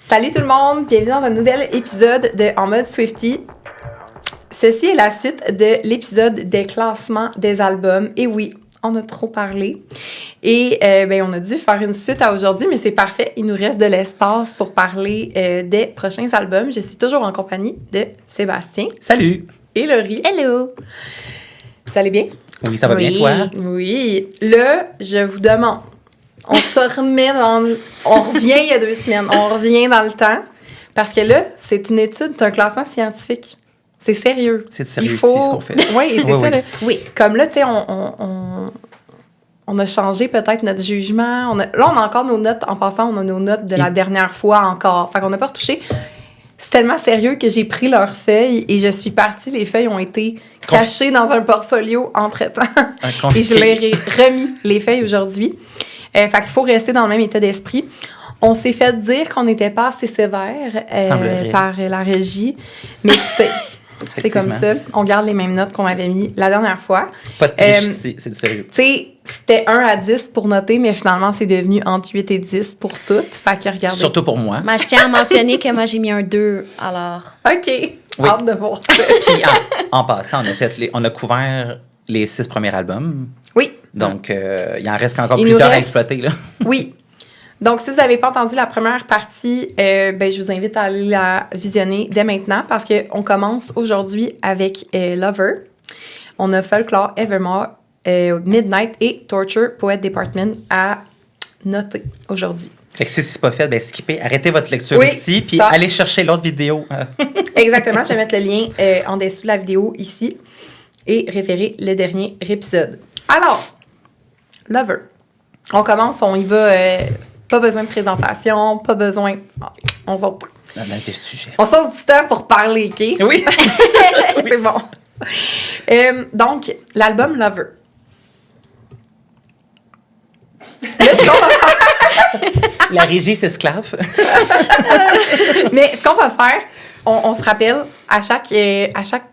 Salut tout le monde, bienvenue dans un nouvel épisode de En mode Swiftie. Ceci est la suite de l'épisode des classements des albums. Et oui, on a trop parlé. Et on a dû faire une suite à aujourd'hui, mais c'est parfait. Il nous reste de l'espace pour parler des prochains albums. Je suis toujours en compagnie de Sébastien. Salut! Et Laurie. Hello! Vous allez bien? Oui, ça va bien, toi? Oui. Là, je vous demande, on se remet on revient il y a 2 semaines, on revient dans le temps, parce que là, c'est une étude, c'est un classement scientifique. C'est sérieux. C'est sérieux ici, ce qu'on fait. Oui, c'est ça. Là. Oui. Comme là, tu sais, on a changé peut-être notre jugement. Là, on a encore nos notes. En passant, on a nos notes de la dernière fois encore. Fait qu'on n'a pas retouché. C'est tellement sérieux que j'ai pris leurs feuilles et je suis partie. Les feuilles ont été cachées dans un portfolio entre-temps. Et je leur ai remis les feuilles aujourd'hui. Fait qu'il faut rester dans le même état d'esprit. On s'est fait dire qu'on n'était pas assez sévère par la régie. Mais écoutez, c'est comme ça. On garde les mêmes notes qu'on avait mis la dernière fois. Pas de triche, c'est du sérieux. Tu sais, c'était 1 à 10 pour noter, mais finalement, c'est devenu entre 8 et 10 pour toutes. Fait que regardez. Surtout pour moi. Mais je tiens à mentionner que moi, j'ai mis un 2, alors. OK. Oui. Hâte de voir ça. Puis en passant, on a couvert les 6 premiers albums. Oui. Donc, il en reste encore plusieurs à exploiter, là. Oui. Donc, si vous n'avez pas entendu la première partie, je vous invite à aller la visionner dès maintenant parce qu'on commence aujourd'hui avec Lover. On a Folklore, Evermore, Midnight et Torture, Poet Department à noter aujourd'hui. Fait que si c'est pas fait, skippez, arrêtez votre lecture ici, puis allez chercher l'autre vidéo. Exactement, je vais mettre le lien en dessous de la vidéo ici et référer le dernier épisode. Alors, Lover. On commence, on y va... pas besoin de présentation, pas besoin... On saute. On saute du temps pour parler, OK? Oui. C'est bon. Donc, l'album Lover. La régie s'esclave. Mais ce qu'on va faire, on se rappelle, à chaque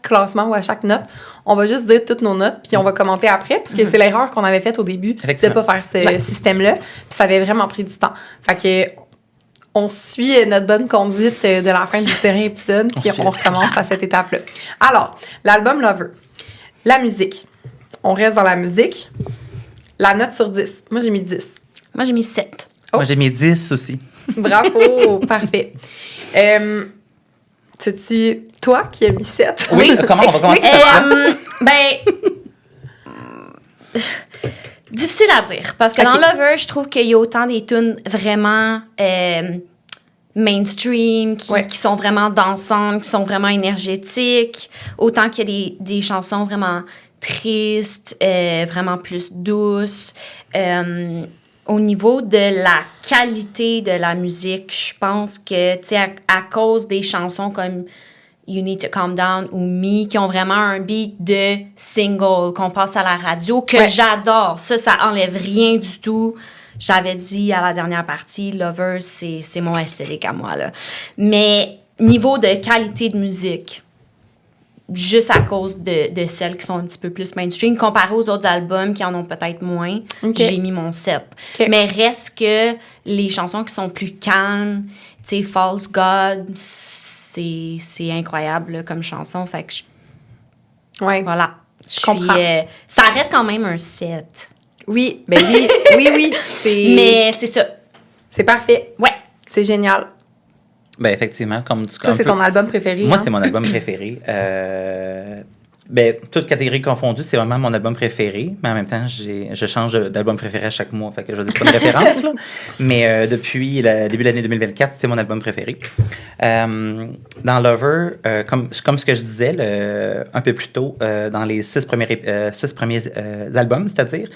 classement ou à chaque note, on va juste dire toutes nos notes, puis on va commenter après, puisque c'est l'erreur qu'on avait faite au début de ne pas faire ce système-là. Puis ça avait vraiment pris du temps. Fait que on suit notre bonne conduite de la fin du dernier épisode, puis on recommence à cette étape-là. Alors, l'album Lover. La musique. On reste dans la musique. La note sur 10. Moi, j'ai mis 10. Moi, j'ai mis 7. Oh. Moi, j'ai mis 10 aussi. Bravo! Parfait. C'est-tu toi qui as mis 7? Oui, comment on va commencer? Difficile à dire. Parce que dans Lover, je trouve qu'il y a autant des tunes vraiment mainstream, qui sont vraiment dansantes, qui sont vraiment énergétiques. Autant qu'il y a des chansons vraiment tristes, vraiment plus douces. Au niveau de la qualité de la musique, je pense que, tu sais, à cause des chansons comme You Need to Calm Down ou Me, qui ont vraiment un beat de single qu'on passe à la radio, que j'adore. Ça enlève rien du tout. J'avais dit à la dernière partie, Lover, c'est mon esthétique à moi, là. Mais niveau de qualité de musique, juste à cause de celles qui sont un petit peu plus mainstream, comparé aux autres albums qui en ont peut-être moins, j'ai mis mon 7. Okay. Mais reste que les chansons qui sont plus calmes, tu sais, False God, c'est incroyable là, comme chanson. Fait que voilà. Je comprends. Ça reste quand même un 7. Oui, oui. Mais c'est ça. C'est parfait. Ouais. C'est génial. Ben effectivement, comme toi, c'est ton album préféré. Moi, c'est mon album préféré. Toutes catégories confondues, c'est vraiment mon album préféré. Mais en même temps, je change d'album préféré à chaque mois. Fait que je dis pas de référence, là. Mais depuis le début de l'année 2024, c'est mon album préféré. Dans Lover, comme ce que je disais un peu plus tôt, dans les 6 premiers albums, c'est-à-dire,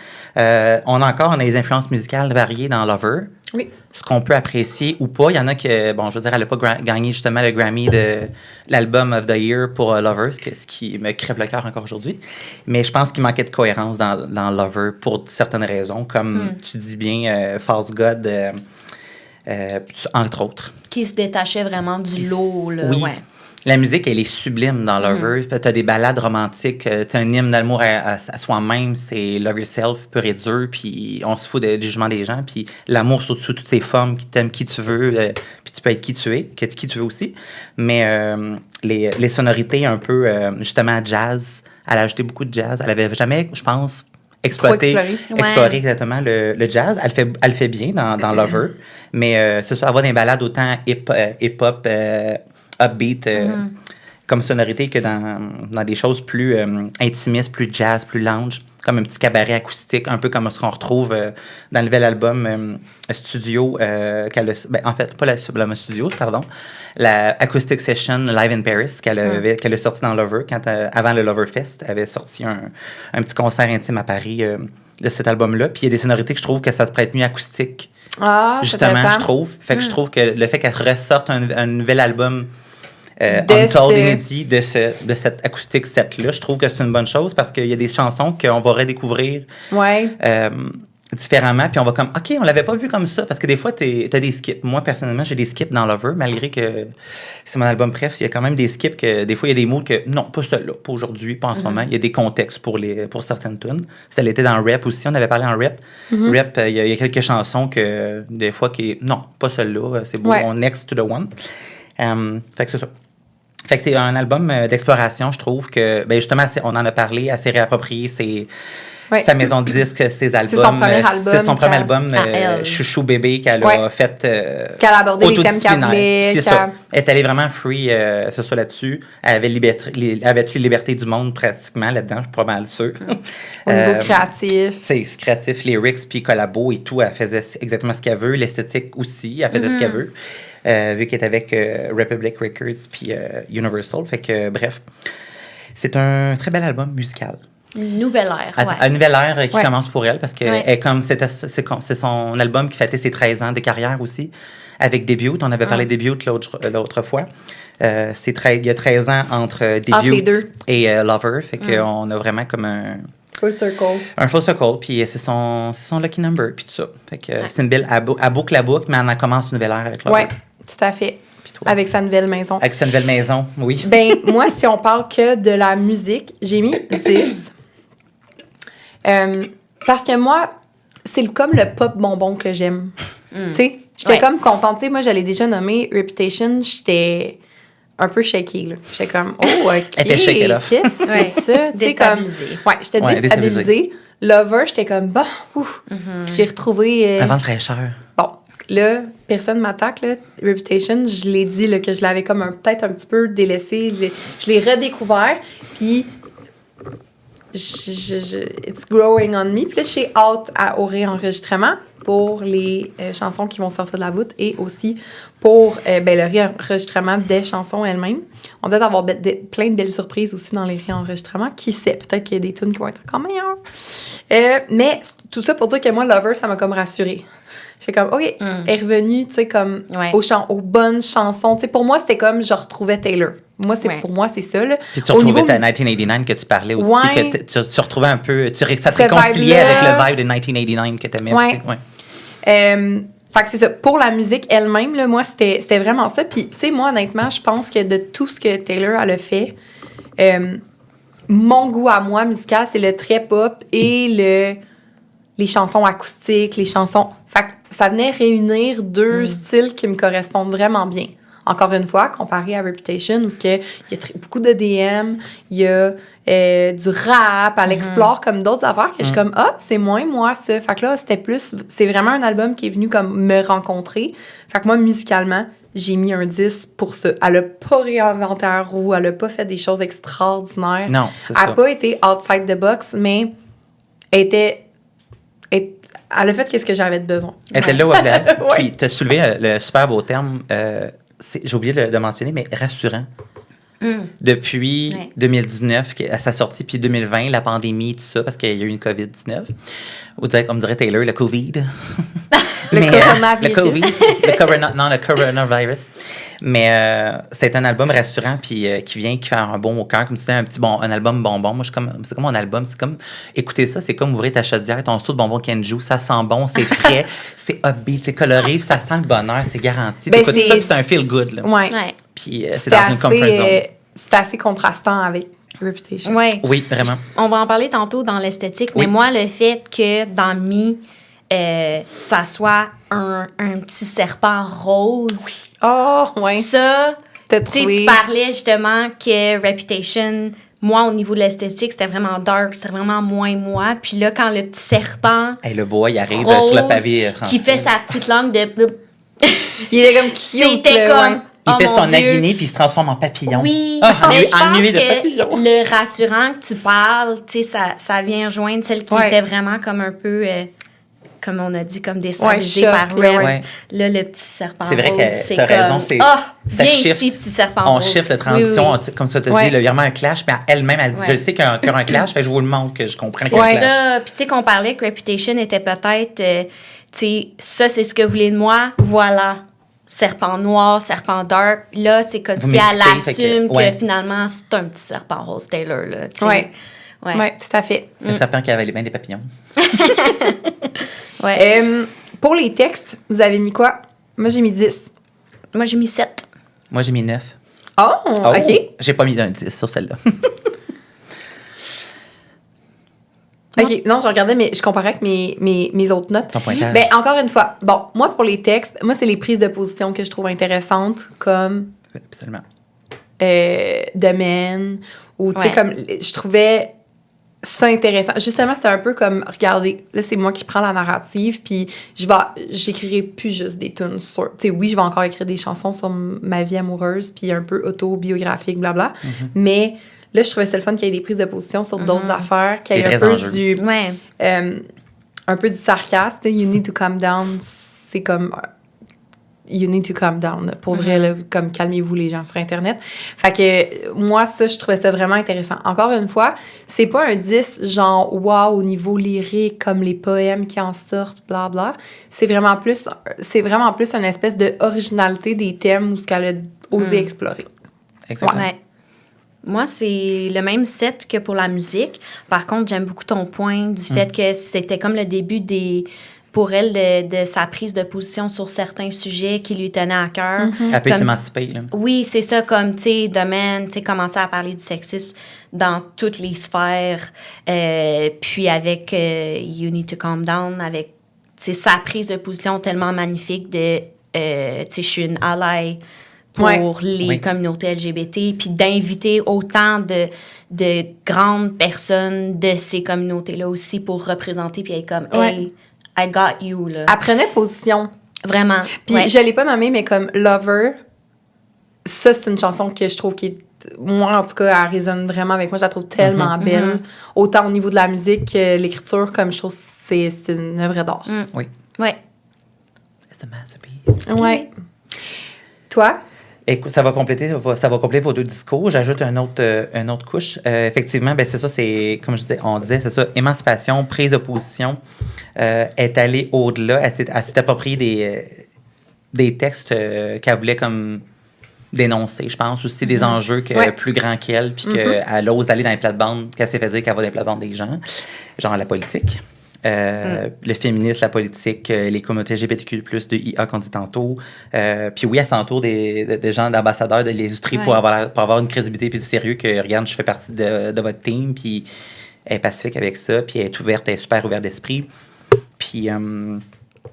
on a des influences musicales variées dans Lover. Oui. Ce qu'on peut apprécier ou pas. Il y en a que, bon, je veux dire, elle n'a pas gagné justement le Grammy de l'album of the year pour Lover, ce qui me crève le cœur encore aujourd'hui. Mais je pense qu'il manquait de cohérence dans Lover pour certaines raisons, comme tu dis bien, False God, entre autres. Qui se détachait vraiment du lot, là. Oui. Ouais. La musique, elle est sublime dans Lover. T'as des ballades romantiques, t'as un hymne d'amour à soi-même, c'est Love Yourself, pur et dur, puis on se fout du jugement des gens, puis l'amour sous toutes ses formes, qui t'aime qui tu veux, puis tu peux être qui tu es, qui tu veux aussi. Mais les sonorités un peu, justement, jazz, elle a ajouté beaucoup de jazz. Elle avait jamais, je pense, explorer exactement le jazz. Elle le fait bien dans Lover, mais c'est ça, avoir des ballades autant hip-hop, upbeat comme sonorité que dans des choses plus intimistes, plus jazz, plus lounge, comme un petit cabaret acoustique, un peu comme ce qu'on retrouve dans le nouvel album studio qu'elle a, en fait, pas l'album studio, pardon, la Acoustic Session Live in Paris qu'elle a sorti dans Lover, avant le Lover Fest, elle avait sorti un petit concert intime à Paris de cet album-là, puis il y a des sonorités que je trouve que ça se prête mieux acoustique. Justement, je trouve. Fait que je trouve que le fait qu'elle ressorte un nouvel album Untold inédit de cette acoustique set-là, je trouve que c'est une bonne chose parce qu'il y a des chansons qu'on va redécouvrir différemment, puis on va comme, OK, on l'avait pas vu comme ça, parce que des fois, t'as des skips. Moi, personnellement, j'ai des skips dans Lover, malgré que c'est mon album préf, il y a quand même des skips que, des fois, il y a des mots que, non, pas celui-là, pas aujourd'hui, pas en ce moment. Il y a des contextes pour certaines tunes. Ça l'était dans Rap aussi, on avait parlé en Rap. Rap, il y a quelques chansons que, des fois, non, pas celle-là, c'est beau, on next to the one. Fait que c'est ça. Fait que c'est un album d'exploration, je trouve que, ben justement, on en a parlé, assez réapproprié, sa maison de disques, ses albums. C'est son premier album, Chouchou Bébé, qu'elle a fait. Qu'elle a abordé les thèmes qu'elle voulait. C'est ça. Elle est allée vraiment free, c'est ça là-dessus. Elle avait tué liberté du monde pratiquement là-dedans, je suis pas mal sûre. Au niveau créatif. C'est créatif, lyrics, puis collabo et tout. Elle faisait exactement ce qu'elle veut. L'esthétique aussi, elle faisait ce qu'elle veut. Vu qu'elle est avec Republic Records puis Universal. Fait que, bref, c'est un très bel album musical. Une nouvelle ère, Une nouvelle ère qui commence pour elle, parce que c'est son album qui fêtait ses 13 ans de carrière aussi, avec Debut. On avait parlé de Debut l'autre fois. Il y a 13 ans entre Debut et Lover. Fait qu'on a vraiment comme un full circle. Un full circle, puis c'est son lucky number, puis tout ça. Fait que c'est une belle, à boucle la boucle, mais on commence une nouvelle ère avec Lover. Oui, tout à fait. Avec sa nouvelle maison. Avec sa nouvelle maison, oui. Ben, moi, si on parle que de la musique, j'ai mis 10. Parce que moi, c'est comme le pop bonbon que j'aime. Tu sais, j'étais comme contente. Tu sais, moi, j'allais déjà nommer Reputation, j'étais un peu shaky, là. J'étais comme, oh, OK. Elle était shaky, là. Qu'est-ce que c'est ça? Déstabilisée. Ouais, j'étais déstabilisée. Lover, j'étais comme, bah, ouf. J'ai retrouvé... Avant de fraîcheur. Bon, là, personne m'attaque, là. Reputation, je l'ai dit, là, que je l'avais comme peut-être un petit peu délaissé. Je l'ai redécouvert, puis... it's growing on me. Puis là, j'ai hâte au réenregistrement pour les chansons qui vont sortir de la voûte et aussi pour le réenregistrement des chansons elles-mêmes. On va peut-être avoir plein de belles surprises aussi dans les réenregistrements. Qui sait, peut-être qu'il y a des tunes qui vont être encore meilleures. Mais tout ça pour dire que moi, Lover, ça m'a comme rassurée. J'étais comme, OK, elle est revenue, tu sais, comme aux bonnes chansons. Tu sais, pour moi, c'était comme je retrouvais Taylor. Moi, pour moi, c'est ça, là. Puis tu retrouvais ta 1989 que tu parlais aussi, que tu retrouvais un peu, ça te réconciliait avec le vibe de 1989 que tu aimais aussi. Fait que c'est ça. Pour la musique elle-même, là, moi, c'était vraiment ça. Puis, tu sais, moi, honnêtement, je pense que de tout ce que Taylor, elle a fait, mon goût à moi musical, c'est le très pop et les chansons acoustiques, les chansons... Fait que ça venait réunir deux styles qui me correspondent vraiment bien. Encore une fois, comparé à Reputation, où il y a beaucoup de DM, il y a du rap, elle explore comme d'autres affaires que je suis comme, c'est moins moi ça. Fait que là, c'est vraiment un album qui est venu comme me rencontrer. Fait que moi, musicalement, j'ai mis un 10 pour ça. Elle a pas réinventé la roue, elle a pas fait des choses extraordinaires. Non, c'est ça. Elle a pas été outside the box, mais elle a fait qu'est-ce que j'avais de besoin. Elle était là où elle voulait. Puis tu as soulevé le super beau terme, j'ai oublié de mentionner, mais rassurant. Depuis 2019, à sa sortie, puis 2020, la pandémie, tout ça, parce qu'il y a eu une COVID-19. On dirait Taylor, le COVID. Le coronavirus. Le coronavirus. Mais c'est un album rassurant, puis qui fait un bon au cœur, comme tu disais, un album bonbon. Moi, c'est comme mon album, c'est comme, écouter ça, c'est comme ouvrir ta chaudière, ton seau de bonbons Kenju, ça sent bon, c'est frais, c'est upbeat, c'est coloré, ça sent le bonheur, c'est garanti. Ben, écoute ça, puis c'est un feel good, là. Ouais. Puis c'est dans une comfort zone. C'était assez contrastant avec Reputation. Ouais. Oui, vraiment. On va en parler tantôt dans l'esthétique, Oui. mais moi, le fait que dans Me, ça soit un petit serpent rose, Oh, ouais. ça, T'as tu sais, trouvé... tu parlais justement que Reputation, moi, au niveau de l'esthétique, c'était vraiment dark, c'était vraiment moins moi. Puis là, quand le petit serpent Hey, le bois, il arrive rose, sur le pavé français. qui fait sa petite langue de... Il était comme cute. C'était là, comme... ouais. Il oh fait mon son Dieu. aguiné puis il se transforme en papillon. Oui, Ah, mais je pense ennuyé de que papillon. le rassurant que tu parles, tu sais, ça vient rejoindre celle qui Ouais. était vraiment comme un peu, comme on a dit, comme choc, déstabilisée par là, Red. ouais. Là, le petit serpent C'est vrai rose, que c'est t'as comme... raison, c'est- Ah, ça viens shift. ici, petit serpent On rose. shift la Oui, transition, oui. comme ça, tu Ouais. dit, là, il y a vraiment un clash, mais elle-même, elle dit, Ouais. je sais qu'il y a un clash, fait que je vous le montre, que je comprends qu'il y C'est a un Ouais. clash. ça. Puis tu sais qu'on parlait que Reputation était peut-être, tu sais, ça c'est ce que vous voulez de moi, voilà. Serpent noir, serpent dark. Là, c'est comme Vous si elle m'expliquez, fait assume que- ouais. que finalement, c'est un petit serpent rose Taylor, là. tu sais. Ouais. Ouais. Ouais, tout à fait. Le serpent qui avalait bien des papillons. Ouais. Pour les textes, vous avez mis quoi? Moi, j'ai mis 10. Moi, j'ai mis 7. Moi, j'ai mis 9. Oh, Oh, OK. J'ai pas mis un 10 sur celle-là. OK. Non, je regardais, mais je comparais avec mes autres notes. Ton pointage. Ben, encore une fois, bon, moi, pour les textes, moi, c'est les prises de position que je trouve intéressantes, comme Absolument. domaine, ou, tu sais, Ouais. comme, je trouvais ça intéressant. Justement, c'est un peu comme, regardez, là, c'est moi qui prends la narrative, puis j'écrirai plus juste des tunes sur, tu sais, oui, je vais encore écrire des chansons sur ma vie amoureuse, puis un peu autobiographique, blabla, mais là, je trouvais ça le fun qu'il y ait des prises de position sur d'autres affaires, qu'il y ait Des un vrais peu enjeux. du... Ouais. un peu du sarcasme, tu sais, you need to calm down, c'est comme you need to calm down, pour vrai, là, comme calmez-vous les gens sur Internet. Fait que moi, ça, je trouvais ça vraiment intéressant. Encore une fois, c'est pas un 10 genre wow au niveau lyrique, comme les poèmes qui en sortent, bla bla. C'est vraiment plus une espèce de originalité des thèmes où ce qu'elle a osé explorer. Exactement. Ouais. Moi, c'est le même set que pour la musique. Par contre, j'aime beaucoup ton point du fait que c'était comme le début pour elle de sa prise de position sur certains sujets qui lui tenaient à cœur. Elle peut Comme- s'émanciper, là. Oui, c'est ça, comme, tu sais, domaine, tu sais, commencer à parler du sexisme dans toutes les sphères, puis avec You Need to Calm Down, avec, tu sais, sa prise de position tellement magnifique de, tu sais, je suis une ally pour Ouais. les Oui. communautés LGBT, puis d'inviter autant de grandes personnes de ces communautés-là aussi pour représenter, puis être comme, Ouais. hey, I got you, là. Elle prenait position. Vraiment. Puis ouais. je l'ai pas nommé, mais comme Lover, ça, c'est une chanson que je trouve qui est... Moi, en tout cas, elle résonne vraiment avec moi. Je la trouve tellement belle. Autant au niveau de la musique que l'écriture, comme je trouve que c'est une œuvre d'art. Oui. Ouais. It's a masterpiece. Ouais. Toi? Écoute, ça va compléter vos deux discours. J'ajoute une autre couche. Effectivement, ben c'est ça, c'est, comme on disait, c'est ça, émancipation, prise de position, est allée au-delà. Elle s'est appropriée des textes qu'elle voulait comme dénoncer, je pense, aussi des enjeux Ouais. plus grands qu'elle, puis qu'elle ose aller dans les plates-bandes, qu'elle s'est fait dire qu'elle va dans les plates-bandes des gens, genre la politique. Le féminisme, la politique, les communautés LGBTQ+, de IA qu'on dit tantôt. Puis oui, elle s'entoure de gens, d'ambassadeurs de l'industrie Ouais. pour avoir une crédibilité puis du sérieux que, regarde, je fais partie de votre team, puis elle est pacifique avec ça, puis elle est ouverte, elle est super ouverte d'esprit. Puis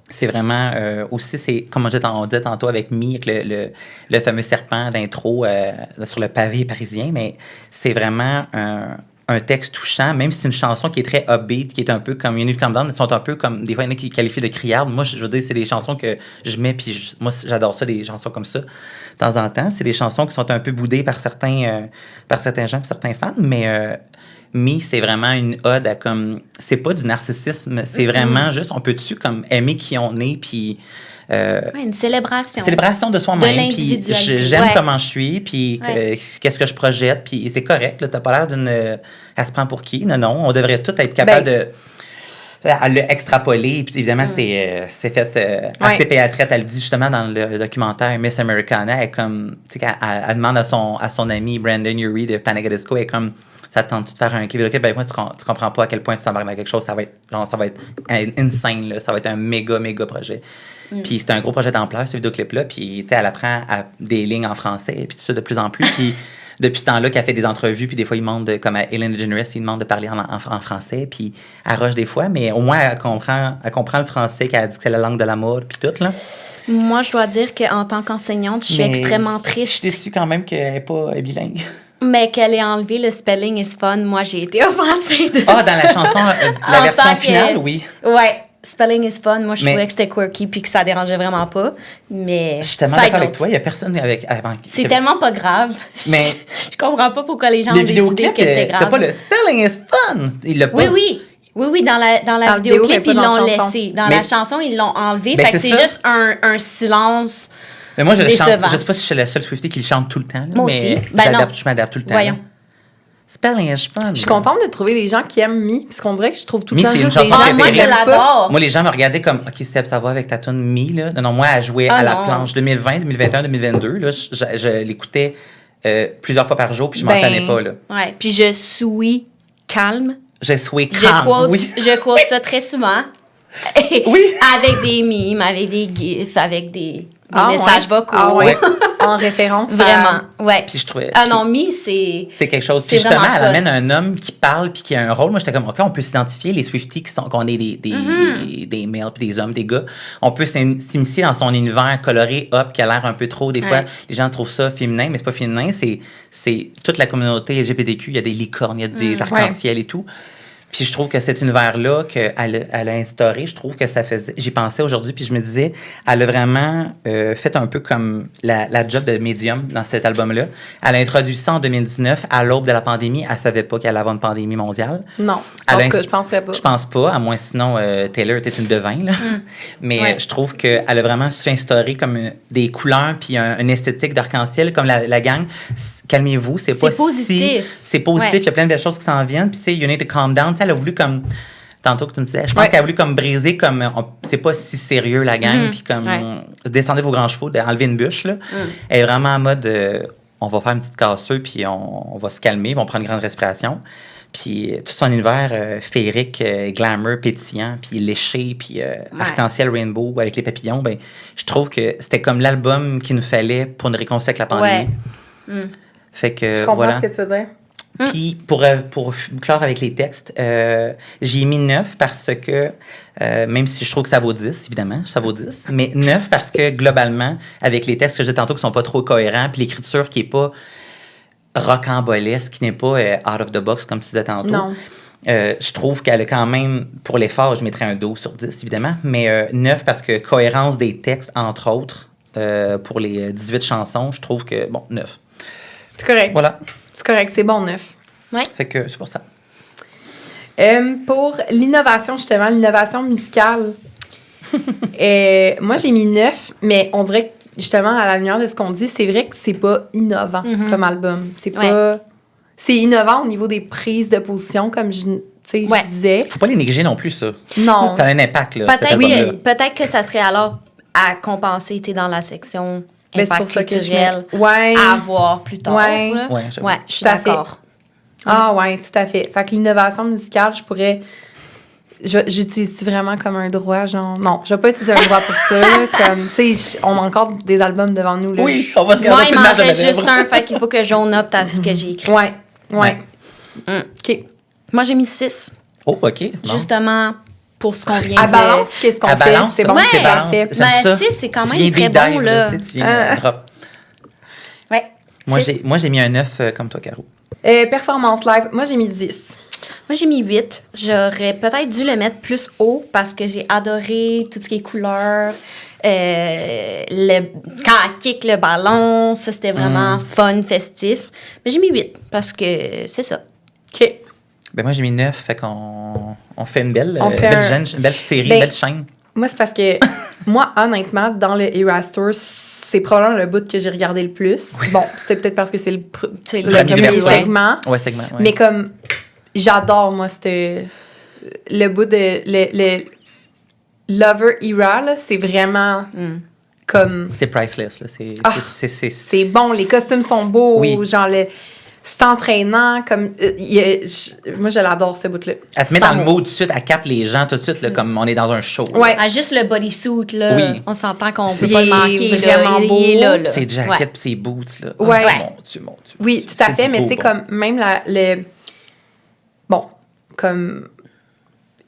c'est vraiment aussi, c'est comme on disait tantôt avec Mi, avec le fameux serpent d'intro sur le pavé parisien, mais c'est vraiment un texte touchant, même si c'est une chanson qui est très upbeat, qui est un peu comme You Need to Calm Down, elles sont un peu comme, des fois, il y en a qui qualifient de criardes. Moi, je veux dire, c'est des chansons que je mets, puis moi, j'adore ça, des chansons comme ça, de temps en temps. C'est des chansons qui sont un peu boudées par certains gens, par certains fans, mais Me, c'est vraiment une ode à comme, c'est pas du narcissisme, c'est vraiment juste, on peut-tu comme aimer qui on est, puis Ouais, une célébration. célébration de soi-même, De puis l'individualité. j'aime Ouais. comment je suis, puis Ouais. qu'est-ce que je projette, puis c'est correct, là, t'as pas l'air d'une... elle se prend pour qui? Non, on devrait tous être capable de... Elle l'a extrapolé, puis évidemment, c'est fait assez pénétrette. Elle le dit justement dans le documentaire Miss Americana, elle, comme, tu sais, elle demande à son ami Brandon Urie de Panic at the Disco, elle est comme... ça te tente de faire un clip ben moi, tu comprends pas à quel point tu t'embarques dans quelque chose. Ça va être insane, là. Ça va être un méga, méga projet. Puis c'est un gros projet d'ampleur, ce vidéoclip-là. Puis, tu sais, elle apprend des lignes en français, puis tout ça de plus en plus. Puis, depuis ce temps-là, qu'elle fait des entrevues, puis des fois, il demande, comme à Ellen DeGeneres, il demande de parler en français, puis elle rush des fois, mais au moins, elle comprend le français, qu'elle a dit que c'est la langue de l'amour, puis tout, là. Moi, je dois dire qu'en tant qu'enseignante, je suis extrêmement triste. Je suis déçue quand même qu'elle n'est pas bilingue. Mais qu'elle ait enlevé le spelling is fun, moi, j'ai été offensée de ça. Ah, dans la chanson, la version finale, oui. Ouais. Spelling is fun. Moi, je trouvais que c'était quirky puis que ça dérangeait vraiment pas. Mais. Je suis tellement d'accord avec toi. Il n'y a personne avant. C'est tellement pas grave. Mais. Je comprends pas pourquoi les gens ont décidé que c'était grave. T'as pas le spelling is fun. Il l'a pas. Oui, dans la vidéoclip, ils l'ont laissé. Dans la chanson, ils l'ont enlevé. Fait que c'est juste un silence. Mais moi, je sais pas si je suis la seule Swiftie qui le chante tout le temps. Là, moi mais aussi. Je m'adapte tout le temps. Voyons. Spelling is fun. Je suis contente de trouver des gens qui aiment Me, parce qu'on dirait que je trouve tout le Me, temps c'est juste une des chanson gens moi, je l'adore. Moi, les gens me regardaient comme, OK, Seb, ça va avec ta tune Me, là. Non, moi, elle jouait à la planche 2020, 2021, 2022. Là, je l'écoutais plusieurs fois par jour, puis je m'en tannais pas, là. Ouais, puis je suis calme. Je suis calme, Je quote ça très souvent. Oui. Avec des mimes, avec des gifs, avec des messages vocaux. Ah ouais. En référence. Vraiment. Ouais. Puis je trouvais. Ah non, Me, c'est quelque chose. Puis justement, elle amène un homme qui parle puis qui a un rôle. Moi, j'étais comme, OK, on peut s'identifier, les Swifties qu'on est des males puis des hommes, des gars. On peut s'immiscer dans son univers coloré, hop, qui a l'air un peu trop. Des fois, les gens trouvent ça féminin, mais c'est pas féminin. C'est toute la communauté LGBTQ. Il y a des licornes, il y a des arcs-en-ciel et tout. Puis je trouve que cet univers-là qu'elle a instauré, je trouve que ça faisait... J'y pensais aujourd'hui, puis je me disais, elle a vraiment fait un peu comme la job de médium dans cet album-là. Elle a introduit ça en 2019, à l'aube de la pandémie. Elle savait pas qu'elle allait avoir une pandémie mondiale. Non, en tout cas, je penserais pas. Je pense pas, à moins sinon Taylor était une devin, là. Mais je trouve qu'elle a vraiment su instaurer comme des couleurs puis une esthétique d'arc-en-ciel, comme la gang. Calmez-vous, c'est pas positif. C'est positif, il y a plein de belles choses qui s'en viennent. Puis tu sais, you need to calm down. Elle a voulu comme tantôt que tu me disais, je pense qu'elle a voulu comme briser comme c'est pas si sérieux la gang puis comme descendez vos grands chevaux, enlever une bûche là. Elle est vraiment en mode on va faire une petite casseuse puis on va se calmer, on prend une grande respiration. Puis tout son univers féerique, glamour, pétillant, puis léché, puis arc-en-ciel rainbow avec les papillons, ben je trouve que c'était comme l'album qu'il nous fallait pour nous réconcilier avec la pandémie. Fait que je comprends voilà. ce que tu veux dire. Puis, pour clore avec les textes, j'ai mis 9 parce que, même si je trouve que ça vaut 10, évidemment, ça vaut 10, mais 9 parce que, globalement, avec les textes que j'ai tantôt qui sont pas trop cohérents, puis l'écriture qui est pas rocambolesque, qui n'est pas out of the box, comme tu disais tantôt. Non. Je trouve qu'elle a quand même, pour l'effort, je mettrais un 12 sur 10, évidemment, mais 9 parce que cohérence des textes, entre autres, pour les 18 chansons, je trouve que, bon, 9. C'est correct. Voilà. C'est correct, c'est bon, 9. Ouais. Fait que c'est pour ça. Pour l'innovation, justement, l'innovation musicale, moi, j'ai mis 9, mais on dirait que, justement, à la lumière de ce qu'on dit, c'est vrai que c'est pas innovant comme album. C'est pas... C'est innovant au niveau des prises de position, comme je disais. Faut pas les négliger non plus, ça. Non. Ça a un impact, là. Peut-être que ça serait alors à compenser, tu sais, dans la section impact culturel, à voir plus tard. Ouais, je suis d'accord. Ah ouais, tout à fait. Fait que l'innovation musicale, je pourrais... J'utilise vraiment comme un droit, genre... Non, je vais pas utiliser un droit pour ça, là, comme... Tu sais, on a encore des albums devant nous, là. Oui, on va se garder moi, il m'en reste juste un, fait qu'il faut que j'en opte à ce que j'ai écrit. Ouais. OK. Moi, j'ai mis 6. Oh, OK. Bon. Justement... pour ce qu'on vient à balance, qu'est-ce qu'on fait? C'est bon, c'est parfait. Mais 6, c'est quand même très bon, là. Moi, j'ai mis un 9 comme toi, Caro. Performance live, moi, j'ai mis 10. Moi, j'ai mis 8. J'aurais peut-être dû le mettre plus haut parce que j'ai adoré tout ce qui est couleurs. Quand elle kick le ballon, ça, c'était vraiment fun, festif. Mais j'ai mis 8 parce que c'est ça. OK. Ben moi, j'ai mis 9, fait qu'on fait une belle série, une belle chaîne. Moi, c'est parce que, moi, honnêtement, dans le Eras Tour, c'est probablement le bout que j'ai regardé le plus. Bon, c'est peut-être parce que c'est le premier segment. Ouais, segment, ouais. Mais comme, j'adore, moi, le bout de... Le Lover Era, là, c'est vraiment comme... C'est priceless, là. C'est bon, les costumes sont beaux, genre c'est entraînant. Comme, moi, je l'adore, ce bout-là. Elle se met Sans dans le mots. mood tout de suite, elle capte les gens tout de suite, là, comme on est dans un show. là. Ouais. Ah, juste le bodysuit, là, Oui. on s'entend qu'on peut Il pas le est manquer. vraiment là. beau. Il est là, là. Puis ses jackets, Ouais. puis ses boots, là. Ouais. Oh, Ouais. mon Dieu, mon Dieu. Oui, tout à C'est fait, du mais beau tu sais, bon. comme même bon, comme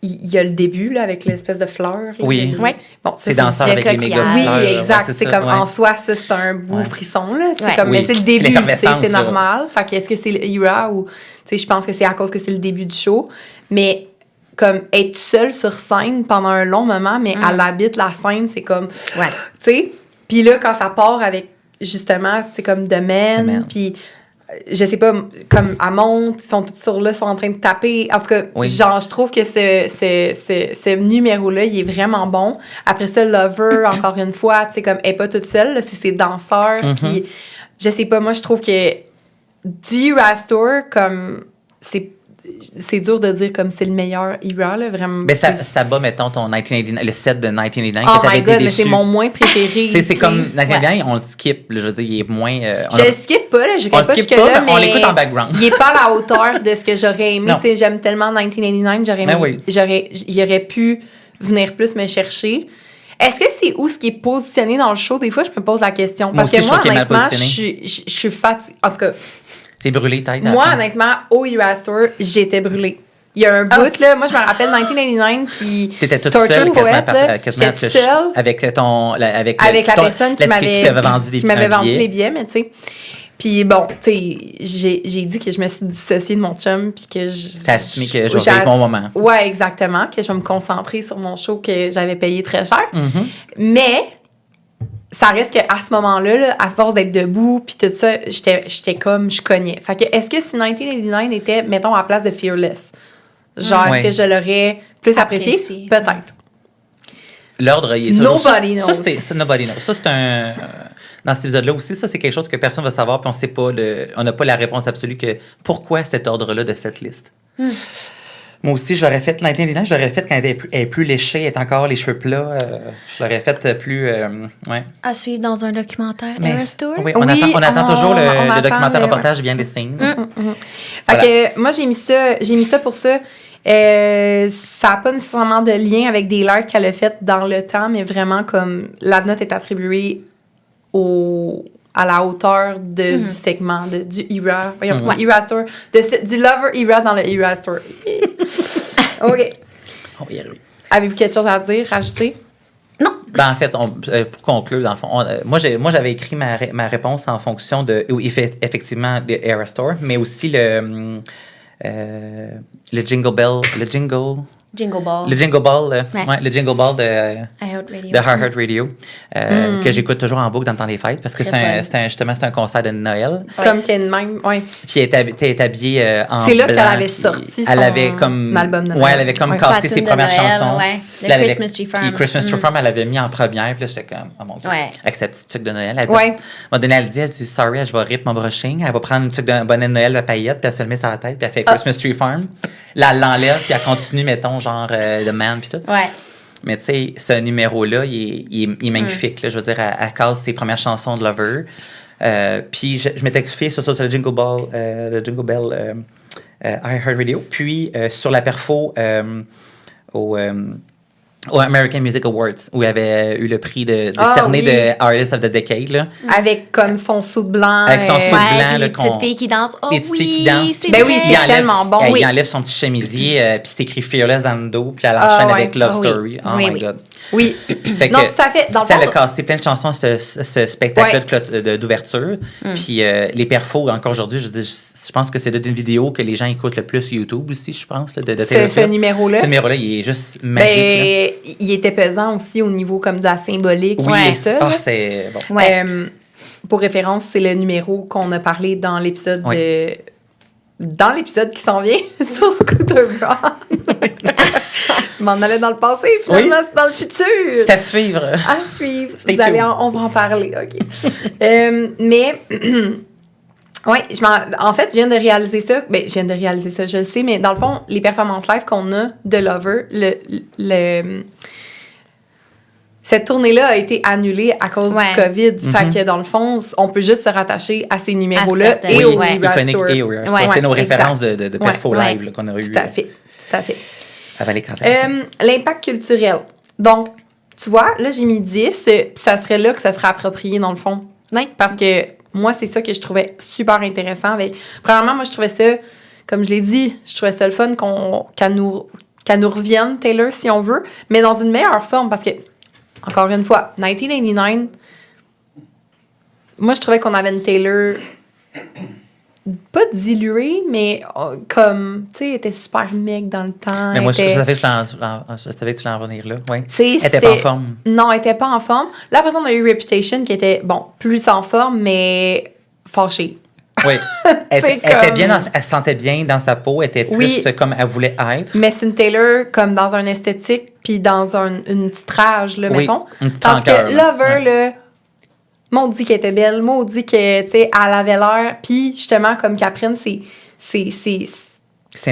il y a le début, là, avec l'espèce de fleur. là, Oui. le- Ouais. Bon, ça, C'est danseur le avec les méga coquillage. Oui, fleurs. exact. Ouais, c'est comme, ouais. en soi, ça, c'est un beau Ouais. frisson, là. C'est Ouais. comme, Oui, mais c'est le c'est début, tu sais, l'effervescence, c'est là. normal. Fait que est-ce que c'est l'era ou, tu sais, je pense que c'est à cause que c'est le début du show. Mais, comme, être seule sur scène pendant un long moment, mais elle habite la scène, c'est comme, Ouais. tu sais. Puis là, quand ça part avec, justement, tu sais, comme The Man, Man. puis je sais pas, comme elle monte, ils sont tous sur là, ils sont en train de taper. En tout cas, Oui. genre, je trouve que ce numéro-là, il est vraiment bon. Après ça, Lover, encore une fois, tu sais, comme elle est pas toute seule, là, c'est ses danseurs qui... Je sais pas, moi, je trouve que du Rastor, comme... C'est dur de dire comme c'est le meilleur era, là, vraiment. Mais ça bat, mettons, ton 1989, le set de 1989 Oh que t'avais my été God, mais déçu. c'est mon moins préféré. Tu sais, c'est comme, Ouais. 1989, on le skip, là, je veux dire, il est moins... on Je a- le skip pas, là, je on pas le skip jusque-là, pas, mais on l'écoute en background. il est pas à la hauteur de ce que j'aurais aimé. Non. Tu sais, j'aime tellement 1989, j'aurais Ben aimé, oui. il aurait pu venir plus me chercher. Est-ce que c'est où ce qui est positionné dans le show? Des fois, je me pose la question. Moi Parce aussi, que je moi, trouve qu'il est mal honnêtement, je suis fatiguée. En tout cas, T'es brûlé, tête. à la moi, fin. honnêtement, au US Tour, j'étais brûlée. Il y a un bout, là, moi, je me rappelle 1989, puis T'étais toute Torture seule, Poet, là, quasiment j'étais seule. avec avec Avec la personne qui m'avait vendu les billets. billets, mais tu sais. Puis bon, tu sais, j'ai dit que je me suis dissociée de mon chum, puis que T'as assumé que j'aurais eu mon moment. Ouais, exactement, que je vais me concentrer sur mon show que j'avais payé très cher. Mhm. Mais ça reste qu'à ce moment-là, là, à force d'être debout, puis tout ça, j'étais comme, je cognais. Fait que est-ce que si 1989 était, mettons, à la place de Fearless, genre, Ouais. est-ce que je l'aurais plus apprécié? Apprécié. Peut-être. L'ordre, il est toujours... Nobody ça, knows. c'est Nobody knows. Ça, c'est un... Dans cet épisode-là aussi, ça, c'est quelque chose que personne ne va savoir, puis on sait pas, on n'a pas la réponse absolue que pourquoi cet ordre-là de cette liste. Moi aussi, je l'aurais fait 1989, je l'aurais fait quand elle est plus léchée, elle est encore les cheveux plats. Je l'aurais fait plus... ouais. À suivre dans un documentaire Mais- Eras Tour. oui, Oui, on attend toujours on le attend documentaire le- reportage bien des signes. Fait que moi, j'ai mis ça pour ça. Ça n'a pas nécessairement de lien avec des likes qu'elle a fait dans le temps, mais vraiment comme la note est attribuée à la hauteur du segment, du era. Voyons, du era store. Du lover era dans le era store. OK. On va y arriver. Avez-vous quelque chose à dire, rajouter? Ben, en fait, pour conclure, dans le fond, moi j'avais écrit ma réponse en fonction de effectivement le Era Store, mais aussi le Jingle Bell, Jingle Ball. le Jingle Ball, Ouais. le Jingle Ball de iHeartRadio. Heart Radio, que j'écoute toujours en boucle dans le temps des fêtes parce que Très c'est un concert de Noël. Ouais. Comme qu'il y a une même. Ouais. Puis elle est habillée en C'est là blanc, qu'elle avait puis sorti elle son avait comme album de Noël. Ouais, elle avait comme Ouais. cassé Sa ses tune de premières Noël, chansons. ouais. Le Puis elle avait- Christmas Tree Farm. Puis Christmas Tree Farm, elle l'avait mis en première, puis là j'étais comme oh mon Dieu, Ouais. avec sa petite tuque de Noël. Elle dit, Ouais. à un moment donné, elle dit sorry, je vais rip mon brushing, elle va prendre une tuque de bonnet de Noël à paillettes, puis elle se le met sur la tête, puis elle fait Christmas Tree Farm. Là, elle l'enlève, puis elle continue, mettons, genre The Man, puis tout. Ouais. Mais tu sais, ce numéro-là, il est magnifique. Là, je veux dire, elle casse ses premières chansons de Lover. Puis je m'étais fié sur le Jingle Bell iHeartRadio. Puis sur la perfo au American Music Awards, où elle avait eu le prix décerné oui. de Artist of the Decade. Là. Avec comme son soude blanc. Avec son soude Ouais, blanc, puis là, les petites filles qui dansent. Oh les petites oui, filles qui dansent. c'est Ben oui, vrai. c'est tellement bon. Il enlève son petit chemisier, puis c'est écrit Fearless dans le dos, puis elle Ah, enchaîne ouais. avec Love Ah oui. Story. Oh Oui, my oui. God. Oui. Fait Non, que, tout à fait. Dans le tu sais, elle a fond, cassé plein de chansons à ce spectacle-là d'ouverture. Puis les perfos, encore aujourd'hui, je pense que c'est d'une vidéo que les gens écoutent le plus Youtube aussi, je pense, là, de Taylor ce Swift. numéro-là. Ce numéro-là, il est juste magique. Ben, il était pesant aussi au niveau comme de la symbolique là. Oui, et tout ça. ah, là. c'est bon. Ouais. Pour référence, c'est le numéro qu'on a parlé dans l'épisode Oui. dans l'épisode qui s'en vient sur Scooter Braun. Je m'en allais dans le passé, finalement, Oui. c'est dans le futur. C'est à suivre. À suivre. Stay Vous allez tuned. on va en parler, OK. Mais, oui, en fait, je viens de réaliser ça. Ben, je viens de réaliser ça, je le sais, mais dans le fond, les performances live qu'on a de Lover, cette tournée-là a été annulée à cause du COVID. Fait que dans le fond, on peut juste se rattacher à ces numéros-là et au Iconic Tour. et au Restore. C'est nos références de perfo live là, qu'on a eu. Tout à fait. Avant les cancellations. L'impact culturel. Donc, tu vois, là, j'ai mis 10, puis ça serait là que ça serait approprié, dans le fond. Oui. Parce que moi, c'est ça que je trouvais super intéressant. Premièrement, moi, je trouvais ça, comme je l'ai dit, je trouvais ça le fun qu'elle nous revienne, Taylor, si on veut, mais dans une meilleure forme, parce que, encore une fois, 1989, moi, je trouvais qu'on avait une Taylor pas diluée, mais comme, tu sais, elle était super mec dans le temps. Mais moi, je savais que tu allais en revenir là. Oui. Elle était pas en forme. Non, elle était pas en forme. Là, après ça, on a eu Reputation qui était, bon, plus en forme, mais fâchée. Oui. Elle était bien elle se sentait bien dans sa peau, elle était plus comme elle voulait être. Mais c'est une Taylor comme dans un esthétique puis dans une petite rage, là, mettons. Une petite parce rancœur, que Lover, là, maudit qu'elle était belle, maudit que, tu sais, elle avait l'air. Puis justement, comme qu'elle prenne ses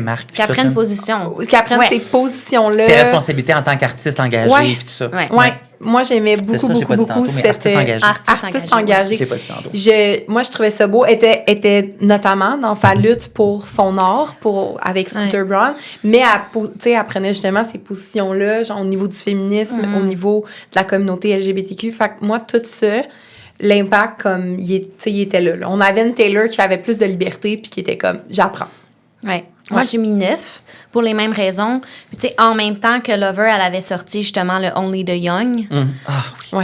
marques. Qu'elle prenne position. Qu'elle prenne ces positions-là. Ses responsabilités en tant qu'artiste engagé et tout ça. Ouais. Moi, j'aimais beaucoup cette artiste engagé. Moi, je trouvais ça beau. Elle était notamment dans sa lutte pour son art, avec Scooter Braun, mais elle prenait justement ces positions-là, genre au niveau du féminisme, au niveau de la communauté LGBTQ. Fait que moi, tout ça, l'impact, comme, il était là. On avait une Taylor qui avait plus de liberté puis qui était comme, j'apprends. Ouais. Moi, j'ai mis 9 pour les mêmes raisons. Puis, tu sais, en même temps que Lover, elle avait sorti justement le Only the Young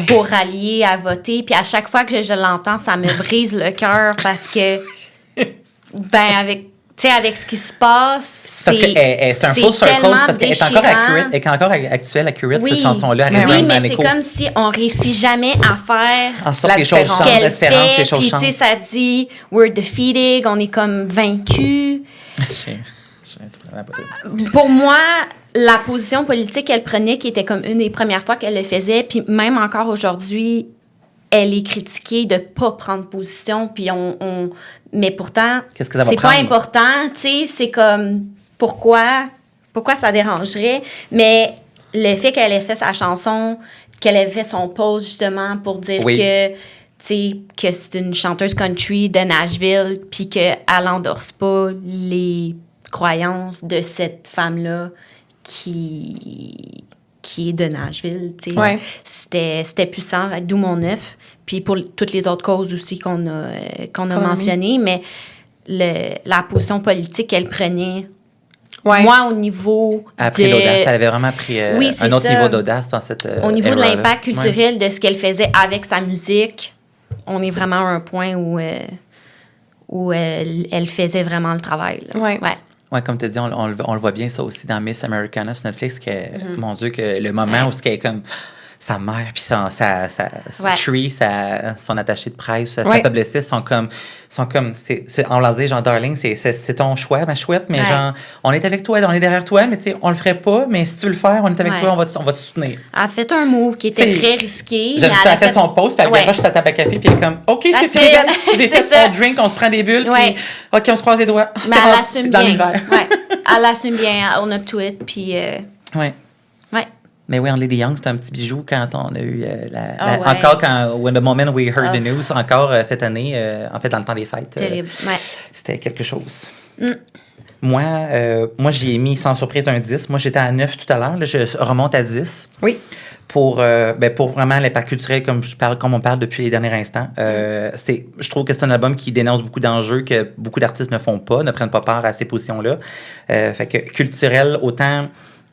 pour rallier à voter. Puis à chaque fois que je l'entends, ça me brise le cœur parce que, avec ce qui se passe, parce que c'est un full circle, parce qu'elle est encore actuelle, accurate, cette chanson-là. Oui, mais c'est comme si on réussit jamais à faire en sorte que les choses changent, la différence, les choses changent. Puis, tu sais, ça dit « we're defeated », on est comme vaincus. Pour moi, la position politique qu'elle prenait, qui était comme une des premières fois qu'elle le faisait, puis même encore aujourd'hui, elle est critiquée de pas prendre position, puis mais pourtant, qu'est-ce que ça va c'est prendre? Pas important, tu sais, c'est comme pourquoi ça dérangerait, mais le fait qu'elle ait fait sa chanson, qu'elle ait fait son post justement pour dire que c'est une chanteuse country de Nashville, puis qu'elle n'endorse pas les croyances de cette femme-là qui est de Nashville. C'était puissant, d'où mon 9. Puis pour toutes les autres causes aussi qu'on a mentionnées, mais la position politique qu'elle prenait, moi, au niveau elle a pris l'audace. Elle avait vraiment pris un autre niveau d'audace dans cette au niveau de l'impact culturel de ce qu'elle faisait avec sa musique, on est vraiment à un point où elle faisait vraiment le travail. Oui, comme tu as dit, on le voit bien, ça aussi, dans Miss Americana sur Netflix, que, mon Dieu, que le moment où elle est comme sa mère, puis sa Tree, son attaché de presse, sa publiciste sont comme on leur dit, genre, darling, c'est ton choix, ma chouette, mais genre, on est avec toi, on est derrière toi, mais tu sais, on le ferait pas, mais si tu veux le faire, on est avec toi, on va te soutenir. Elle a fait un move qui était très risqué. Elle a fait son post, puis elle garoche sa table à café, puis elle est comme, OK, c'est fait, on drink, on se prend des bulles, puis OK, on se croise les doigts. Mais elle assume bien. Elle assume bien, on up to it, puis... Mais oui, Only the Young, c'était un petit bijou quand on a eu encore when the moment we heard the news, encore cette année, en fait, dans le temps des fêtes. Terrible, c'était quelque chose. Moi, j'y ai mis sans surprise un 10. Moi, j'étais à 9 tout à l'heure. Là, je remonte à 10. Oui. Pour vraiment l'impact culturel, comme on parle depuis les derniers instants. Je trouve que c'est un album qui dénonce beaucoup d'enjeux que beaucoup d'artistes ne font pas, ne prennent pas part à ces positions-là. Fait que culturel, autant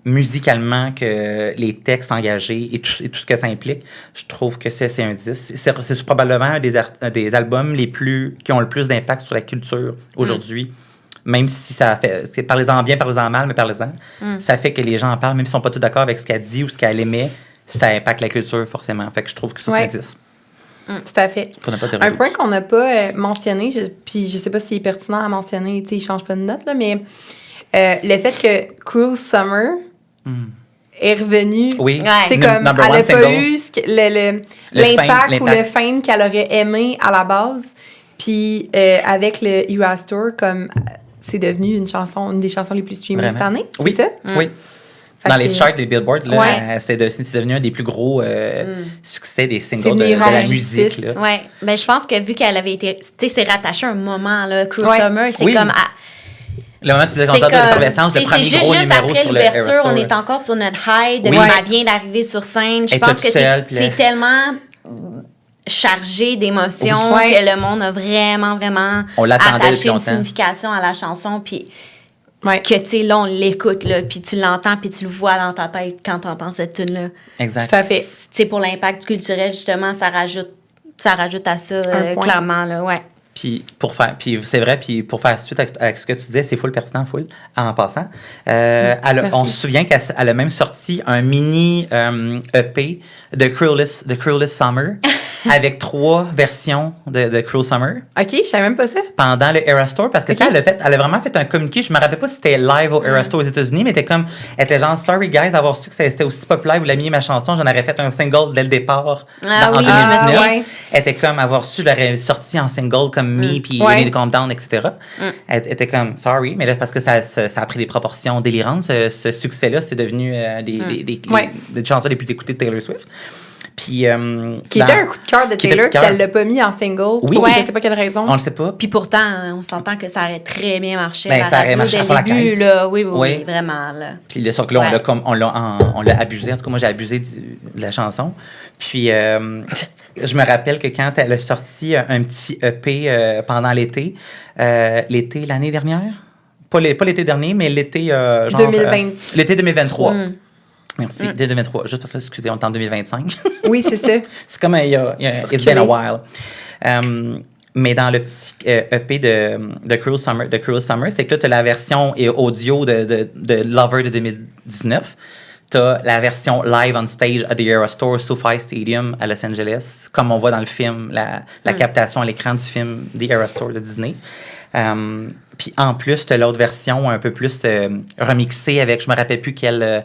musicalement que les textes engagés et tout ce que ça implique, je trouve que c'est un 10. C'est probablement un des albums qui ont le plus d'impact sur la culture aujourd'hui. Même si ça fait... Parlez-en bien, parlez-en mal, mais parlez-en. Ça fait que les gens en parlent, même s'ils ne sont pas tous d'accord avec ce qu'elle dit ou ce qu'elle aimait, ça impacte la culture forcément. Fait que je trouve que c'est un 10. Tout à fait. Un point qu'on n'a pas mentionné, puis je ne sais pas s'il est pertinent à mentionner, il ne change pas de note, là, mais le fait que Cruel Summer... est revenue. Oui, c'est comme elle n'a pas eu l'impact ou le fame qu'elle aurait aimé à la base. Puis avec le Eras Tour, comme c'est devenu une des chansons les plus streamées cette année. Oui. C'est ça? Oui. Fait Dans que- les charts, les Billboard, là, Ouais. c'est devenu un des plus gros succès des C'est singles venu de la rendre musique. justice. Là. Ouais. Ben, je pense que vu qu'elle avait été. Tu sais, c'est rattaché à un moment, là, Cruel Ouais. Summer, c'est Oui. comme. Le moment où tu disais C'est qu'on de comme- l'effervescence, le c'est premier juste, gros juste numéro après sur le l'ouverture, Eras Tour. on est encore sur notre high. De Oui. Elle vient d'arriver sur scène. Je Elle est pense toute que seule, puis c'est là- tellement chargé d'émotions Oui. que le monde a vraiment On l'attendait depuis attaché une longtemps. signification à la chanson. Puis Ouais. que, tu sais, là, on l'écoute, là, puis tu l'entends, puis tu le vois dans ta tête quand tu entends cette tune-là. Exact. Tout à fait. Tu sais, pour l'impact culturel, justement, ça rajoute à ça, Un point. clairement, là, ouais. Puis c'est vrai, puis pour faire suite avec ce que tu disais, c'est full pertinent, full, en passant. On se souvient qu'elle a même sorti un mini EP de Cruelest Summer avec 3 versions de Cruel Summer OK, je savais même pas ça. pendant le Eras Tour parce que Ok. tu sais, elle a vraiment fait un communiqué. Je me rappelle pas si c'était live au Eras Tour aux États-Unis, mais elle était genre sorry guys d'avoir su que c'était aussi populaire, vous l'avez mis ma chanson, j'en aurais fait un single dès le départ Ah en oui, 2019. je me souviens. Ouais. Elle était comme avoir su, je l'aurais sorti en single comme Me, puis Ouais. You Need to Calm Down, etc. Elle était comme sorry, mais là parce que ça a pris des proportions délirantes, ce succès-là, c'est devenu Ouais. des chansons les plus écoutées de Taylor Swift. Puis, Qui était un coup de cœur de Qui était Taylor, coup de puis cœur. elle l'a pas mis en single. Oui. Pour Ouais. je sais pas quelle raison. on le sait pas. Puis pourtant, on s'entend que ça aurait très bien marché Ben, à ça la aurait radio marché dès à fond la le début, caisse. là. Oui, Oui. vraiment, là. Puis là, sauf que là, Ouais. on l'a abusé. En tout cas, moi, j'ai abusé de la chanson. Puis, je me rappelle que quand elle a sorti un petit EP pendant l'été, l'année dernière, pas l'été dernier, mais l'été, genre... 2020. L'été 2023. Merci, l'été 2023. Juste parce que, excusez, on est en 2025. Oui, c'est ça. C'est comme It's been a while. Mais dans le petit EP de Cruel Summer, c'est que là, tu as la version audio de Lover de 2019. Tu as la version live on stage à The Eras Tour, SoFi Stadium à Los Angeles, comme on voit dans le film, la captation à l'écran du film The Eras Tour de Disney. Puis en plus, tu as l'autre version un peu plus remixée avec, je me rappelle plus quelle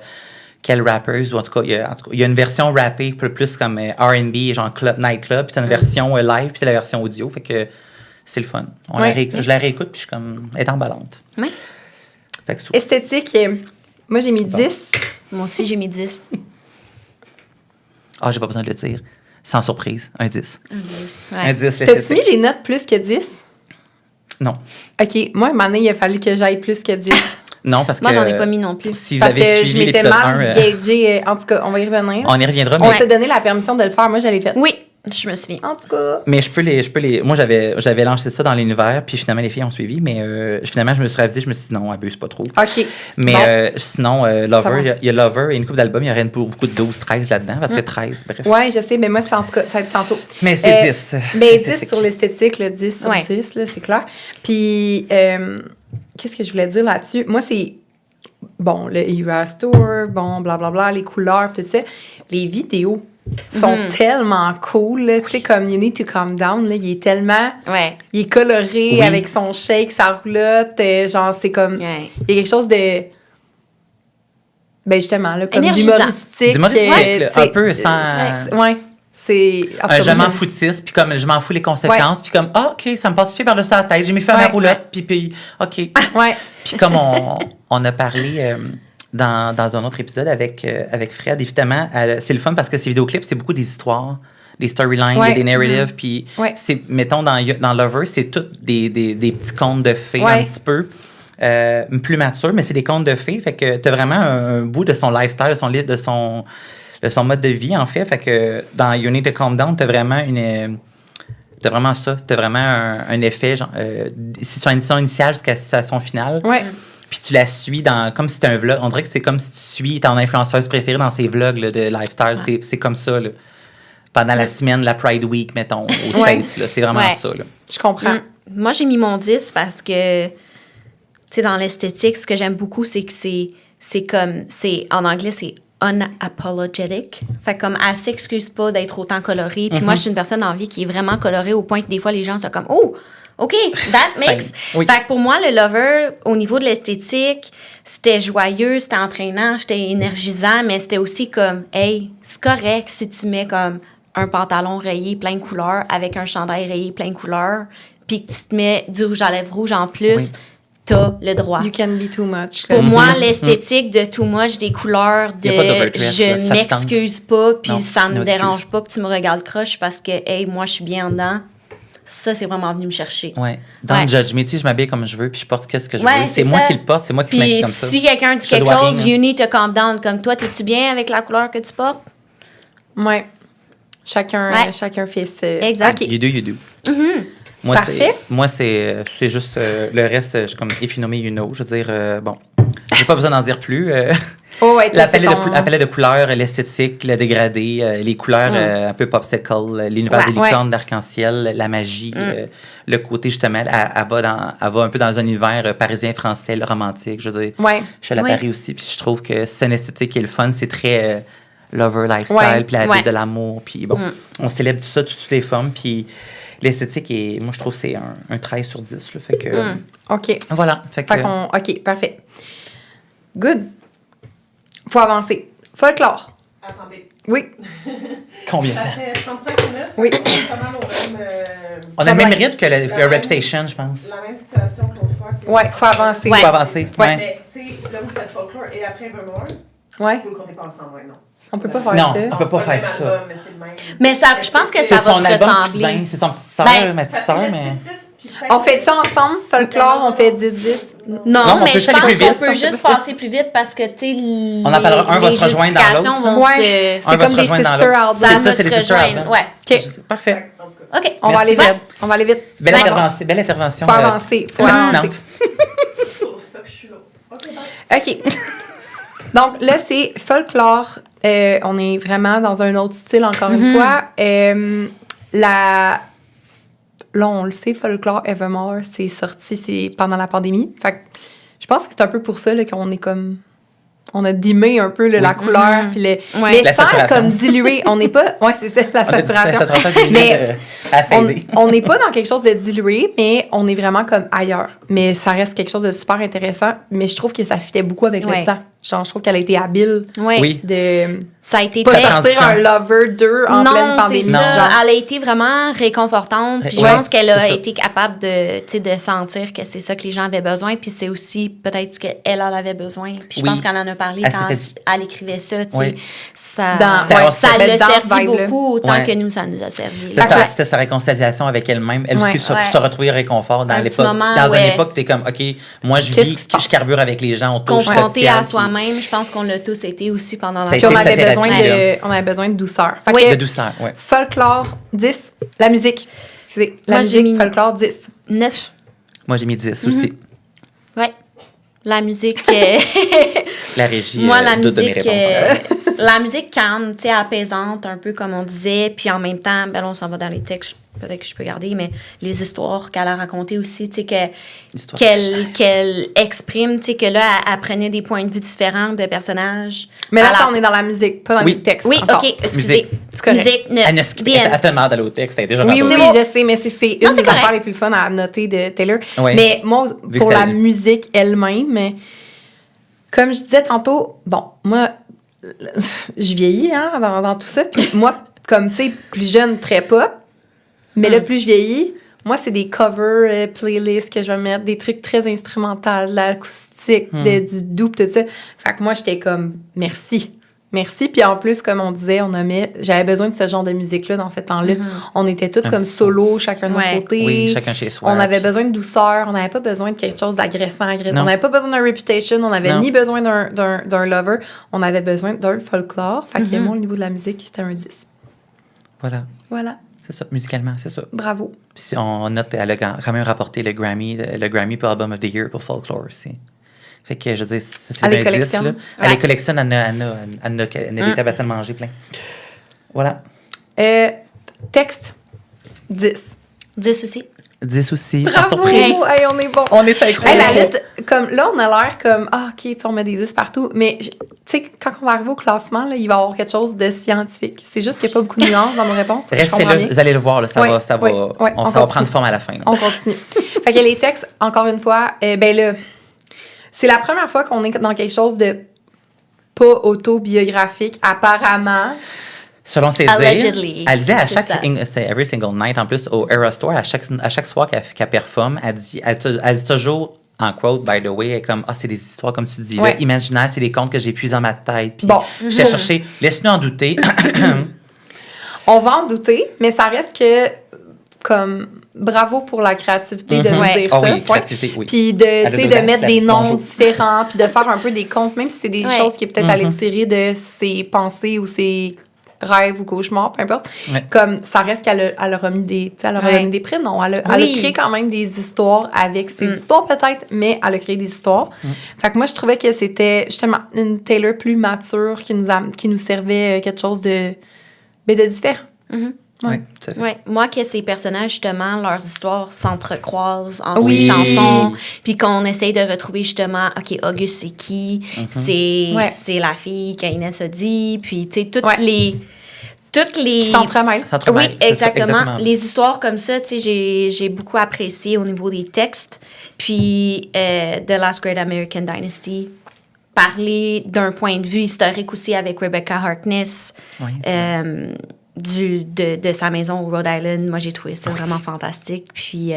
rappers, ou en tout cas, il y a une version rappée plus comme R&B, genre nightclub, puis t'as une version live, puis t'as la version audio, fait que c'est le fun. Je la réécoute, puis je suis comme, elle est emballante. Oui. Fait que Esthétique, moi j'ai mis 10. Moi aussi, j'ai mis 10. j'ai pas besoin de le dire. Sans surprise, un 10. Un 10. Un Ouais. 10, T'as-tu l'esthétique. mis les notes plus que 10? Non. OK, moi, à un moment donné, il a fallu que j'aille plus que 10. Non, parce Moi, que... j'en ai pas mis non plus. Si vous Parce avez que je suivi m'étais l'épisode mal 1, gagée. En tout cas, on va y revenir. on y reviendra, On mais... s'est donné la permission de le faire. Moi, je l'ai fait. Oui, je me souviens. En tout cas. Mais je peux les. Moi, j'avais lancé ça dans l'univers, puis finalement, les filles ont suivi, mais finalement, je me suis révisé, je me suis dit non, abuse pas trop. OK. Mais Bon. sinon, Ça va. Lover, il y a Lover et une couple d'albums, il y aurait beaucoup de 12, 13 là-dedans, parce que 13, bref. Ouais, je sais, mais moi, c'est en tout cas, ça va être tantôt. Mais c'est 10. Mais Esthétique. 10 sur l'esthétique, le 10 sur Ouais. 10, là, c'est clair. Puis, qu'est-ce que je voulais dire là-dessus? Moi, c'est, bon, le Eras Tour, bon, blablabla, les couleurs, tout ça. Les vidéos sont tellement cool, là. Tu sais, comme You Need to Calm Down, là, il est tellement... Ouais. Il est coloré Oui. avec son shake, sa roulotte, genre, c'est comme... Ouais. Il y a quelque chose de... Ben, justement, là, comme Énergisant. d'humoristique. D'humoristique, là, tu sais, un peu sans- Ouais, c'est... en tout cas, Je moi, m'en j'aime. fous de 6, puis comme je m'en fous les conséquences, puis comme, OK, ça me passe par-dessus la tête, j'ai mis fait à ma Ouais. roulotte, puis OK. Ouais. Puis comme on a parlé dans un autre épisode avec Fred, évidemment, c'est le fun parce que ces vidéoclips, c'est beaucoup des histoires, des storylines, il y a Ouais. des narratives, puis Ouais. c'est, mettons, dans Lover, c'est tous des petits contes de fées Ouais. un petit peu. Plus matures, mais c'est des contes de fées, fait que t'as vraiment un bout de son lifestyle, de son mode de vie, en fait. Fait que dans You Need to Calm Down, t'as vraiment ça. T'as vraiment un effet, genre, situation initiale jusqu'à son final. Ouais. Puis tu la suis comme si c'était un vlog. On dirait que c'est comme si tu suis ton influenceuse préférée dans ses vlogs là, de lifestyle. C'est comme ça, là. Pendant la semaine, la Pride Week, mettons, aux Ouais. States, là. C'est vraiment Ouais. ça, là. Je comprends. Moi, j'ai mis mon 10 parce que, tu sais, dans l'esthétique, ce que j'aime beaucoup, c'est que en anglais, c'est unapologetic. Fait comme, elle s'excuse pas d'être autant colorée. Puis moi, je suis une personne en vie qui est vraiment colorée au point que des fois, les gens sont comme, oh, OK, that makes. Oui. Fait que pour moi, le Lover, au niveau de l'esthétique, c'était joyeux, c'était entraînant, c'était énergisant, mais c'était aussi comme, hey, c'est correct si tu mets comme un pantalon rayé plein de couleurs avec un chandail rayé plein de couleurs, puis que tu te mets du rouge à lèvres rouge en plus. Oui. t'as le droit. You can be too much. Pour moi, l'esthétique de too much, des couleurs, Y a pas d'overdress, là, je ça te m'excuse pas, puis Non, ça me no dérange excuse. pas que tu me regardes croche parce que, hey, moi, je suis bien dedans. Ça, c'est vraiment venu me chercher. Ouais. Don't Ouais. judge me, tu sais, je m'habille comme je veux, puis je porte ce que je Ouais, veux. c'est C'est moi ça. qui le porte, c'est moi qui m'habille Puis comme ça. si quelqu'un dit Je te quelque dois chose, rien, you need to calm down. Comme toi, t'es-tu bien avec la couleur que tu portes? Ouais. Chacun, Ouais. chacun fait Exact. OK. You do. Moi, Parfait. c'est juste le reste, je suis comme if you know me, you know. Je veux dire, bon, j'ai pas besoin d'en dire plus. Oh, ouais, toi, La palette, c'est ton- la palette de couleurs, l'esthétique, le dégradé, les couleurs un peu popsicle, l'univers Ouais. des licornes, d'arc-en-ciel, la magie, le côté justement, elle va un peu dans un univers parisien-français, le romantique. Je veux dire, Ouais. je suis allée à Ouais. Paris aussi, puis je trouve que c'est une esthétique qui est le fun, c'est très lover lifestyle, Ouais. puis la Ouais. vie de l'amour, puis bon, on célèbre tout ça, toutes les formes, puis l'esthétique, moi je trouve que c'est un 13 sur 10, là, fait que, OK. voilà. Fait que, Fait qu'on... OK, parfait. Good. Faut avancer. Folklore. Attendez. Oui. combien de Ça temps? fait 35 minutes. Oui. On est pas mal au même, On a le même Problème. rythme que le Reputation, je pense. la même situation qu'autrefois. Ouais, faut avancer. Faut avancer. Ouais. Mais, tu sais, là, vous faites folklore et après Evermore. Ouais. Vous le comptez pas ensemble, ouais, non. On peut pas faire Non. ça. On peut pas C'est le faire même ça. album, mais c'est le même. Mais ça, je pense que C'est ça va son se album ressembler. cousin, c'est son petite sœur, Ben, ma petite Parce sœur, que mais... l'esthétisme, puis On fait ça ensemble, folklore, on fait 10-10. Non, Non, mais on mais peut je aller pense plus qu'on vite. peut juste passer plus vite parce que, tu sais, On en parlera, un va se rejoindre dans l'autre. justifications vont Ouais. se... C'est comme des sister albums. Ça C'est va ça, c'est se des sister rejoindre. albums. Ouais. OK. Parfait. En tout cas. OK. On va Merci, aller vite. Fred. On va aller vite. Belle Ouais. intervention, belle intervention. Faut avancer. Faut avancer. pertinente. C'est pour ça que je suis là. OK, bye. OK. Donc là, c'est folklore. On est vraiment dans un autre style, encore une fois. Là, on le sait, folklore Evermore, c'est sorti pendant la pandémie. Fait que je pense que c'est un peu pour ça là, qu'on est comme... On a dimmé un peu là, la couleur. Puis Ouais. mais La sans saturation. comme diluer. On n'est pas... Ouais, c'est ça, la On a dit saturation. la saturation du Mais à fader. on n'est pas dans quelque chose de dilué, mais on est vraiment comme ailleurs. Mais ça reste quelque chose de super intéressant. Mais je trouve que ça fitait beaucoup avec Ouais. le temps. Genre, je trouve qu'elle a été habile Ouais. Oui. de Ça a été pas très... transition. sortir un Lover 2 en pleine Non, c'est pandémie. ça. Genre. Elle a été vraiment réconfortante. Puis je Ouais, pense qu'elle c'est a ça. été capable de, tu sais, de sentir que c'est ça que les gens avaient besoin. Puis c'est aussi peut-être ce qu'elle elle avait besoin. Puis je Oui. pense qu'elle en a parlé Elle quand s'est fait- elle écrivait ça. Tu sais, Oui. ça, Dans- ça, ça l'a dans ce servi vibe-là. beaucoup autant Ouais. que nous, ça nous a servi. C'était sa réconciliation avec elle-même. Elle aussi, Ouais. se retrouver réconfort dans Un l'époque. petit moment, Dans ouais. une époque où t'es comme, OK, moi, je Qu'est-ce vis, qui se passe? je carbure avec les gens autour. Confronté social, à puis soi-même, je pense qu'on l'a tous été aussi pendant la Ça a Puis on été avait, sa besoin thérapie, on avait besoin de douceur. Fait Oui. que De douceur, ouais. folklore 10. La musique. Excusez. La Moi, j'ai musique, mis- folklore 10. 9. Moi, j'ai mis 10 aussi. Ouais. La musique... La régie, Moi, la doute de mes musique, réponses. la musique calme, tu sais, apaisante, un peu comme on disait. Puis en même temps, ben là, on s'en va dans les textes, peut-être que je peux garder, mais les histoires qu'elle a racontées aussi, tu sais, L'histoire qu'elle exprime, tu sais, que là, elle prenait des points de vue différents de personnages. Mais là, À la- attends, on est dans la musique, pas dans Oui. les textes. Oui, encore. OK, excusez. Musique. C'est correct. Musique, neuf. Elle The end. te demande d'aller au texte, elle est déjà Oui, oui, rentrée. oui, C'est bon. je sais, mais c'est une Non, c'est des affaires correct. les plus fun à noter de Taylor. Ouais. Mais moi, Vu pour que la ça- musique elle-même, comme je disais tantôt, bon, moi, je vieillis hein, dans tout ça. Puis moi, comme, tu sais, plus jeune, très pop. Mais là, plus je vieillis, moi, c'est des covers, playlists que je vais mettre, des trucs très instrumentaux, de l'acoustique, du doux, pis tout ça. Fait que moi, j'étais comme, merci. Merci. Puis en plus, comme on disait, j'avais besoin de ce genre de musique-là dans ce temps-là. On était toutes Un comme petit solo, chacun de notre Ouais. côté. Oui, chacun chez soi. On avait puis- besoin de douceur, on n'avait pas besoin de quelque chose d'agressant. Non. On n'avait pas besoin d'un reputation, on n'avait Non. ni besoin d'un lover, on avait besoin d'un folklore. Fait que moi, au niveau de la musique, c'était un 10. Voilà, Voilà, c'est ça, musicalement, c'est ça. bravo. Puis si on note, elle a quand même rapporté le Grammy pour Album of the Year pour Folklore aussi. Fait que, je veux dire, c'est Elle les l'indice, collectionne. là. Elle Ouais. les collectionne, elle a des tabacs à manger plein. Voilà. Texte, 10. 10 aussi. 10 aussi. Par Bravo! surprise. Hey, on est bon. On est synchro. Hey, la lutte, comme là, on a l'air comme, OK, tu sais, on met des 10 partout. Mais, tu sais, quand on va arriver au classement, là, il va y avoir quelque chose de scientifique. C'est juste qu'il n'y a pas beaucoup de nuances dans nos réponses. Je Restez comprends là, bien. vous allez le voir, là, ça Ouais, va, ça ouais, va, ouais, on on ça va continue. prendre forme à la fin. là. On continue. Fait que les textes, encore une fois, ben là, c'est la première fois qu'on est dans quelque chose de pas autobiographique, apparemment. Selon ses Allegedly. dires, elle disait à C'est chaque ça. c'est every single night, en plus, au Era Store, à chaque soir qu'elle performe, elle dit toujours en quote, by the way, elle est comme, c'est des histoires, comme tu dis, là, Ouais. imaginaires, c'est des contes que j'ai puisés dans ma tête. Puis Bon. j'ai cherché, laisse-nous en douter. On va en douter, mais ça reste que, comme, bravo pour la créativité de nous Ouais. dire Ah ça. oui, créativité, oui. Puis de, Elle a tu sais, de de la mettre des classe, noms bonjour. différents, puis de faire un peu des contes, même si c'est des Ouais. choses qui est peut-être allé tirer de ses pensées ou ses rêves ou cauchemars, peu importe. Ouais. Comme, ça reste qu'elle a remis des, tu sais, elle a Ouais. remis des prénoms. Elle a Oui. créé quand même des histoires avec ses histoires peut-être, mais elle a créé des histoires. Fait que moi, je trouvais que c'était justement une Taylor plus mature qui nous servait quelque chose de différent. Oui, tout à fait. Ouais. Moi, que ces personnages, justement, leurs histoires s'entrecroisent entre Oui. les chansons, puis qu'on essaye de retrouver, justement, OK, Auguste, c'est qui? Ouais. C'est la fille qu'Inès a dit, puis, tu sais, toutes Ouais. les... Qui s'entremêlent. Ça entremêle, Oui, c'est ça, exactement. Les histoires comme ça, tu sais, j'ai beaucoup apprécié au niveau des textes. Puis, The Last Great American Dynasty, parler d'un point de vue historique aussi avec Rebecca Harkness, Oui, de sa maison au Rhode Island. Moi, j'ai trouvé ça vraiment fantastique. Puis,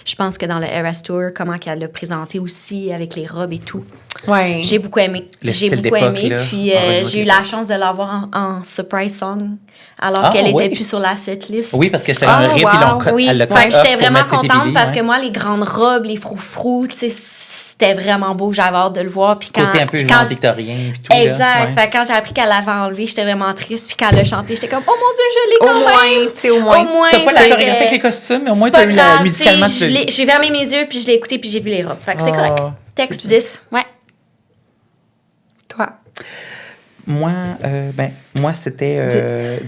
je pense que dans le Eras Tour, comment qu'elle l'a présenté aussi avec les robes et tout. Ouais. J'ai beaucoup aimé. Le J'ai style beaucoup d'époque, aimé. là, Puis, en Hollywood j'ai eu la chance de l'avoir en surprise song, alors qu'elle oui. était plus sur la setlist. Oui, parce que j'étais Ah, un rip, wow. puis l'on Oui, elle l'a fait que cut j'étais up vraiment pour mettre contente TTBD, parce ouais. que moi, les grandes robes, les froufrous, tu sais, c'était vraiment beau. J'avais hâte de le voir. Puis quand, Côté un peu quand genre victorien, puis tout. Exact. Là, ouais. Fait que quand j'ai appris qu'elle l'avait enlevé, j'étais vraiment triste. Puis quand elle l'a chanté, j'étais comme, oh mon Dieu, je l'ai Au quand même. moins, tu sais, au moins. Au moins, T'as pas la c'est chorégraphie que- avec les costumes, mais au moins c'est pas t'as eu grave, musicalement. tu sais, j'ai fermé mes yeux, puis je l'ai écouté, puis j'ai vu les robes. Fait que c'est Oh, correct. Texte c'est bien. 10. Ouais. Toi, Moi, c'était.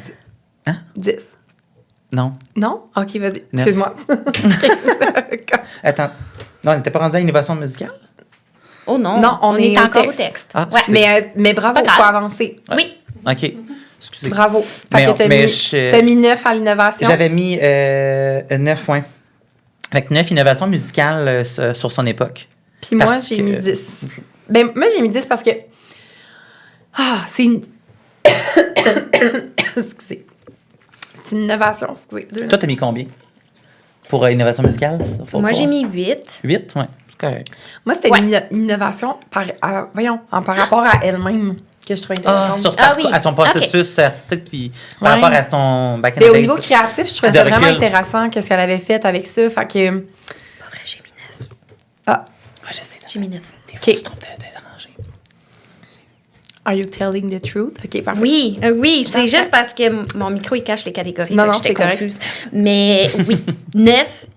10. Non. Non? OK, vas-y. Neuf. Excuse-moi. Attends. Non, on n'était pas rendu à innovation musicale? Oh non. Non, on est est au encore texte. au texte. Ah, Ouais. mais bravo, C'est pas il faut grave. avancer. Oui. OK. Excusez. Bravo. Fait Mais que t'as mais mis, t'as mis 9 à l'innovation. J'avais mis 9 points. Avec 9 innovations musicales sur son époque. Puis moi, Parce j'ai que- mis 10. Ben, moi, j'ai mis 10 parce que... c'est une... Excusez. C'est une innovation, excusez. Toi, t'as mis combien? Pour innovation musicale? Ça, faut Moi, pas. j'ai mis 8. 8? Oui, c'est correct. Moi, c'était Ouais. une innovation par rapport à elle-même que je trouve intéressante. Sur Ah oui. à son processus artistique, puis par Ouais. rapport à son back Mais and au days. niveau créatif, je trouvais De ça vraiment recul. intéressant, qu'est-ce qu'elle avait fait avec ça. Fait que... Pas vrai, j'ai mis 9. Ah, Ouais, je sais. J'ai mis 9. Des fois, OK. je me trompe d'arranger. are you telling the truth? OK, parfait. Oui, oui, c'est Parfait. juste parce que mon micro, il cache les catégories. Non, fait que non, j'étais c'est correct. confuse. Mais oui, 9,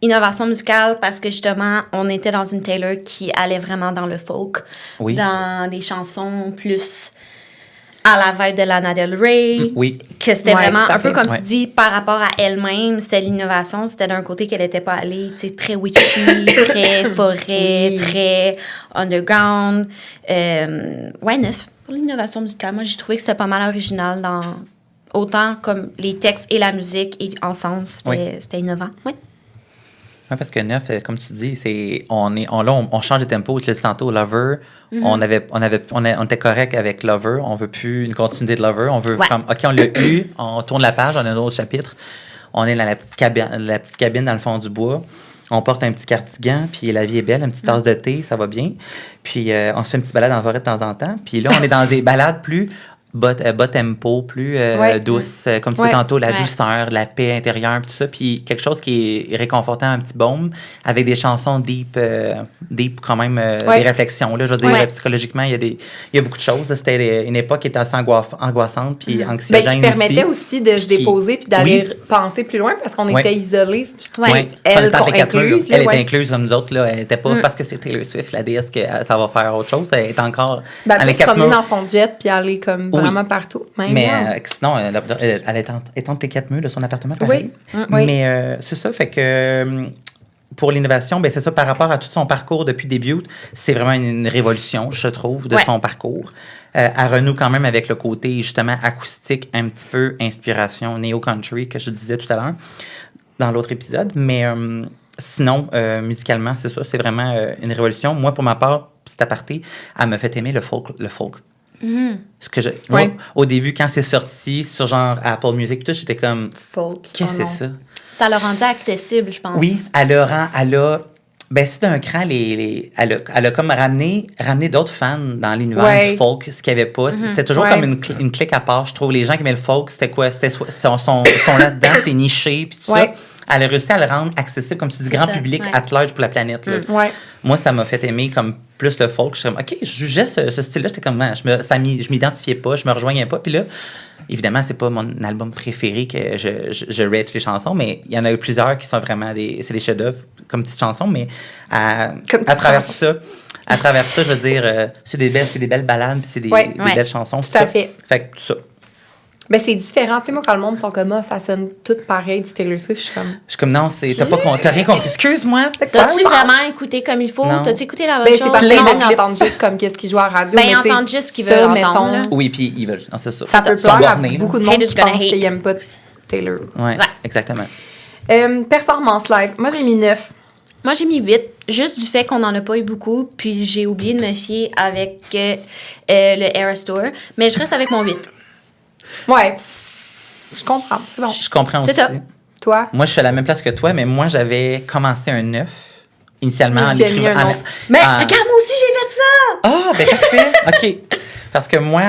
innovation musicale, parce que justement, on était dans une Taylor qui allait vraiment dans le folk, Oui. dans des chansons plus à la vibe de Lana Del Rey. Oui. Que c'était Ouais, vraiment tout à un peu fait. comme Ouais. tu dis, par rapport à elle-même, c'était l'innovation. C'était d'un côté qu'elle n'était pas allée, tu sais, très witchy, très forêt, Oui. très underground. Ouais, 9 pour l'innovation musicale. Moi, j'ai trouvé que c'était pas mal original dans autant comme les textes et la musique et ensemble, c'était innovant. Oui. Ouais, parce que 9, comme tu dis, on change de tempo. Tu l'as dit tantôt, Lover. On était correct avec Lover. On veut plus une continuité de Lover. On veut Ouais. comme, OK, on l'a eu. On tourne la page. On a un autre chapitre. On est dans la petite cabine dans le fond du bois. On porte un petit cardigan, puis la vie est belle, une petite tasse de thé, ça va bien. Puis on se fait une petite balade en forêt de temps en temps. Puis là, on est dans des balades plus bas tempo, plus Ouais. douces, comme tu Ouais. disais tantôt, la Ouais. douceur, la paix intérieure, tout ça. Puis quelque chose qui est réconfortant, un petit baume, avec des chansons deep quand même, Ouais. des réflexions. Là, je veux dire, Ouais. psychologiquement, il y a beaucoup de choses. C'était une époque qui était assez angoissante, puis Ben, anxiogène qui permettait aussi de se Puis qui- déposer puis d'aller Oui. penser plus loin parce qu'on Ouais. était isolés. Ouais. Oui, Elle, elle, les quatre murs. incluse, Elle là, était ouais. incluse comme nous autres. Là. Elle n'était pas parce que c'est Taylor Swift, la déesse, que ça va faire autre chose. Elle est encore Ben, dans elle les peut se quatre promener murs. dans son jet puis aller comme Oui. vraiment partout. Mais wow. sinon, elle est entre les quatre murs de son appartement. Pareil. Oui. Mais c'est ça, fait que pour l'innovation, ben c'est ça, par rapport à tout son parcours depuis le début, c'est vraiment une révolution, je trouve, de Ouais. son parcours. Elle renoue quand même avec le côté, justement, acoustique, un petit peu inspiration néo-country, que je disais tout à l'heure dans l'autre épisode. Mais sinon, musicalement, c'est ça, c'est vraiment une révolution. Moi, pour ma part, petit aparté, elle me fait aimer le folk. Ce que moi, Ouais. au début, quand c'est sorti sur genre Apple Music, tout, j'étais comme, Folk. qu'est-ce que Oh c'est non. ça? Ça l'a rendu accessible, je pense. Oui, elle a Ben, c'est d'un cran, elle a comme ramené d'autres fans dans l'univers Ouais. du folk, ce qu'il n'y avait pas. C'était toujours Ouais. comme une clique à part, je trouve. Les gens qui aimaient le folk, c'était quoi? Sont là-dedans, c'est niché, puis tout Ouais. ça. Elle a réussi à le rendre accessible, comme tu dis, C'est grand ça, public, ouais. at large pour la planète. Là. Ouais. Moi, ça m'a fait aimer comme plus le folk. Je suis comme, OK, je jugeais ce style-là, j'étais comme, je m'identifiais pas, je me rejoignais pas. Puis là, évidemment, c'est pas mon album préféré que je rate toutes les chansons, mais il y en a eu plusieurs qui sont vraiment c'est des chefs-d'œuvre comme petites chansons, mais à travers ça, je veux dire, c'est des belles ballades, puis c'est des Ouais. belles chansons. Tout à fait. Fait que tout ça. Ben, c'est différent. Tu sais, moi, quand le monde sont comme ça sonne tout pareil du Taylor Swift, je suis comme. Je suis comme, non, t'as rien compris. Excuse-moi. T'as-tu vraiment écouté comme il faut? Non. T'as-tu écouté la bonne Ben, c'est chose? parce que les Plein de gens clips. entendent juste comme qu'est-ce qu'ils jouent à la radio. Ben, mais ils tu sais, entendent juste ce qu'ils ça, veulent mettons, entendre, là. Oui, puis ils veulent. Non, c'est ça. Ça peut Ils sont plaire à bornés, là. beaucoup de monde Haters qui gonna pense hate. qu'ils n'aiment pas Taylor. Ouais, Ouais. exactement. Performance live. Moi, j'ai mis 9. Moi, j'ai mis 8, juste du fait qu'on n'en a pas eu beaucoup, puis j'ai oublié de me fier avec le Eras Tour, mais je reste avec mon 8. Ouais. Je comprends. C'est bon. Je comprends C'est aussi. ça. Toi? Moi, je suis à la même place que toi, mais moi, j'avais commencé un 9 initialement en Tu as mis écrivant. un autre. Mais en- regarde, moi aussi, j'ai fait ça! Ah, ben parfait. OK. Parce que moi,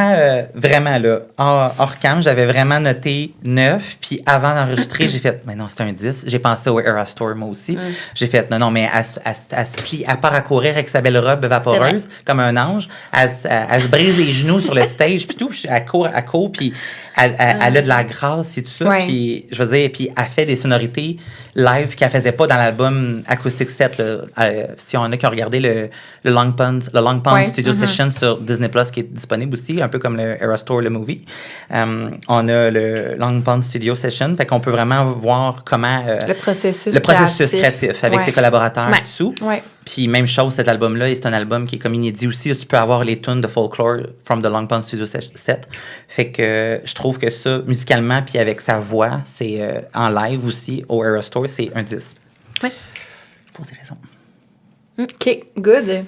vraiment, là, hors cam, j'avais vraiment noté 9. Puis avant d'enregistrer, j'ai fait, mais non, c'est un 10. J'ai pensé au Eras Tour, moi aussi. J'ai fait, non, mais elle se plie, elle part à courir avec sa belle robe vaporeuse, comme un ange. Elle se brise les genoux sur le stage, puis tout. Puis elle court, puis elle a de la grâce et tout ça. Ouais. Puis, je veux dire, puis elle fait des sonorités live qu'elle faisait pas dans l'album Acoustic Set. Là. Si on a qui ont regardé le Long Pond Ouais. Studio Session sur Disney Plus qui est disponible aussi, un peu comme le Eras Tour, le movie. On a le Long Pond Studio Session, fait qu'on peut vraiment voir comment Le processus créatif avec Ouais. ses collaborateurs Ouais. et tout. Ouais. Puis même chose, cet album-là, et c'est un album qui est comme inédit aussi. Tu peux avoir les tunes de folklore from the Long Pond Studio Set. Fait que je trouve que ça, musicalement, puis avec sa voix, c'est en live aussi, au Eras Tour, c'est un 10. Ouais. Pour ces raisons. OK, good.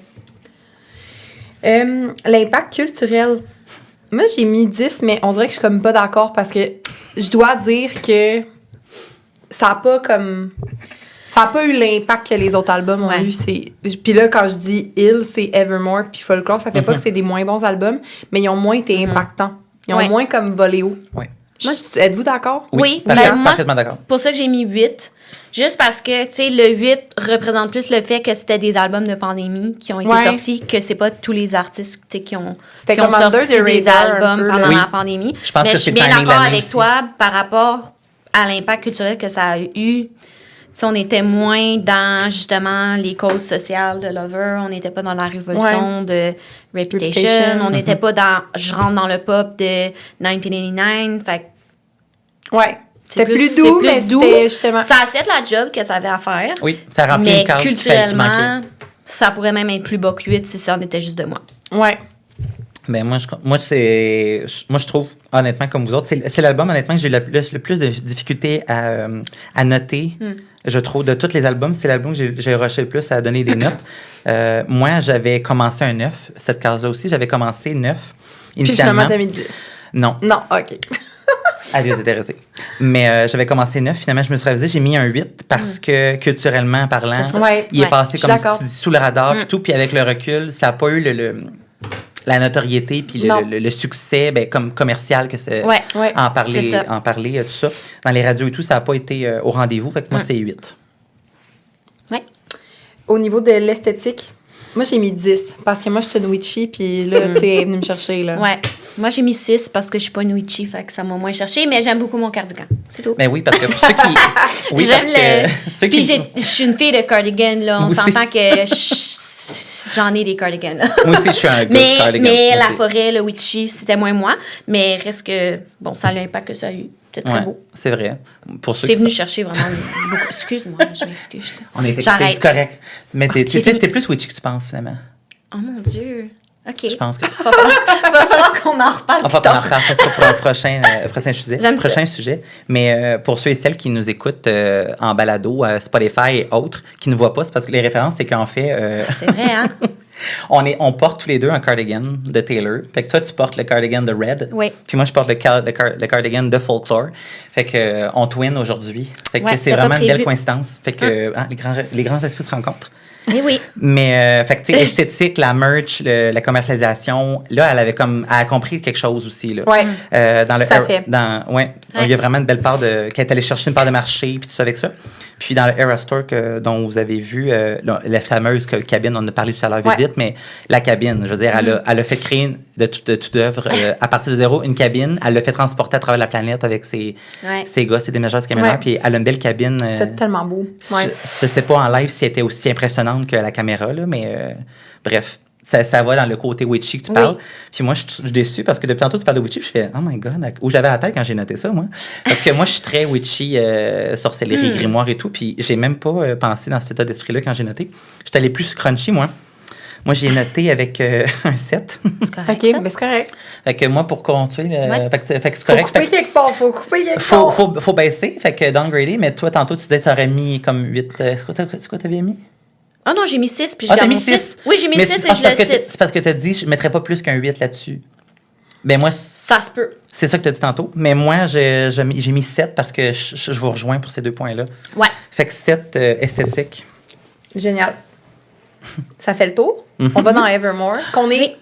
L'impact culturel. Moi, j'ai mis 10, mais on dirait que je suis comme pas d'accord parce que je dois dire que ça a pas comme... Ça a pas eu l'impact que les autres albums ont Ouais. eu. Puis là, quand je dis Hill, c'est Evermore puis Folklore, ça fait pas que c'est des moins bons albums, mais ils ont moins été impactants. Ils ont Ouais. moins comme volé haut. Ouais. Êtes-vous d'accord? Oui, parfait- ben, moi, parfaitement d'accord. pour ça que j'ai mis 8. Juste parce que, tu sais, le 8 représente plus le fait que c'était des albums de pandémie qui ont été Ouais. sortis, que c'est pas tous les artistes, tu sais, qui ont C'était ont comme Under sorti the des Radar un albums peu, pendant là. Oui. la pandémie. Je pense Mais que je suis c'est bien le timing de d'accord l'année avec aussi. toi par rapport à l'impact culturel que ça a eu. Si on était moins dans, justement, les causes sociales de Lover, on n'était pas dans la révolution de Reputation, Reputation. on n'était pas dans je rentre dans le pop de 1989. Fait que Ouais. c'est C'était plus doux, mais c'était justement... ça a fait la job que ça avait à faire. Oui, ça remplit Mais une case qui culturellement, manquait. ça pourrait même être plus bas que 8 si ça en était juste de moi. Ouais. Ben moi, je trouve, honnêtement, comme vous autres, c'est l'album, honnêtement, que j'ai le plus de difficulté à noter. Je trouve, de tous les albums, c'est l'album que j'ai rushé le plus à donner des notes. Moi, j'avais commencé un 9, cette case-là aussi. J'avais commencé 9, Puis initialement. finalement, t'as mis 10. Non, Non, OK. elle est intéressée. Mais j'avais commencé 9, finalement, je me suis révisé, j'ai mis un 8 parce que, culturellement parlant, Ouais, il est ouais, passé, je suis comme d'accord. tu dis, sous le radar, puis tout, puis avec le recul, ça n'a pas eu la notoriété puis Non. le succès comme commercial que c'est Ouais. Ouais. en c'est ça. parler tout ça dans les radios et tout, ça n'a pas été au rendez-vous, fait que moi c'est 8. Ouais. Au niveau de l'esthétique, moi, j'ai mis 10 parce que moi, je suis une witchy, puis là, tu sais, elle est venue me chercher, là. Ouais. Moi, j'ai mis 6 parce que je suis pas une witchy, fait que ça m'a moins cherché, mais j'aime beaucoup mon cardigan. C'est tout. Mais oui, parce que pour ceux qui oui, J'aime parce que ceux Puis qui je suis une fille de cardigan, là. On Moi aussi. s'entend que j'en ai des cardigans. moi aussi je suis un gars de mais cardigan. mais Moi la aussi. forêt, le witchy, c'était moins moi. Mais reste que, bon, ça a l'impact que ça a eu. C'était très Ouais, beau. c'est vrai. Pour ceux C'est qui venu sont- chercher vraiment beaucoup. Excuse-moi, je m'excuse. on était J'arrête. c'est correct. Mais j'ai fini. t'es plus witchy que tu penses finalement. Oh mon Dieu. OK. Je pense que Va falloir qu'on en reparle enfin, plus on en tard. reparle ça sera pour un prochain sujet. J'aime ça. Prochain sujet. Mais pour ceux et celles qui nous écoutent en balado, Spotify et autres, qui ne voient pas, c'est parce que les références, c'est qu'en fait, C'est vrai, hein? on porte tous les deux un cardigan de Taylor. Fait que toi, tu portes le cardigan de Red. Oui. Puis moi, je porte le cardigan de Folklore. Fait que on twin aujourd'hui. Fait que Ouais, c'est c'était pas vraiment une belle prévu. coïncidence. Fait que les grands esprits se rencontrent. Eh oui. Mais, fait que, tu sais, esthétique, la merch, la commercialisation, là, elle a compris quelque chose aussi, là. Ouais. Dans le Tout à fait. il y a vraiment une belle part qu'elle est allée chercher une part de marché, puis tout ça avec ça. Puis dans le Era Store dont vous avez vu, la fameuse cabine, on en a parlé tout à l'heure vite, vite, mais la cabine, je veux dire, elle a fait créer de toute œuvre, à partir de zéro, une cabine. Elle l'a fait transporter à travers la planète avec ses gars, ses déménageurs, ses camionneurs. Ouais. Puis elle a une belle cabine. C'est tellement beau. Ouais. Je sais pas en live si elle était aussi impressionnante que la caméra, là, mais bref. Ça va dans le côté witchy que tu parles. Puis moi, je suis déçue parce que depuis tantôt, tu parles de witchy, puis je fais « Oh my God! » Où j'avais la tête quand j'ai noté ça, moi. Parce que moi, je suis très witchy, sorcellerie, grimoire et tout, puis j'ai même pas pensé dans cet état d'esprit-là quand j'ai noté. J'étais allée plus crunchy, moi. Moi, j'ai noté avec un 7. C'est correct, OK, ça? ben c'est correct. Fait que moi, pour continuer, fait que c'est Faut correct. couper quelque part, faut couper quelque part. Faut baisser, fait que downgrader, mais toi, tantôt, tu disais que tu aurais mis comme 8. C'est quoi t'avais mis? Ah non, j'ai mis 6, puis je Ah, t'as garde mis mon 6? 6. Oui, j'ai mis Mais 6 c'est et je parce le que 6. c'est parce que tu as dit, je ne mettrais pas plus qu'un 8 là-dessus. Ben moi, Ça se peut. c'est ça que tu as dit tantôt. Mais moi, j'ai mis 7 parce que je vous rejoins pour ces 2 points-là. Ouais. Fait que 7 esthétique. Génial. Ça fait le tour. On va dans Evermore. Qu'on est.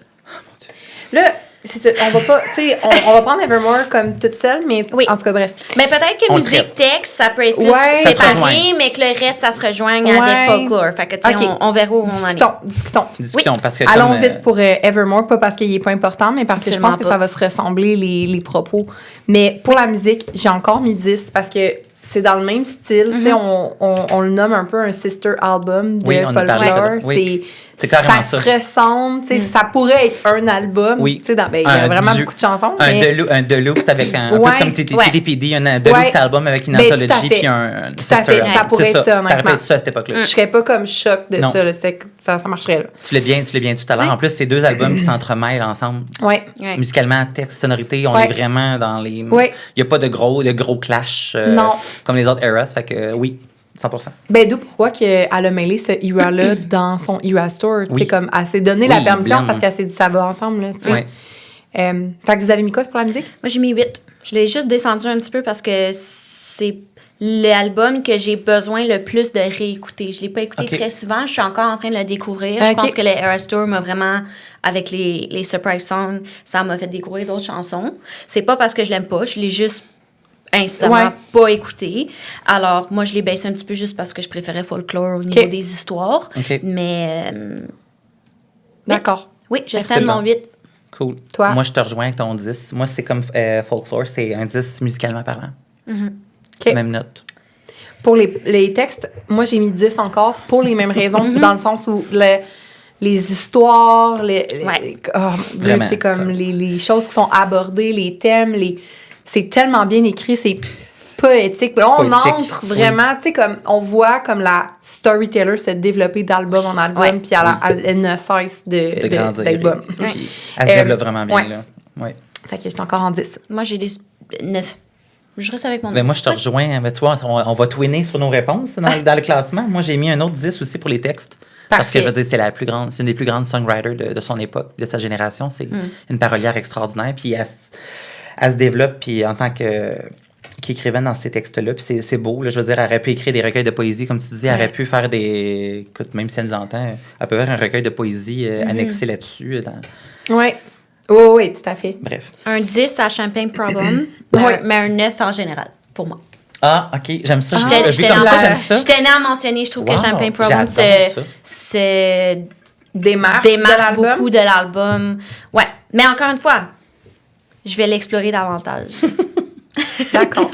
Là, c'est ça. On va pas. Tu sais, on va prendre Evermore comme toute seule, mais en tout cas, bref. Mais peut-être que On le musique, traite. texte, ça peut être plus Ouais. Ça se séparé, rejoint. mais que le reste, ça se rejoigne Ouais. avec folklore. Fait que, tu sais, Ok. on verra où on en est. Discutons. Discutons. Parce que Allons comme, vite pour Evermore, pas parce qu'il est pas important, mais parce que je pense Absolument que pas. ça va se ressembler les propos. Mais pour la musique, j'ai encore mis 10 parce que c'est dans le même style. Tu sais, on le nomme un peu un sister album de Oui, on a parlé de ça, folklore. oui. C'est carrément ça. se ressemble. Tu sais, ça pourrait être un album. Oui. Tu sais, il y a vraiment beaucoup de chansons. Mais... Un deluxe avec un Ouais. peu comme TDPD, un deluxe Ouais. album avec une Ben, tout à anthologie fait. puis un Tout à sister fait. album. Ça pourrait C'est être ça, Ça aurait honnêtement. pu être ça à cette époque-là. Je serais pas comme choc de Non. ça. Là. Ça marcherait. Là. Tu l'as bien dit tout à l'heure. Oui. En plus, c'est 2 albums qui s'entremêlent ensemble. Ouais. Ouais. Musicalement, texte, sonorité, on Ouais. est vraiment dans les... Ouais. Il n'y a pas de gros clash Non. comme les autres eras. Fait que oui, 100%. Ben, d'où pourquoi qu'elle a mêlé ce era-là dans son era store. Tu sais, Oui. comme, elle s'est donné Oui, la permission Blend. parce qu'elle s'est dit ça va ensemble, là, tu sais. Ouais. Fait que vous avez mis quoi pour la musique? Moi, j'ai mis 8. Je l'ai juste descendu un petit peu parce que c'est l'album que j'ai besoin le plus de réécouter. Je ne l'ai pas écouté Ok. très souvent. Je suis encore en train de le découvrir. Ok. Je pense que le Eras Tour m'a vraiment, avec les surprise songs, ça m'a fait découvrir d'autres chansons. C'est pas parce que je l'aime pas. Je l'ai juste incidemment pas écouté. Alors, moi, je l'ai baissé un petit peu juste parce que je préférais folklore au niveau Ok. des histoires. OK. Mais D'accord. oui, je Excellent. sème mon 8. Cool. Toi? Moi, je te rejoins avec ton 10. Moi, c'est comme Folklore, c'est un 10 musicalement parlant. OK. Même note. Pour les textes, moi, j'ai mis 10 encore pour les mêmes raisons, dans le sens où les histoires, oh, mon Dieu, Vraiment, tu sais, comme comme- les choses qui sont abordées, les thèmes, c'est tellement bien écrit, c'est poétique. Là, on Poétique, entre vraiment, tu sais, comme on voit comme la storyteller se développer d'album en album, Ouais. puis elle ne cesse De grandir. d'album. Puis, elle se développe vraiment bien, ouais. là. Ouais. Fait que j'étais encore en 10. Moi, j'ai des 9. Je reste avec mon 9. Ben, moi, je te rejoins. Mais tu vois, on va twinner sur nos réponses dans le classement. Moi, j'ai mis un autre 10 aussi pour les textes. Parce que Parfait. je veux dire, c'est une des plus grandes songwriters de son époque, de sa génération. C'est une parolière extraordinaire. Puis elle se développe puis en tant qu'écrivaine dans ces textes-là. Puis c'est beau. Là, je veux dire, elle aurait pu écrire des recueils de poésie, comme tu dis. Elle aurait pu faire des... Écoute, même si elle nous entend, elle peut faire un recueil de poésie annexé là-dessus. Oui. Oui, tout à fait. Bref. Un 10 à Champagne Problem, Ouais. mais un 9 en général, pour moi. Ah, OK. J'aime ça. J'étais Vu comme ça, j'aime ça. je tenais à mentionner, je trouve Wow, que Champagne Problem j'adore ça. se Démarque de démarque l'album. beaucoup de l'album. Ouais, mais encore une fois, je vais l'explorer davantage. D'accord.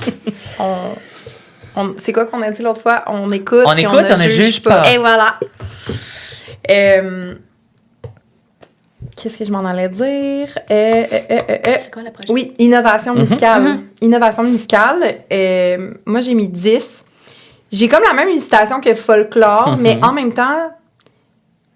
C'est quoi qu'on a dit l'autre fois? On écoute. On puis écoute, on ne juge pas. Et voilà. Qu'est-ce que je m'en allais dire? C'est quoi la prochaine? Oui, innovation musicale. Innovation musicale. Moi, j'ai mis 10. J'ai comme la même hésitation que folklore, mais en même temps,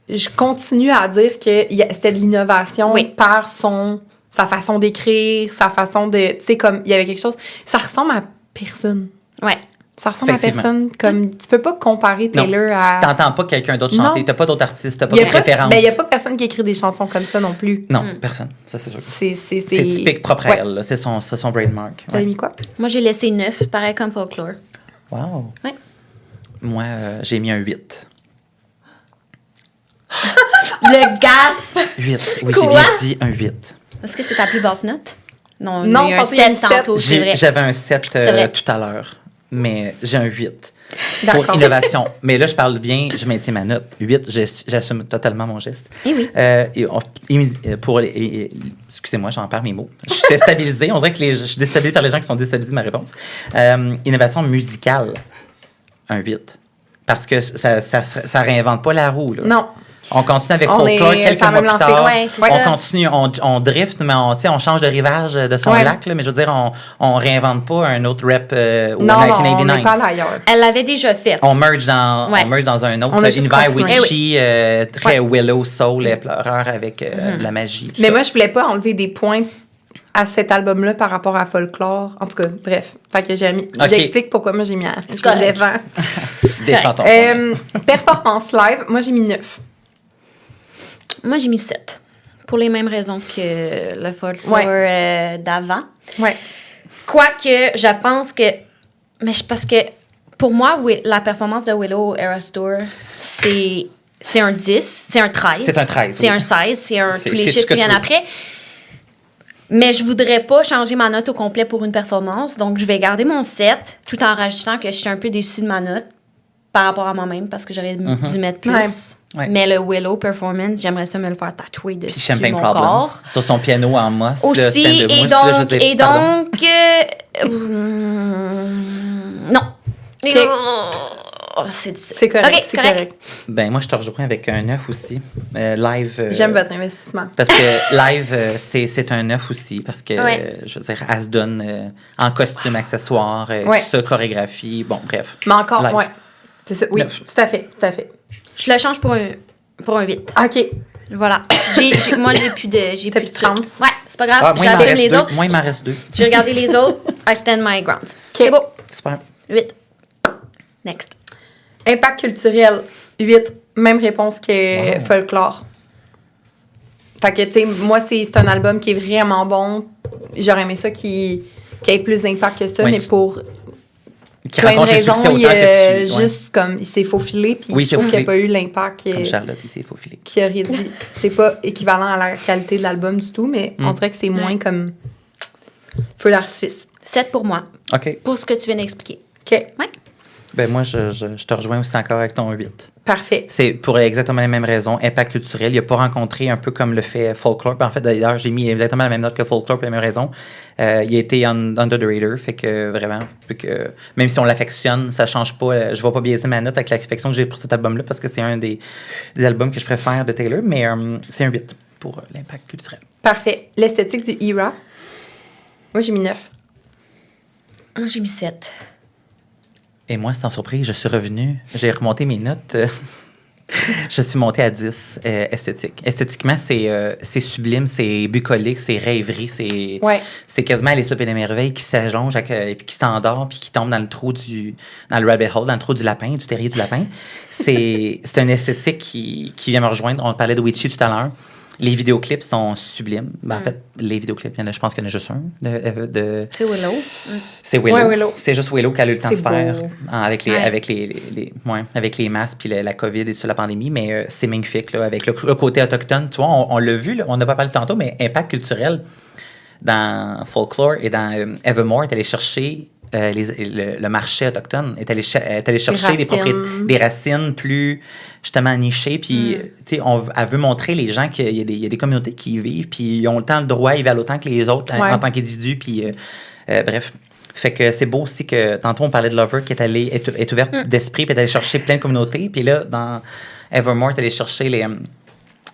je continue à dire que c'était de l'innovation par sa façon d'écrire, sa façon de... Tu sais, comme il y avait quelque chose... Ça ressemble à personne. Ouais. Ça ressemble à Effectivement. personne. Comme, tu peux pas comparer Taylor à... Tu n'entends pas quelqu'un d'autre chanter. Non. Tu n'as pas d'autres artistes. Tu n'as pas Il y a de pas- référence. ben, il y a pas personne qui écrit des chansons comme ça non plus. Non, personne. Ça, c'est sûr. C'est C'est typique propre à Ouais. elle. là. C'est son trademark. Vous avez mis quoi? Moi, j'ai laissé 9, pareil comme folklore. Wow. Ouais. Moi, j'ai mis un 8. Le gasp! 8. Oui, Quoi? j'ai bien dit un 8. Est-ce que c'est ta plus basse note? Non, Non, il y a un tantôt, il y a une 7 tantôt, c'est vrai. J'avais un 7 C'est vrai. tout à l'heure, mais j'ai un 8. D'accord. Pour innovation. Mais là, je parle bien, je maintiens ma note. 8, j'assume totalement mon geste. Eh oui. Excusez-moi, j'en perds mes mots. Je suis déstabilisée. On dirait que je suis déstabilisée par les gens qui sont déstabilisés de ma réponse. Innovation musicale, un 8. Parce que ça réinvente pas la roue. Là. Non. On continue avec On Folklore est quelques sur la mois même plus lancée. tard. Ouais, c'est on ça. continue, on drift, mais on change de rivage de son Ouais. lac. Là, mais je veux dire, on réinvente pas un autre rap ou Non, un non, on 1989. n'est pas là ailleurs. Elle l'avait déjà fait. On merge dans un autre On a juste univers continué. witchy, très Willow, soul, et pleureur avec de la magie. tout Mais ça. moi, je voulais pas enlever des points à cet album-là par rapport à Folklore. En tout cas, bref. Fait que Ok. j'explique pourquoi moi j'ai mis à C'est correct. devant. Défends ton point. Performance live, moi j'ai mis 9. Moi, j'ai mis 7. Pour les mêmes raisons que le folklore d'avant. Ouais. Quoique, je pense que... parce que, pour moi, la performance de Willow Eras Tour, c'est un 10, c'est un 13. C'est un 13, C'est oui. un 16, c'est C'est- tous les c'est chiffres ce que qui tu viennent veux. après. Mais je voudrais pas changer ma note au complet pour une performance. Donc, je vais garder mon 7 tout en rajoutant que je suis un peu déçue de ma note par rapport à moi-même parce que j'aurais dû mettre plus. Ouais. Mais le Willow Performance, j'aimerais ça me le faire tatouer Puis dessus Champagne mon Problems corps. sur son piano en mousse. là, Aussi, stand de et mousse, là, je veux donc, dire, pardon. non. Ok. Oh, c'est difficile. C'est correct. Ok, c'est correct. Ben, moi, je te rejoins avec un 9 aussi. Live. J'aime votre investissement. Parce que live, c'est un 9 aussi. Parce que, Ouais. je veux dire, elle se donne en costume, accessoires, Ouais. tout ça, chorégraphie. Bon, bref. Mais encore, Live. ouais. C'est ça. Oui, 9. tout à fait. Tout à fait. Je le change pour un 8. OK. Voilà. Moi, j'ai plus de T'as plus de trucs. chance. Ouais, c'est pas grave. Ah, moi, il m'en J'assume reste les deux. autres. Moi, il m'en reste 2. J'ai regardé les autres. I stand my ground. C'est beau. Super. 8. Next. Impact culturel, 8. Même réponse que Folklore. Fait que, tu sais, moi, c'est un album qui est vraiment bon. J'aurais aimé ça qui ait plus d'impact que ça, Oui. mais pour Qui plein de raconte le raisons, succès il autant que tu... juste comme il s'est faufilé, puis Oui, je trouve il qu'il s'est n'y a pas eu l'impact Comme Charlotte, il s'est faufilé. qu'il aurait dit. C'est pas équivalent à la qualité de l'album du tout, mais on dirait que c'est moins comme feu d'artifice. 7 pour moi. OK. Pour ce que tu viens d'expliquer. OK, Ouais. Ben moi, je te rejoins aussi encore avec ton 8. parfait. C'est pour exactement les mêmes raisons. Impact culturel. Il n'a pas rencontré un peu comme le fait Folklore. En fait, d'ailleurs, j'ai mis exactement la même note que Folklore pour les mêmes raisons. Il a été under the radar. Fait que vraiment, même si on l'affectionne, ça ne change pas. Je ne vais pas biaiser ma note avec l'affection que j'ai pour cet album-là parce que c'est un des albums que je préfère de Taylor. Mais c'est un 8 pour l'impact culturel. Parfait. L'esthétique du Era. Moi, j'ai mis 9. Moi, j'ai mis 7. Et moi, sans surprise, je suis revenue. J'ai remonté mes notes. Je suis montée à 10 esthétique. Esthétiquement, c'est sublime, c'est bucolique, c'est rêverie, c'est quasiment Alice au Pays des Merveilles qui s'allonge, puis qui s'endort, puis qui tombe dans le rabbit hole, dans le trou du lapin, du terrier du lapin. C'est une esthétique qui vient me rejoindre. On parlait de Witchy tout à l'heure. Les vidéoclips sont sublimes. Ben, en fait, les vidéoclips, je pense qu'il y en a juste un. C'est Willow. C'est Willow. Ouais, Willow. C'est juste Willow qui a eu le temps de C'est faire beau. avec les masques puis la COVID et tout la pandémie, mais c'est magnifique là, avec le côté autochtone. Tu vois, on l'a vu, là, on n'a pas parlé tantôt, mais impact culturel dans Folklore et dans Evermore est allé chercher le marché autochtone, est allé chercher des racines plus justement nichées, puis tu sais, elle veut montrer les gens qu'il y a des communautés qui y vivent, puis ils ont le temps le droit, ils valent autant que les autres en tant qu'individus, puis bref. Fait que c'est beau aussi que tantôt on parlait de Lover qui est ouverte d'esprit, puis est allé chercher plein de communautés, puis là dans Evermore est allé chercher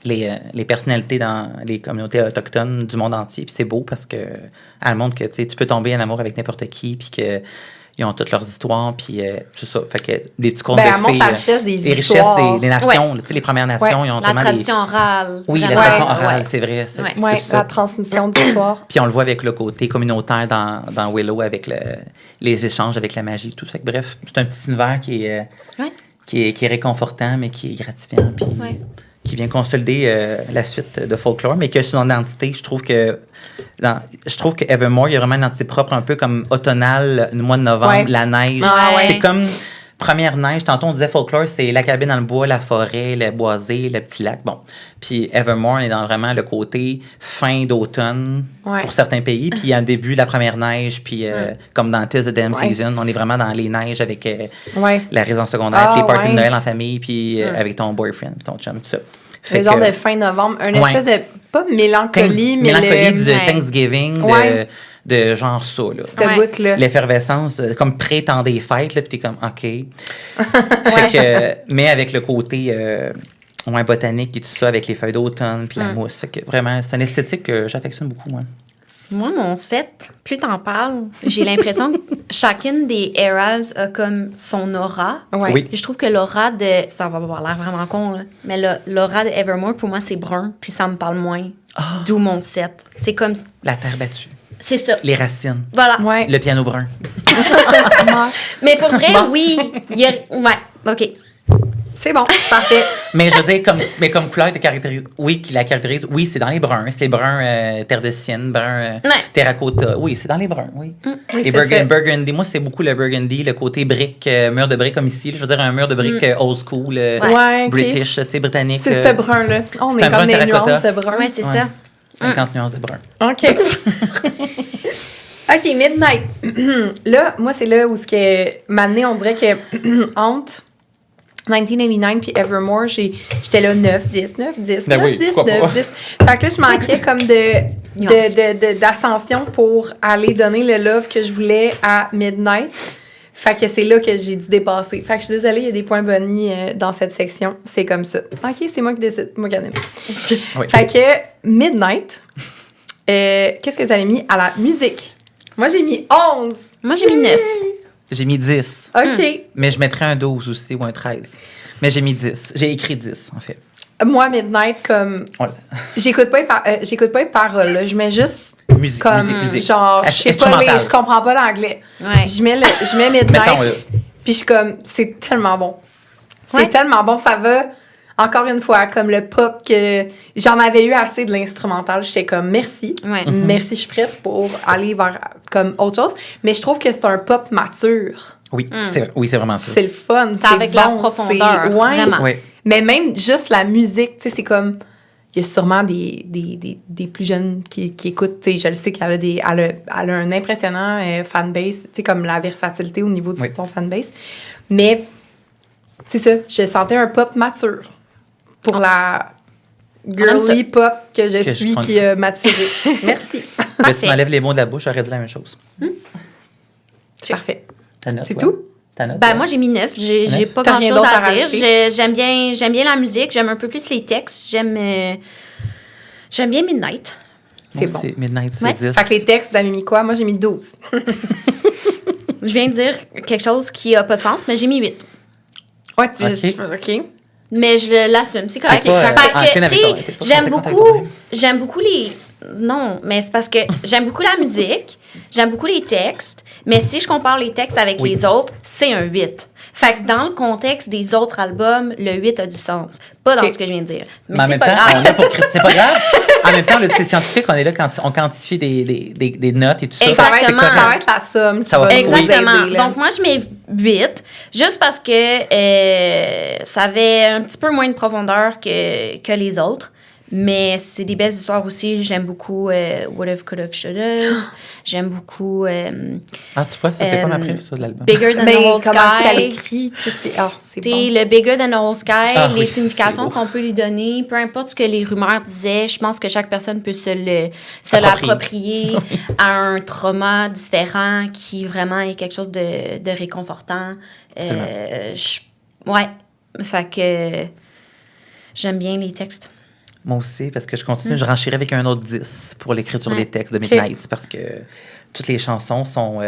les personnalités dans les communautés autochtones du monde entier. Puis c'est beau parce que elle montre que tu peux tomber en amour avec n'importe qui, puis qu'ils ont toutes leurs histoires, puis c'est ça. Fait que des petits contes de Elle montre fées, la richesse des les histoires. richesses des nations, tu sais, les Premières Nations, ils ont La tellement tradition orale. Oui, la Vraiment. tradition orale, Ouais. c'est vrai. C'est Ouais. plus Ouais, ça. la transmission d'histoire. Puis on le voit avec le côté communautaire dans Willow, avec les échanges avec la magie et tout. Fait que bref, c'est un petit univers qui est réconfortant, mais qui est gratifiant, puis qui vient consolider la suite de Folklore, mais que son identité, je trouve que Evermore, il y a vraiment une identité propre, un peu comme automnale, le mois de novembre, Ouais. la neige. Ah ouais. C'est comme... première neige, tantôt on disait folklore, c'est la cabine dans le bois, la forêt, le boisé, le petit lac. Bon. Puis Evermore, on est dans vraiment le côté fin d'automne pour certains pays. Puis en début, la première neige, puis comme dans Tis the Damn Season, on est vraiment dans les neiges avec la résidence secondaire, puis les parties de Noël en famille, puis avec ton boyfriend, puis ton chum, tout ça. Le genre de fin novembre, une espèce de, pas mélancolie, mais mélancolie du Thanksgiving, de genre ça, là. Cette bout-là. L'effervescence, comme pré-temps des fêtes, là, puis t'es comme, OK. Fait que, mais avec le côté botanique et tout ça, avec les feuilles d'automne, puis la mousse. Fait que vraiment, c'est une esthétique que j'affectionne beaucoup, moi. Moi, mon set, plus t'en parles, j'ai l'impression que chacune des eras a comme son aura. Ouais. Oui. Puis je trouve que l'aura de... Ça va avoir l'air vraiment con, là. Mais l'aura de Evermore, pour moi, c'est brun, puis ça me parle moins. D'où mon set. C'est comme... La terre battue. C'est ça. Les racines. Voilà. Ouais. Le piano brun. Mais pour vrai, oui. Ouais, OK. C'est bon, c'est parfait. Mais je veux dire, comme couleur de caractérise, qui la caractérise, oui, c'est dans les bruns. C'est brun terre de sienne, brun terracotta. Oui, c'est dans les bruns, oui. Oui, Et Burgundy, moi, c'est beaucoup le Burgundy, le côté brique, mur de brique comme ici. Je veux dire, un mur de brique old school, British, tu sais, britannique. C'est ce brun-là. On est comme des nuances de brun. Oui, c'est ça. 50 nuances de brun. OK. OK, Midnight. Là, moi, c'est là où maintenant, on dirait que entre 1989 puis Evermore, j'étais là 9, 10, 9, 10, 9, 10, 9, 10. Fait que là, je manquais comme d'ascension pour aller donner le love que je voulais à Midnight. Fait que c'est là que j'ai dû dépasser. Fait que je suis désolée, il y a des points bonnies dans cette section. C'est comme ça. OK, c'est moi qui décide. Moi qui en ai. Oui. Fait que Midnight, qu'est-ce que vous avez mis à la musique? Moi, j'ai mis 11. Moi, j'ai mis 9. J'ai mis 10. OK. Mais je mettrais un 12 aussi ou un 13. Mais j'ai mis 10. J'ai écrit 10, en fait. Moi, Midnight, comme... J'écoute pas les paroles, là. Je mets juste... Musique. Genre, je sais pas lire, je comprends pas l'anglais. Ouais. Je mets Midnight, puis je suis comme, c'est tellement bon. C'est tellement bon, ça va, encore une fois, comme le pop que j'en avais eu assez de l'instrumental. J'étais comme, merci. Ouais. Merci, je suis prête pour aller vers comme autre chose. Mais je trouve que c'est un pop mature. Oui, c'est vraiment ça. C'est le fun, c'est avec la profondeur, vraiment. Oui. Mais même juste la musique, tu sais, c'est comme... Il y a sûrement des plus jeunes qui écoutent. Tu sais, je le sais qu'elle a un impressionnant fanbase, tu sais, comme la versatilité au niveau de son fanbase. Mais c'est ça, je sentais un pop mature pour la girly pop que je suis qui a maturé. Merci. Ben, tu m'enlèves les mots de la bouche, j'aurais dit la même chose. Parfait. C'est tout? Moi, j'ai mis 9. J'ai pas grand-chose à dire. J'aime bien la musique. J'aime un peu plus les textes. J'aime bien Midnight. C'est bon. Midnight, c'est 10. Fait que les textes, vous avez mis quoi? Moi, j'ai mis 12. Je viens de dire quelque chose qui a pas de sens, mais j'ai mis 8. Ouais, OK. Mais je l'assume, c'est correct. Parce que, tu sais, j'aime beaucoup les... Non, mais c'est parce que j'aime beaucoup la musique, j'aime beaucoup les textes, mais si je compare les textes avec les autres, c'est un 8. Fait que dans le contexte des autres albums, le 8 a du sens. Pas dans ce que je viens de dire. Mais c'est pas grave. On est pour critiquer, c'est pas grave. En même temps, c'est scientifique, on est là quand on quantifie des notes et tout ça. Exactement. Ça va être la somme. Exactement. Donc, moi, je mets 8, juste parce que ça avait un petit peu moins de profondeur que les autres. Mais c'est des belles histoires aussi. J'aime beaucoup What If, Could Have, Should Have. J'aime beaucoup... tu vois, ça, c'est pas ma préférée de l'album. Bigger Than the Whole Sky. Elle écrit, c'est bon. Le Bigger Than the Whole Sky, les significations qu'on peut lui donner, peu importe ce que les rumeurs disaient, je pense que chaque personne peut se l'approprier à un trauma différent qui vraiment est quelque chose de réconfortant. Fait que j'aime bien les textes. Moi aussi, parce que je continue, je renchirai avec un autre 10 pour l'écriture des textes de Midnight, parce que toutes les chansons sont...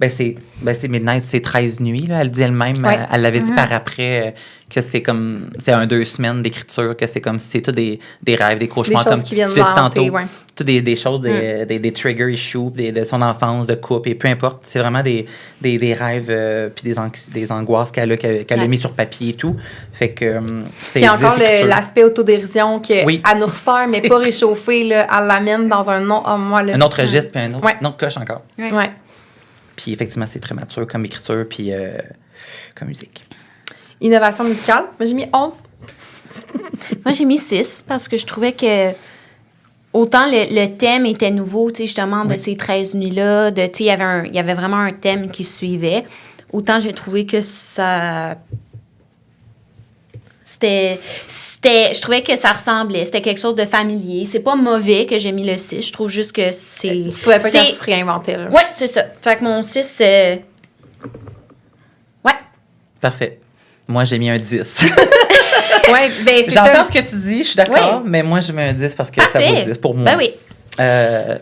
c'est Midnight, c'est 13 nuits, là, elle dit elle-même, elle l'avait dit par après, que c'est comme... C'est 2 semaines d'écriture, que c'est comme si c'est tout des rêves, des cauchemars, des comme qui viennent tu l'as dit tantôt. Toutes des choses, des trigger issues, de son enfance, de couple, et peu importe. C'est vraiment des rêves, puis des angoisses qu'elle a mis sur papier et tout. Fait que... Puis encore l'aspect autodérision qu'elle nous ressort, mais pas réchauffé, là, elle l'amène dans un autre... un autre registre, puis un autre coche encore. Ouais. Puis effectivement, c'est très mature comme écriture, puis comme musique. Innovation musicale, moi j'ai mis 11. Moi, j'ai mis 6 parce que je trouvais que autant le thème était nouveau, tu sais, justement, de ces 13 nuits-là, tu sais, il y avait vraiment un thème qui suivait. Autant j'ai trouvé que ça... je trouvais que ça ressemblait. C'était quelque chose de familier. C'est pas mauvais que j'ai mis le 6. Je trouve juste que c'est... Tu trouvais pas qu'elle se réinventait, là? Ouais, c'est ça. Fait que mon 6... Ouais. Parfait. Moi, j'ai mis un 10. Ouais, ben c'est J'entends ça. ce que tu dis, je suis d'accord, Oui. mais moi, je mets un 10 parce que ça Parfait. vaut 10 pour moi. Ben oui.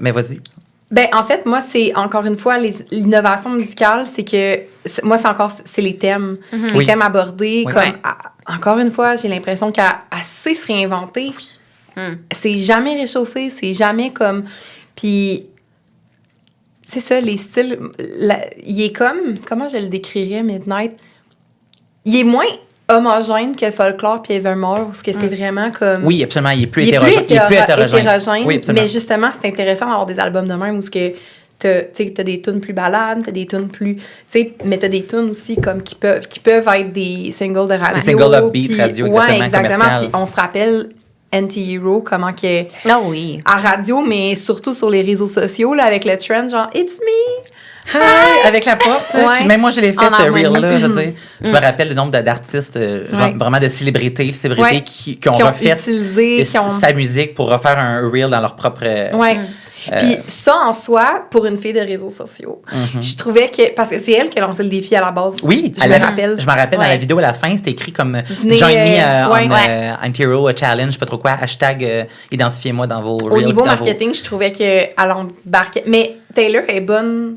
Mais vas-y. Ben, en fait, moi, c'est encore une fois, l'innovation musicale, c'est que, moi, c'est les thèmes. Les Oui. thèmes abordés, Oui. comme, Ouais. encore une fois, j'ai l'impression qu'elle sait se réinventer. C'est jamais réchauffé, c'est jamais comme. Puis, c'est ça, les styles. Il est comme. Comment je le décrirais, Midnight? Il est moins homogène que le folklore puis Evermore, parce que c'est vraiment comme. Oui, absolument. Il est plus Il est hétérogène. plus hétérogène, Oui, absolument. mais justement, c'est intéressant d'avoir des albums de même où t'as des tunes plus balades, t'as des tunes plus... Mais t'as des tunes aussi comme qui peuvent être des singles de radio. Des singles upbeat radio, Ouais, exactement, exactement. commercial. Puis on se rappelle Anti-Hero, comment que... Ah oui. À radio, mais surtout sur les réseaux sociaux, là, avec le trend, genre « It's me! » Hi! Avec la pop. Ouais. Puis même moi, je l'ai fait, En ce harmonie. reel-là. Je veux dire, je me rappelle le nombre d'artistes, genre, vraiment de célébrités Ouais. qui ont Qui ont refait utilisé, qui ont... sa musique pour refaire un reel dans leur propre... Ouais. Puis ça, en soi, pour une fille de réseaux sociaux, je trouvais que... Parce que c'est elle qui a lancé le défi à la base. Oui, je me rappelle. Je me rappelle dans la Ouais. vidéo à la fin, c'était écrit comme Venez, Join me ouais. on Anti-Hero Challenge, je sais pas trop quoi, hashtag identifiez-moi dans vos Au reels. niveau dans marketing, je trouvais qu'elle embarquait. Mais Taylor est bonne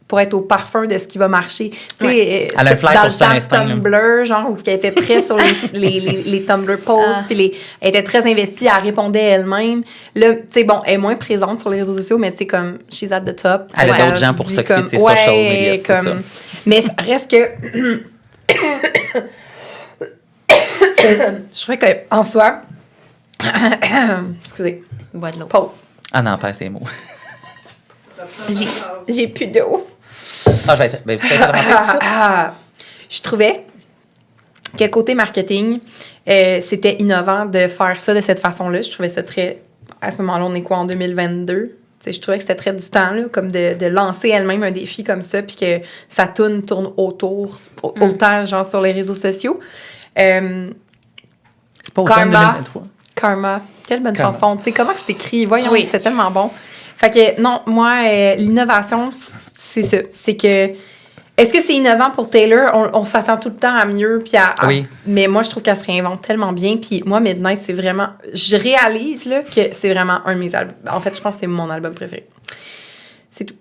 pour être au parfum de ce qui va marcher. Tu sais, Elle a un flair dans pour le son temps instinct, Tumblr, genre, où elle était très sur les Tumblr posts, puis elle était très investie, elle répondait elle-même. Là, tu sais, bon, elle est moins présente sur les réseaux sociaux, mais tu sais, comme, she's at the top. Elle a Ouais, d'autres gens pour dit s'occuper de comme, ses social media, c'est ça. Mais ça reste que... je trouvais qu'en soi... Excusez. Bois de l'eau. Pause. Ah non, pas ces mots. J'ai plus d'eau. Ah, je vais être... Ben, tu vas être rentrée tout de suite? Je trouvais que côté marketing, c'était innovant de faire ça de cette façon-là. Je trouvais ça très... À ce moment-là, on est quoi, en 2022? T'sais, je trouvais que c'était très du temps, là, comme de lancer elle-même un défi comme ça, puis que sa tourne autour, autant genre sur les réseaux sociaux. C'est pas automne Karma. 2023. Karma. Quelle bonne Karma. chanson. Tu sais, comment c'est écrit? Voyons, Oui. c'est tellement bon. Fait que, non, moi, l'innovation, c'est ça. C'est que... Est-ce que c'est innovant pour Taylor? On s'attend tout le temps à mieux. Puis Oui. Mais moi, je trouve qu'elle se réinvente tellement bien. Puis moi, Midnight, c'est vraiment... Je réalise là, que c'est vraiment un de mes albums. En fait, je pense que c'est mon album préféré. C'est tout.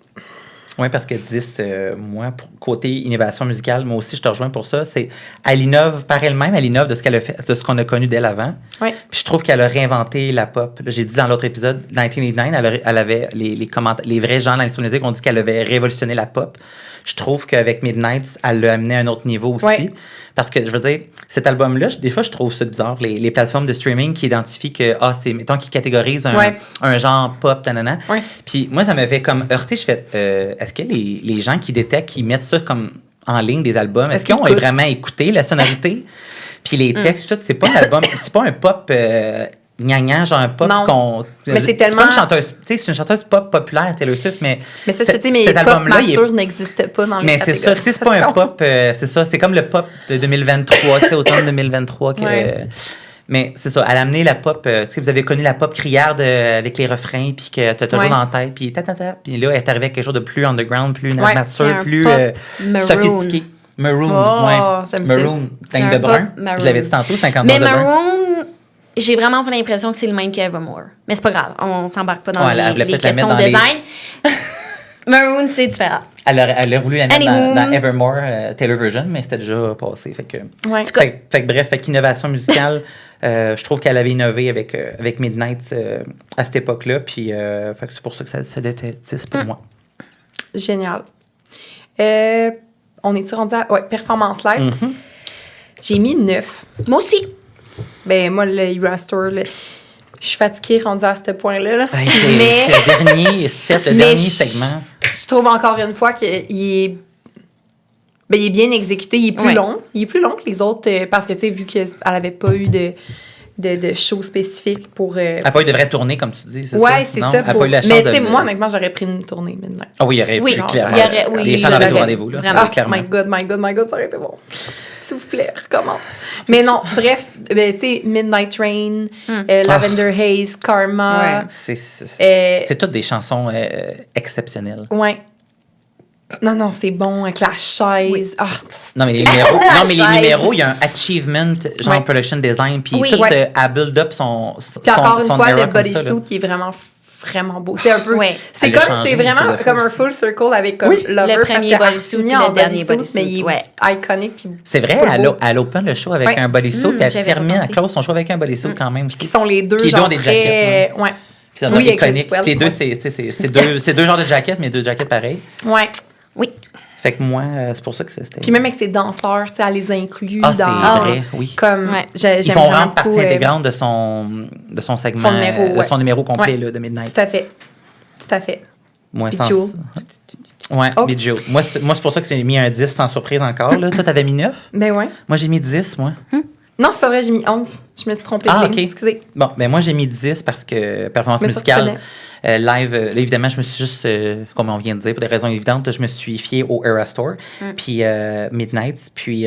Oui, parce que 10, moi, pour côté innovation musicale, moi aussi, je te rejoins pour ça. C'est, elle innove par elle-même, elle innove de ce qu'elle a fait, de ce qu'on a connu d'elle avant. Oui. Puis je trouve qu'elle a réinventé la pop. Là, j'ai dit dans l'autre épisode, 1989, elle avait les vrais gens dans l'industrie musique ont dit qu'elle avait révolutionné la pop. Je trouve qu'avec Midnight, elle l'a amené à un autre niveau aussi. Ouais. Parce que, je veux dire, cet album-là, des fois, je trouve ça bizarre. Les plateformes de streaming qui identifient que, mettons, qui catégorisent un genre pop, tanana. Ouais. Puis moi, ça me fait comme heurter. Je fais, est-ce que les gens qui détectent, qui mettent ça comme en ligne des albums, est-ce qu'ils ont écoutent? vraiment écouté la sonorité? Puis les textes, tout, c'est pas un album, c'est pas un pop gnangnan, genre un pop Non. qu'on... Mais c'est C'est pas tellement- une chanteuse, tu sais, c'est une chanteuse pop populaire, Taylor Swift, mais... Mais ça, cet- c'était mes cet pop album-là, il est- matures n'existent pas dans les mais c'est ça, tu sais, c'est pas un pop, c'est ça, c'est comme le pop de 2023, tu sais, automne 2023. Ouais. Mais c'est ça, elle a amené la pop, est-ce que vous avez connu la pop criarde avec les refrains, puis que t'as toujours Ouais. dans la tête, puis puis là, elle est arrivée à quelque chose de plus underground, plus Ouais, mature, c'est un plus pop maroon. sophistiqué. Maroon, Oh, ouais. j'aime ça. Maroon, C'est teinte un de brun. pop maroon. Je l'avais dit tantôt, 50 Mais de brun. Maroon, j'ai vraiment pas l'impression que c'est le même qu'Evermore. Mais c'est pas grave, on s'embarque pas dans Ouais, elle voulait les peut-être la questions de mettre dans les- design. Maroon, c'est différent. Elle a voulu la mettre Anywho. dans Evermore, Taylor Version, mais c'était déjà passé. Fait que, Ouais. fait que bref, fait qu'innovation musicale, je trouve qu'elle avait innové avec Midnight à cette époque-là. Puis fait que c'est pour ça que ça était 10 pour moi. Génial. On est-tu rendu à... Ouais, performance live. J'ai mis 9. Moi aussi. Ben, moi, le Eurostore, là, je suis fatiguée rendue à ce point-là. Là. Hey, mais c'est le dernier set, le mais dernier je- segment. je trouve encore une fois qu'il est... Ben, il est bien exécuté, il est plus Ouais. long. Il est plus long que les autres parce que, tu sais, vu qu'elle avait pas eu de show spécifique pour... Elle n'a pas eu de vraie tournée, comme tu dis, c'est ça? ouais, c'est Non? ça. Elle n'a pas eu la chance mais, de... tu sais, moi, honnêtement, j'aurais pris une tournée Midnight. Ah oui, il y aurait Oui, plus clairement. il y aurait- oui, les fans je auraient été au l'aurais. rendez-vous, là, Vraiment. clairement. My God, ça aurait été bon. S'il vous plaît, recommence. Mais non, bref, ben, tu sais, Midnight Rain, Lavender Haze, Karma. Ouais. C'est toutes des chansons exceptionnelles. Ouais. Non, c'est bon, avec la chaise. Oui. Ah, Non, mais les numéros, les chaise. numéros, il y a un achievement, genre Ouais. production design, puis Oui. tout Ouais. à build up son Puis encore une fois, era le comme ça, là. bodysuit qui est vraiment beau. C'est un peu. Ouais. C'est Elle a comme, changé c'est beaucoup vraiment de fois comme un aussi. full circle avec comme Oui. Lover. Le parce premier qu'elle a bodysuit fini puis en le dernier bodysuit, bodysuit, mais il est ouais. iconique. Puis C'est vrai, full elle, beau. elle open le show avec Ouais. un bodysuit, puis elle j'avais termine, pas elle pensé. close son show avec un bodysuit quand même. Qui aussi. sont les deux, Puis ils genre ont des très... jackets, Ouais. Puis ça doit Oui, être avec le iconique. twelve, Puis les deux, ouais. c'est deux genres de jackets, mais deux jackets pareils. Ouais. Oui. Fait que moi, c'est pour ça que c'était... Puis même avec ses danseurs, tu sais, elle les inclut Ah, c'est dans... vrai, oui. Comme, Ouais. j'aime Ils font vraiment vraiment partie beaucoup, intégrante de son segment, son numéro, de ouais. son numéro complet Ouais. là, de Midnight. Tout à fait. Tout à fait. Moi, Puis sans... Joe. Ouais, Oh. mais Joe. Moi, c'est pour ça que j'ai mis un 10 sans surprise encore. Là. Toi, t'avais mis 9. Ben ouais. Moi, j'ai mis 10, moi. Non, c'est pas vrai, j'ai mis 11. Je me suis trompée Ah, de ligne, ok. excusez. Bon, ben moi, j'ai mis 10 parce que performance Mais ça, musicale, live, là, évidemment, je me suis juste, comme on vient de dire, pour des raisons évidentes, je me suis fiée au Era Store, puis Midnight. Puis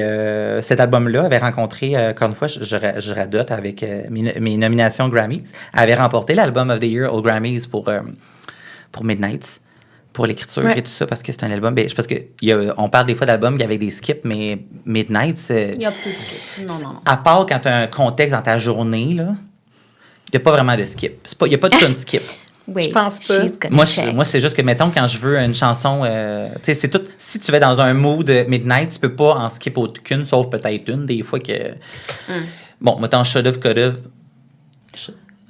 cet album-là avait rencontré, encore une fois, je radote avec mes nominations Grammys, avait remporté l'album of the year aux Grammys pour Midnight. Pour l'écriture Ouais. et tout ça, parce que c'est un album. Parce que on parle des fois d'albums avec des skips, mais Midnight, Il y a plus de... Non. à part quand tu as un contexte dans ta journée, là, il n'y a pas vraiment de skip. Il n'y a pas de ton skip. Oui. Je pense pas. she's gonna Moi, check. moi c'est juste que, mettons, quand je veux une chanson, tu sais, c'est tout. Si tu vas dans un mood Midnight, tu peux pas en skip aucune, sauf peut-être une, des fois que. Bon, mettons, should've, could've.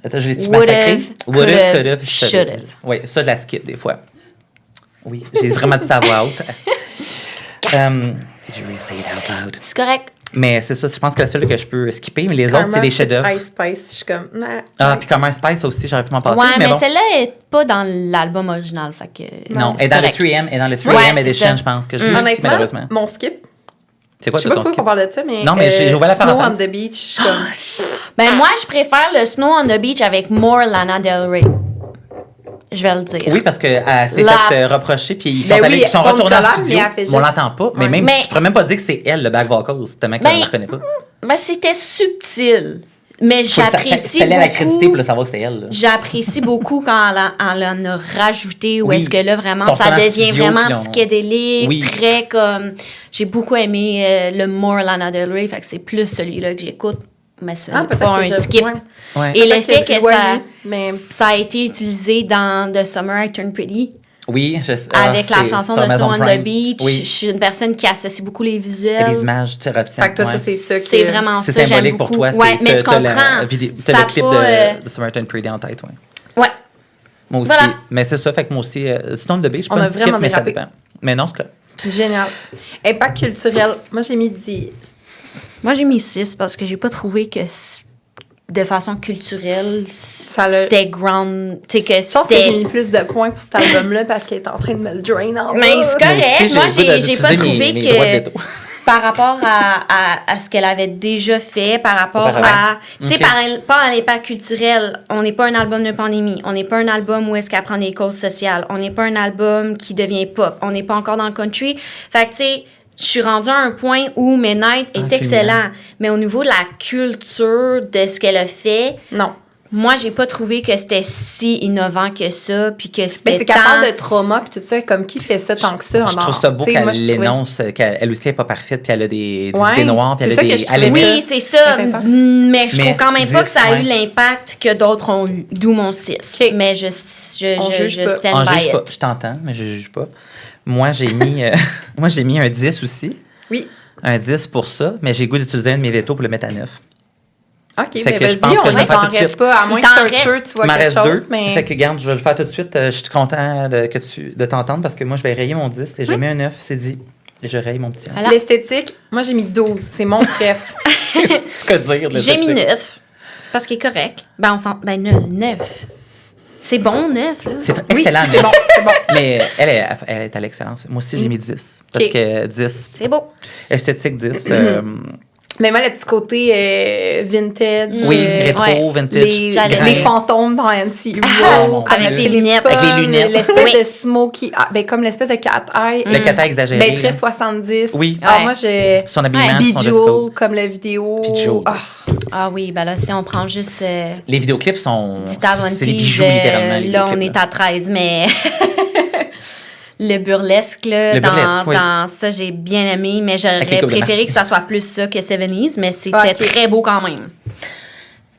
Attends, je l'ai-tu Would've, massacré? could've, Could've, should've. Oui, ça, je la skip des fois. Oui, j'ai vraiment dit ça à voix haute. Did you really say it out loud? C'est correct. Mais c'est ça, je pense que c'est la seule que je peux skipper, mais les autres, c'est des chefs-d'œuvre. Ice Spice, je suis comme... Nah. Ah, puis comme un Spice aussi, j'aurais pu m'en passer. Ouais, mais bon. celle-là est pas dans l'album original, fait que... Non, c'est elle est dans le correct. 3M, elle est dans le 3M Ouais, c'est Edition, ça. je pense, que je l'ai aussi, Honnêtement, malheureusement. mon skip, C'est quoi je sais toi, pas ton pourquoi skip? on parle de ça, mais... Non, mais j'ai ouvert la Snow parenthèse. on the Beach, je suis comme... Ben, moi, je préfère le Snow on the Beach avec More Lana Del Rey. Je vais le dire. Oui, parce qu'elle s'est La- fait reprocher, puis ils sont, Ben oui, allés, ils sont font une retournés en collab, studio. mais elle fait On juste- l'entend pas, mais Ouais. même, Mais- je pourrais même pas dire que c'est elle, le back vocals, tellement qu'on Ben, ne la reconnaît pas. Ben, c'était subtil. Mais Faut que j'apprécie fallait la créditer beaucoup... pour le savoir que c'était elle. là. J'apprécie beaucoup quand elle en a rajouté, où Oui. est-ce que là, vraiment, Ils sont ça retournés en devient studio, vraiment puis on- psychédélique, Oui. très comme... J'ai beaucoup aimé le More Lana Del Rey, fait que c'est plus celui-là que j'écoute, mais c'est Ah, peut-être pas que un je- skip. ouais. Ouais. Et le Peut-être fait que que ouais, ça, oui, mais- ça a été utilisé dans The Summer I Turned Pretty, Oui, avec la chanson de Snow on the Prime. Beach, Oui, je suis une personne qui associe beaucoup les et visuels. les images, tu retiens. Fait que toi, ouais. ça, c'est ça C'est que... vraiment C'est ça, j'aime symbolique beaucoup. pour toi. Ouais, mais je t'as la comprends. vidéo- Ça t'as a le clip pas, de Summer Turned Pretty en tête, ouais. Ouais. Moi aussi. Voilà. Mais c'est ça, fait que moi aussi, Stone the Beach, On pas a une skip, vraiment mais ça dérapé. dépend. Mais non, c'est que... Génial. Impact culturel, moi, j'ai mis 10. Moi, j'ai mis 6 parce que j'ai pas trouvé que de façon culturelle, l'a- c'était ground. Tu sais, que Je pense que j'ai c'était. mis plus de points pour cet album-là parce qu'elle est en train de me le drain en bas. Mais c'est correct. aussi, Moi, j'ai le goût j'ai pas d'utiliser trouvé mes droits de que. veto. Par rapport à ce qu'elle avait déjà fait, par rapport Auparavant. à... Tu sais, Ok. pas à l'impact culturel. On n'est pas un album de pandémie. On n'est pas un album où est-ce qu'elle prend des causes sociales. On n'est pas un album qui devient pop. On n'est pas encore dans le country. Fait que, tu sais, je suis rendue à un point où Midnight est Ok, excellent. Mais au niveau de la culture, de ce qu'elle a fait, Non. moi, j'ai pas trouvé que c'était si innovant que ça, puis que c'était Mais c'est qu'elle parle de trauma puis tout ça, comme qui fait ça tant que ça? Je trouve ça beau T'sais, moi, je qu'elle trouvais- l'énonce, qu'elle aussi n'est pas parfaite, puis elle a des Ouais, idées noires, puis c'est elle a ça que des... je elle trouvais. aimait- Oui, c'est ça. Intéressant. Mais je Mais trouve quand même pas que ça a 10, eu l'impact que d'autres ont eu. D'où mon 6. Ok. Mais On juge je pas. stand On by juge it. pas. Je t'entends, mais je juge pas. Moi, j'ai mis, moi, j'ai mis un 10 aussi. Oui. Un 10 pour ça, mais j'ai le goût d'utiliser un de mes vétos pour le mettre à 9. OK, Fait ben que je pense vas-y, que on je vais ne faire t'en tout de reste suite. pas, à moins Il que t'en tu reste. tu vois Il m'en quelque reste chose, 2. mais... Fait que, garde, je vais le faire tout de suite. Je suis content de t'entendre parce que moi, je vais rayer mon 10 et j'ai mis un 9, c'est dit. Et je raye mon petit 1. Voilà. L'esthétique, moi, j'ai mis 12. C'est mon préf. C'est quoi dire, J'ai mis l'esthétique? 9. Parce qu'il est correct. Ben, 9. C'est bon, 9, là. C'est Oui, excellent. c'est bon, c'est bon. Mais elle est à l'excellence. Moi aussi, j'ai mis 10. Parce OK. que 10, C'est beau. esthétique 10. Mais moi, le petit côté vintage. Oui, rétro, ouais. vintage. Les, J'allais les dire. fantômes dans NCU. mon Avec Dieu. les lunettes. Avec les lunettes. L'espèce Oui. de smoky. Comme l'espèce de cat eye. Le kata exagéré. Ben, très là. 70. Oui. Ah, Ouais. moi, j'ai. Son habillement, son dress Bejeweled, code. comme la vidéo. Bejeweled. Ah, Ah oui, ben là, si on prend juste Les vidéoclips sont. du Davantage, C'est des bijoux, littéralement. Les là, on vidéoclips, est à 13, mais le burlesque, là, Le burlesque, oui. dans ça, j'ai bien aimé, mais j'aurais Avec les coupes de préféré masque. que ça soit plus ça que 70s, mais c'était Ok. très beau quand même.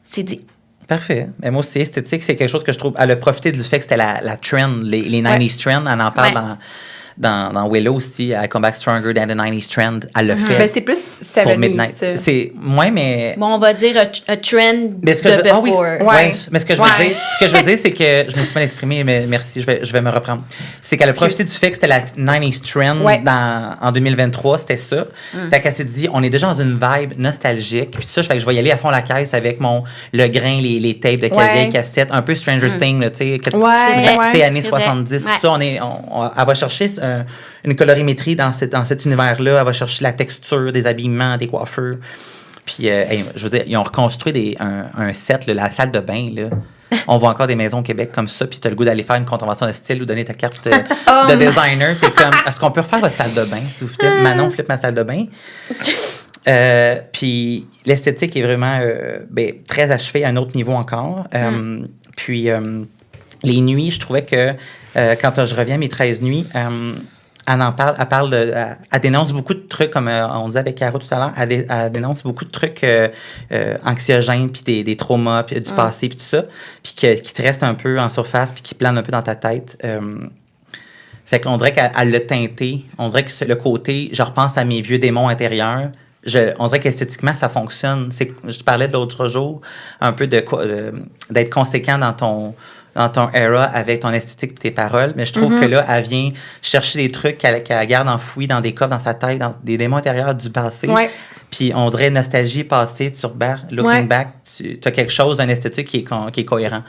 C'est dit. Parfait. Mais moi aussi, esthétique, c'est quelque chose que je trouve. Elle a profité du fait que c'était la trend, les 90s trend. Elle en parle Ouais. dans Willow aussi. Elle Come Back Stronger than the 90s trend. Elle le fait. ben, c'est plus pour 70s. Midnight. C'est. Ouais, mais. Bon, on va dire a trend Mais ce que de je veux, ah oui, before. ouais. Ouais. Mais ce que je veux dire, c'est que je me suis mal exprimé, mais merci, je vais me reprendre. C'est qu'elle a profité du fait que c'était la 90s trend Ouais. en 2023, c'était ça. Fait qu'elle s'est dit, on est déjà dans une vibe nostalgique. Puis ça, fait que je vais y aller à fond la caisse avec le grain, les tapes de Ouais. vieilles cassettes, un peu Stranger Things, là, tu sais, Ouais, ouais. tu sais, années C'est vrai. 70, Ouais. tout ça, elle va chercher une colorimétrie dans cet univers-là, elle va chercher la texture des habillements, des coiffures. Puis, hey, je veux dire, ils ont reconstruit un set, là, la salle de bain, là. On voit encore des maisons au Québec comme ça, puis tu as le goût d'aller faire une convention de style ou donner ta carte de designer. T'es comme, est-ce qu'on peut refaire votre salle de bain, s'il vous plaît? Manon, flippe ma salle de bain. Puis l'esthétique est vraiment très achevée à un autre niveau encore. Puis les nuits, je trouvais que quand je reviens à mes 13 nuits, elle parle elle dénonce beaucoup de trucs, comme on disait avec Caro tout à l'heure, elle dénonce beaucoup de trucs anxiogènes, puis des traumas, puis du passé, puis tout ça, puis qui te restent un peu en surface, puis qui planent un peu dans ta tête. Fait qu'on dirait qu'elle l'a teinté. On dirait que le côté, je repense à mes vieux démons intérieurs. On dirait qu'esthétiquement, ça fonctionne. Je parlais de l'autre jour, un peu d'être conséquent dans ton era avec ton esthétique et tes paroles, mais je trouve que là, elle vient chercher des trucs qu'elle garde enfouis dans des coffres dans sa tête, dans des démons intérieurs du passé. Ouais. Puis on dirait nostalgie passée, tu repères, looking back, tu as quelque chose d'un esthétique qui est cohérent.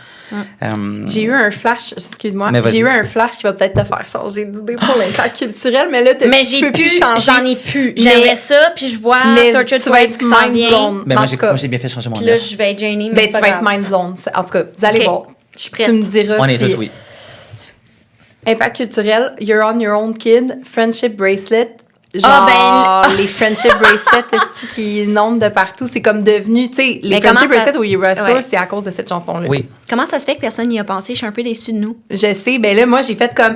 J'ai eu un flash, excuse-moi, Mais vas-y. j'ai eu un flash qui va peut-être te faire changer d'idée pour l'impact culturel, mais là, Mais tu peux plus changer. j'en ai plus. Mais- J'aimerais ça, puis je vois Mais Tortured tu vas Sweats être qui s'en vient. mind-blown. Ben, En moi, tout cas, j'ai bien fait changer mon Puis là, œuf. je vais être gênée, mais ben, c'est tu pas vas être grave. mind-blown. En tout cas, vous allez Ok. voir. Je suis prête. Tu me diras On est si... tous, oui. Impact culturel, You're on your own kid, Friendship bracelet. Genre, les friendship bracelets qui inondent de partout. C'est comme devenu, tu sais, les Mais friendship comment ça- bracelets au Eurostore, Ouais. c'est à cause de cette chanson-là. Oui. Comment ça se fait que personne n'y a pensé? Je suis un peu déçue de nous. Je sais, ben là, moi, j'ai fait comme...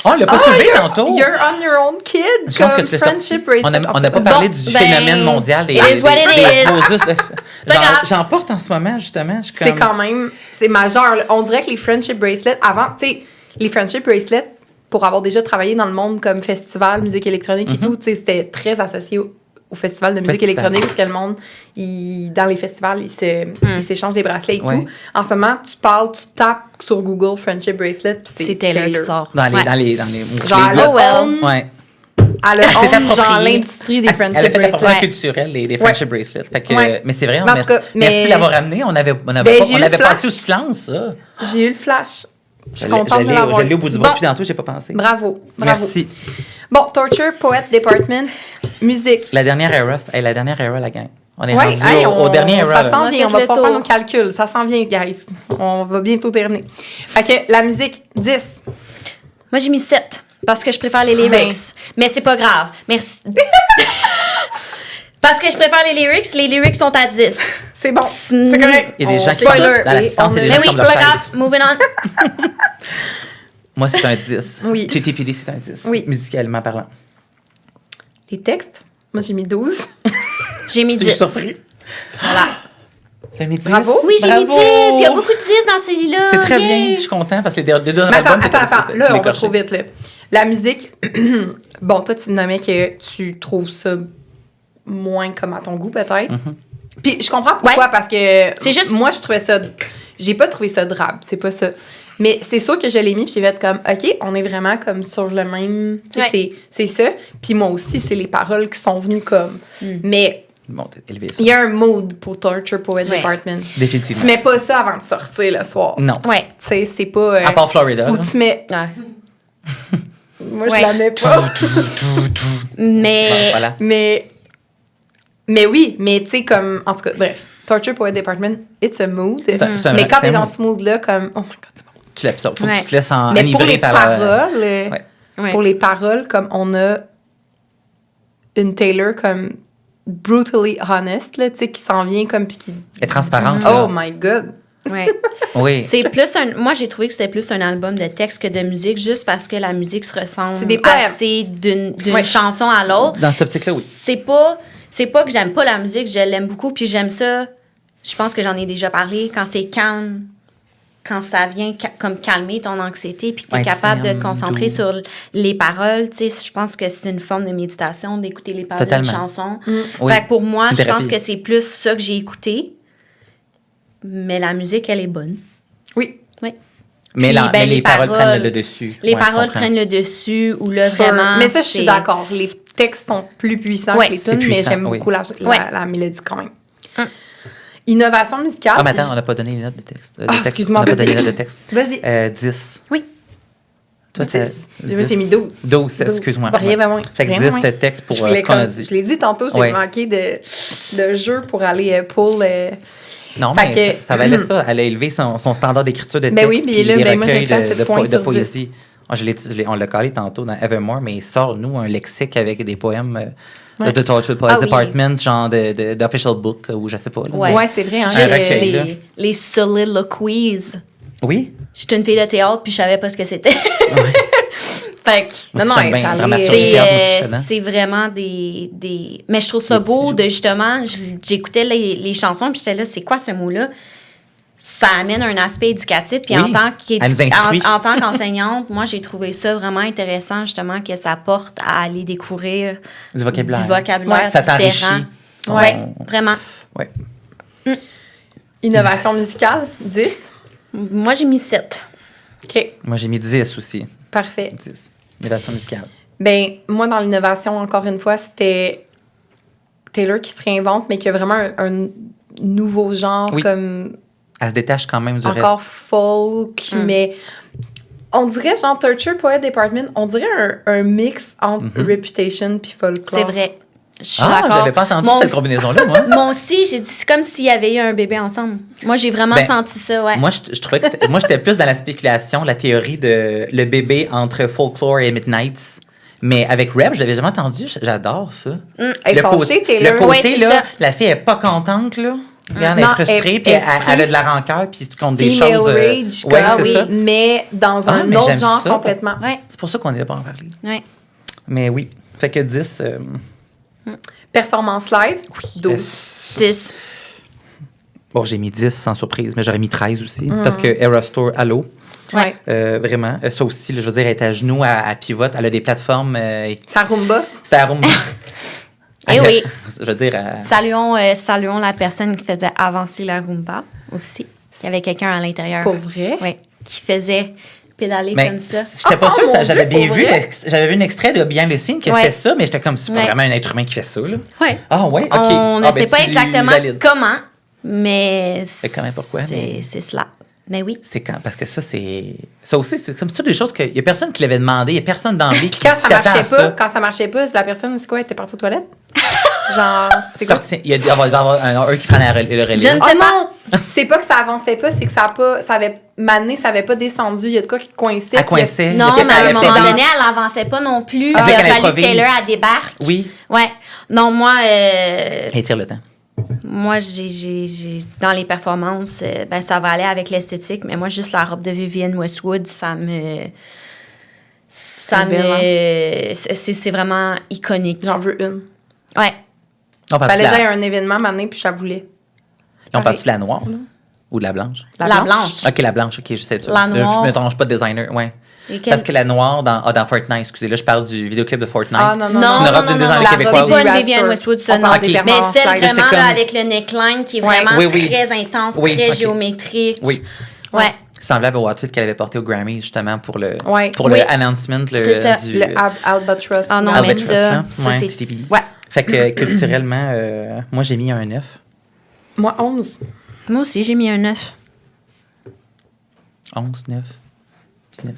On l'a pas soulevé you're- tantôt. You're on your own kid, Je pense que comme tu l'as friendship sorti. bracelet. On n'a pas parlé du ben, phénomène mondial des it is what it is. poseuses de- Pas grave. J'en porte en ce moment, justement. Je suis C'est comme- quand même... C'est majeur. Là. On dirait que les friendship bracelets, avant, tu sais, les friendship bracelets, pour avoir déjà travaillé dans le monde comme festival, musique électronique et tout, tu sais, c'était très associé au festival de musique Festival. électronique, parce que le monde, dans les festivals, ils s'échangent des bracelets et Ouais. tout. En ce moment, tu tapes sur Google friendship bracelet, puis C'est Taylor qui sort. Dans les, Ouais. dans les Genre, les- elle Oh well. own, Ouais. elle Elle s'est own, genre appropriée. l'industrie des Elle friendship a fait l'appropriation bracelets. culturelle des friendship bracelets. Fait que, Ouais. mais c'est vrai, Mais en tout cas, merci mais- d'avoir ramené. On avait Ben, j'ai eu on le avait flash. passé au silence, ça. J'ai eu le flash. Je suis Je l'ai- contente de l'avoir. je l'ai au bout du bras, Bon. puis tantôt, j'ai pas pensé. Bravo. Merci. Bon, Torture, Poet Department, musique. La dernière era, la gang. On est Ouais, rendu hey, au dernier era. ça là. s'en On vient. a On va fait le pas faire tour. nos calculs. Ça s'en vient, guys. On va bientôt terminer. Fait que la musique, 10. Moi, j'ai mis 7 parce que je préfère les lyrics. Mais c'est pas grave. Merci. Parce que je préfère les lyrics sont à 10. C'est bon. C'est C'est correct. Il y a des gens qui Spoiler. parlent dans l'assistance, il y a des Mais gens oui, qui c'est tombent pas leur grave. chaise. Moving on. Moi, c'est un 10. Oui. TTPD, c'est un 10. Oui. Musicalement parlant. Les textes, moi j'ai mis 12. J'ai mis Tu 10. es surpris? Voilà. T'as mis 10? Bravo. Oui, j'ai mis 10. Bravo. Il y a beaucoup de 10 dans celui-là. C'est très bien. Yay. Je suis content parce que les deux derniers Mais attends, albums, attends. Là, on va l'écorché. trop vite. Là. La musique, bon, toi, tu nommais que tu trouves ça moins comme à ton goût, peut-être. Puis je comprends pourquoi, Ouais. parce que C'est juste- moi, je trouvais ça... J'ai pas trouvé ça drabe, c'est pas ça. Mais c'est sûr que je l'ai mis, puis j'ai fait comme, OK, on est vraiment comme sur le même... Tu sais, Ouais. c'est ça. Puis moi aussi, c'est les paroles qui sont venues comme... Mais Bon, t'es élevé ça. Il y a un mood pour Torture Poet Ouais. Department. Définitivement. Tu mets pas ça avant de sortir le soir. Non. Ouais. Tu sais, c'est pas... À part Florida. Ou là. tu mets... Ouais. Moi, Ouais. je la mets pas. Mais. Bon, voilà. Mais oui, mais tu sais, comme... En tout cas, bref. Torture Poet Department, it's a mood. C'est un Mais quand c'est t'es un dans mood. ce mood-là, comme... Oh my God, c'est bon. Tu l'absorbes. Faut que Ouais. tu te laisses en Mais pour enivrer les par paroles... Ouais. Pour les paroles, comme on a une Taylor comme brutally honest, là, tu sais, qui s'en vient comme puis qui... Elle est transparente. Oh là. my God! Ouais. Oui. C'est plus un. Moi, j'ai trouvé que c'était plus un album de texte que de musique, juste parce que la musique se ressemble C'est des poèmes. assez d'une Ouais. chanson à l'autre. Dans cette optique-là, oui. C'est pas que j'aime pas la musique, je l'aime beaucoup, puis j'aime ça. Je pense que j'en ai déjà parlé quand c'est calme, quand ça vient comme calmer ton anxiété, puis que tu es Ouais, capable de te tiens, concentrer doux. sur les paroles. Tu sais, je pense que c'est une forme de méditation d'écouter les paroles d'une Totalement. chanson. Oui. Fait que pour moi, C'est une je pense thérapie. que c'est plus ça que j'ai écouté. Mais la musique, elle est bonne. Oui. Oui. Mais, Puis, ben, les paroles prennent le dessus. Les Ouais, je paroles comprends. prennent le dessus, ou là, Sur- vraiment. Mais ça, je suis c'est- d'accord. Les textes sont plus puissants Ouais. que les C'est tunes, mais puissant, j'aime oui. beaucoup la Ouais. mélodie quand même. Hum. Innovation musicale. Ah, mais attends, on n'a pas donné les notes de texte. Ah, excuse-moi, On n'a pas vas-y. donné les notes de texte. Vas-y. 10. Oui. Toi, 10. t'as Moi, j'ai mis 12. 12, excuse-moi. Rien de moins. Fait que Rien 10, de moins. c'est texte pour Je voulais ce qu'on a comme- dit. je l'ai dit tantôt, j'ai Ouais. manqué de jeu pour aller pull... Non, Fait mais que- ça valait ça. Elle a élevé son standard d'écriture de texte. Ben oui, mais puis là, des ben moi, j'ai recueils fait 7 points de sur 10. poésie. Ah, on l'a calé tantôt dans Evermore, mais sors-nous un lexique avec des poèmes Ouais. de Torture Poets Ah oui. Department, genre d'official book, ou je sais pas. là. Ouais. Ouais, c'est vrai. Hein, Juste recueil, là. les soliloquies. Oui? J'étais une fille de théâtre, puis je savais pas ce que c'était. Fait que. Moi, Non, si non, j'aime elle est bien allée- dramaturgie C'est théâtre, moi aussi, je suis dedans. c'est vraiment des. Mais je trouve ça Des beau petits de justement. J'écoutais les chansons, puis j'étais là, c'est quoi ce mot-là? Ça amène un aspect éducatif. Puis Oui, en tant elle nous instruit. en tant qu'enseignante, moi, j'ai trouvé ça vraiment intéressant, justement, que ça porte à aller découvrir Du vocabulaire. du vocabulaire Ouais, ça différent. t'enrichit. Ouais, vraiment. Ouais. Innovation musicale, 10. Moi, j'ai mis 7. OK, Moi, j'ai mis 10 aussi. parfait. 10. Innovation musicale. Ben, moi, dans l'innovation, encore une fois, c'était Taylor qui se réinvente, mais qui a vraiment un nouveau genre, Oui. comme Elle se détache quand même du encore reste. folk, mais on dirait, genre, Torture Poet Department, on dirait un mix entre Reputation puis folklore. C'est vrai. Je suis Ah, d'accord. j'avais pas entendu Moi cette aussi- combinaison-là, moi. Moi aussi, j'ai dit, c'est comme s'il y avait eu un bébé ensemble. Moi, j'ai vraiment Ben, senti ça, ouais. Moi, je trouvais que moi, j'étais plus dans la spéculation, la théorie de le bébé entre Folklore et Midnights. Mais avec Reb, je l'avais jamais entendu. J'adore ça. Elle est Le fâchée, côté, Taylor. le côté, Ouais, c'est là, ça. la fille est pas contente, là. Regarde, Non, elle est frustrée, elle- puis elle elle a de la rancœur, puis tu comptes des Female choses. rage, ouais, comme, c'est ça. mais dans Ah, un mais autre j'aime genre ça. complètement. Ouais, C'est pour ça qu'on est là pour en parler. ouais. Mais oui. Fait que 10. Performance live, 12. 10. Bon, j'ai mis 10 sans surprise, mais j'aurais mis 13 aussi. Parce que Eras Tour, allô. Ouais. Vraiment. Ça aussi, là, je veux dire, elle est à genoux, à pivote. Elle a des plateformes. Ça rumba. C'est à Rumba. Eh oui. Je veux dire. Saluons la personne qui faisait avancer la Roomba aussi. Il y avait quelqu'un à l'intérieur. Pour vrai? Ouais, qui faisait pédaler Mais comme ça. j'étais pas Oh, sûre, mon ça, j'avais Dieu, bien pour vu, vrai? j'avais vu un extrait de Behind the Scene que Ouais. c'était ça, mais j'étais comme, c'est pas Ouais. vraiment un être humain qui fait ça, là. Ouais. Ah ouais, ok. On ne Ah, sait ben, pas tu exactement valides. comment, mais quand même pourquoi, mais- c'est cela. Mais oui. C'est quand, parce que ça, c'est. Ça aussi, c'est comme ça des choses qu'il y a personne qui l'avait demandé, il y a personne d'emblée Puis qui quand ça s'attend à marchait pas, ça. quand ça marchait pas, la personne, c'est quoi, elle était partie aux toilettes? Genre, c'est quoi? Sorti- il va y avoir un qui prend le relais. Je ne Oh sais non! C'est pas que ça avançait pas, c'est que ça avait mané, ça avait pas descendu. Il y a de quoi qui coinçait. Elle coinçait. Non, Il y a mais à un elle moment avait- donné, elle n'avançait pas non plus. Ah, Il a fait qu'elle fallu que improvise. Taylor elle débarque. Oui. Ouais. Non, moi, Elle tire le temps. moi, dans les performances, ben, ça va aller avec l'esthétique, mais moi, juste la robe de Vivienne Westwood, ça me. C'est vraiment iconique. J'en veux une. Ouais. On parle Fallait de que j'aille la, un événement maintenant, puis je la voulais. on parle de la noire, là? Ou de la blanche? La blanche. Ok, la blanche, ok, je sais. La noire. Je me trompe pas de designer, ouais. Et quelle- Parce que la noire dans Fortnite, excusez, là, je parle du vidéoclip de Fortnite. Ah non, non, Non, C'est une non, robe non, d'une non, designer la québécoise. C'est pas une Rastor. Vivienne Westwood, ça, On non. parle Ok. des Mais performances celle live. J'étais vraiment comme- là, avec le neckline qui est Ouais. vraiment Oui, oui. très intense, Oui, très ok. géométrique. Oui. Ouais. Semblable au outfit qu'elle avait porté au Grammy, justement, pour le, Ouais. pour Oui. le announcement. C'est ça. Du, Le Albatross. Ah non, non, mais Albatross, ça, là. ça, Ouais, c'est- TTB. Ouais. Fait que culturellement, moi, j'ai mis un 9. Moi, 11. Moi aussi, j'ai mis un 9. 11, 9, 9.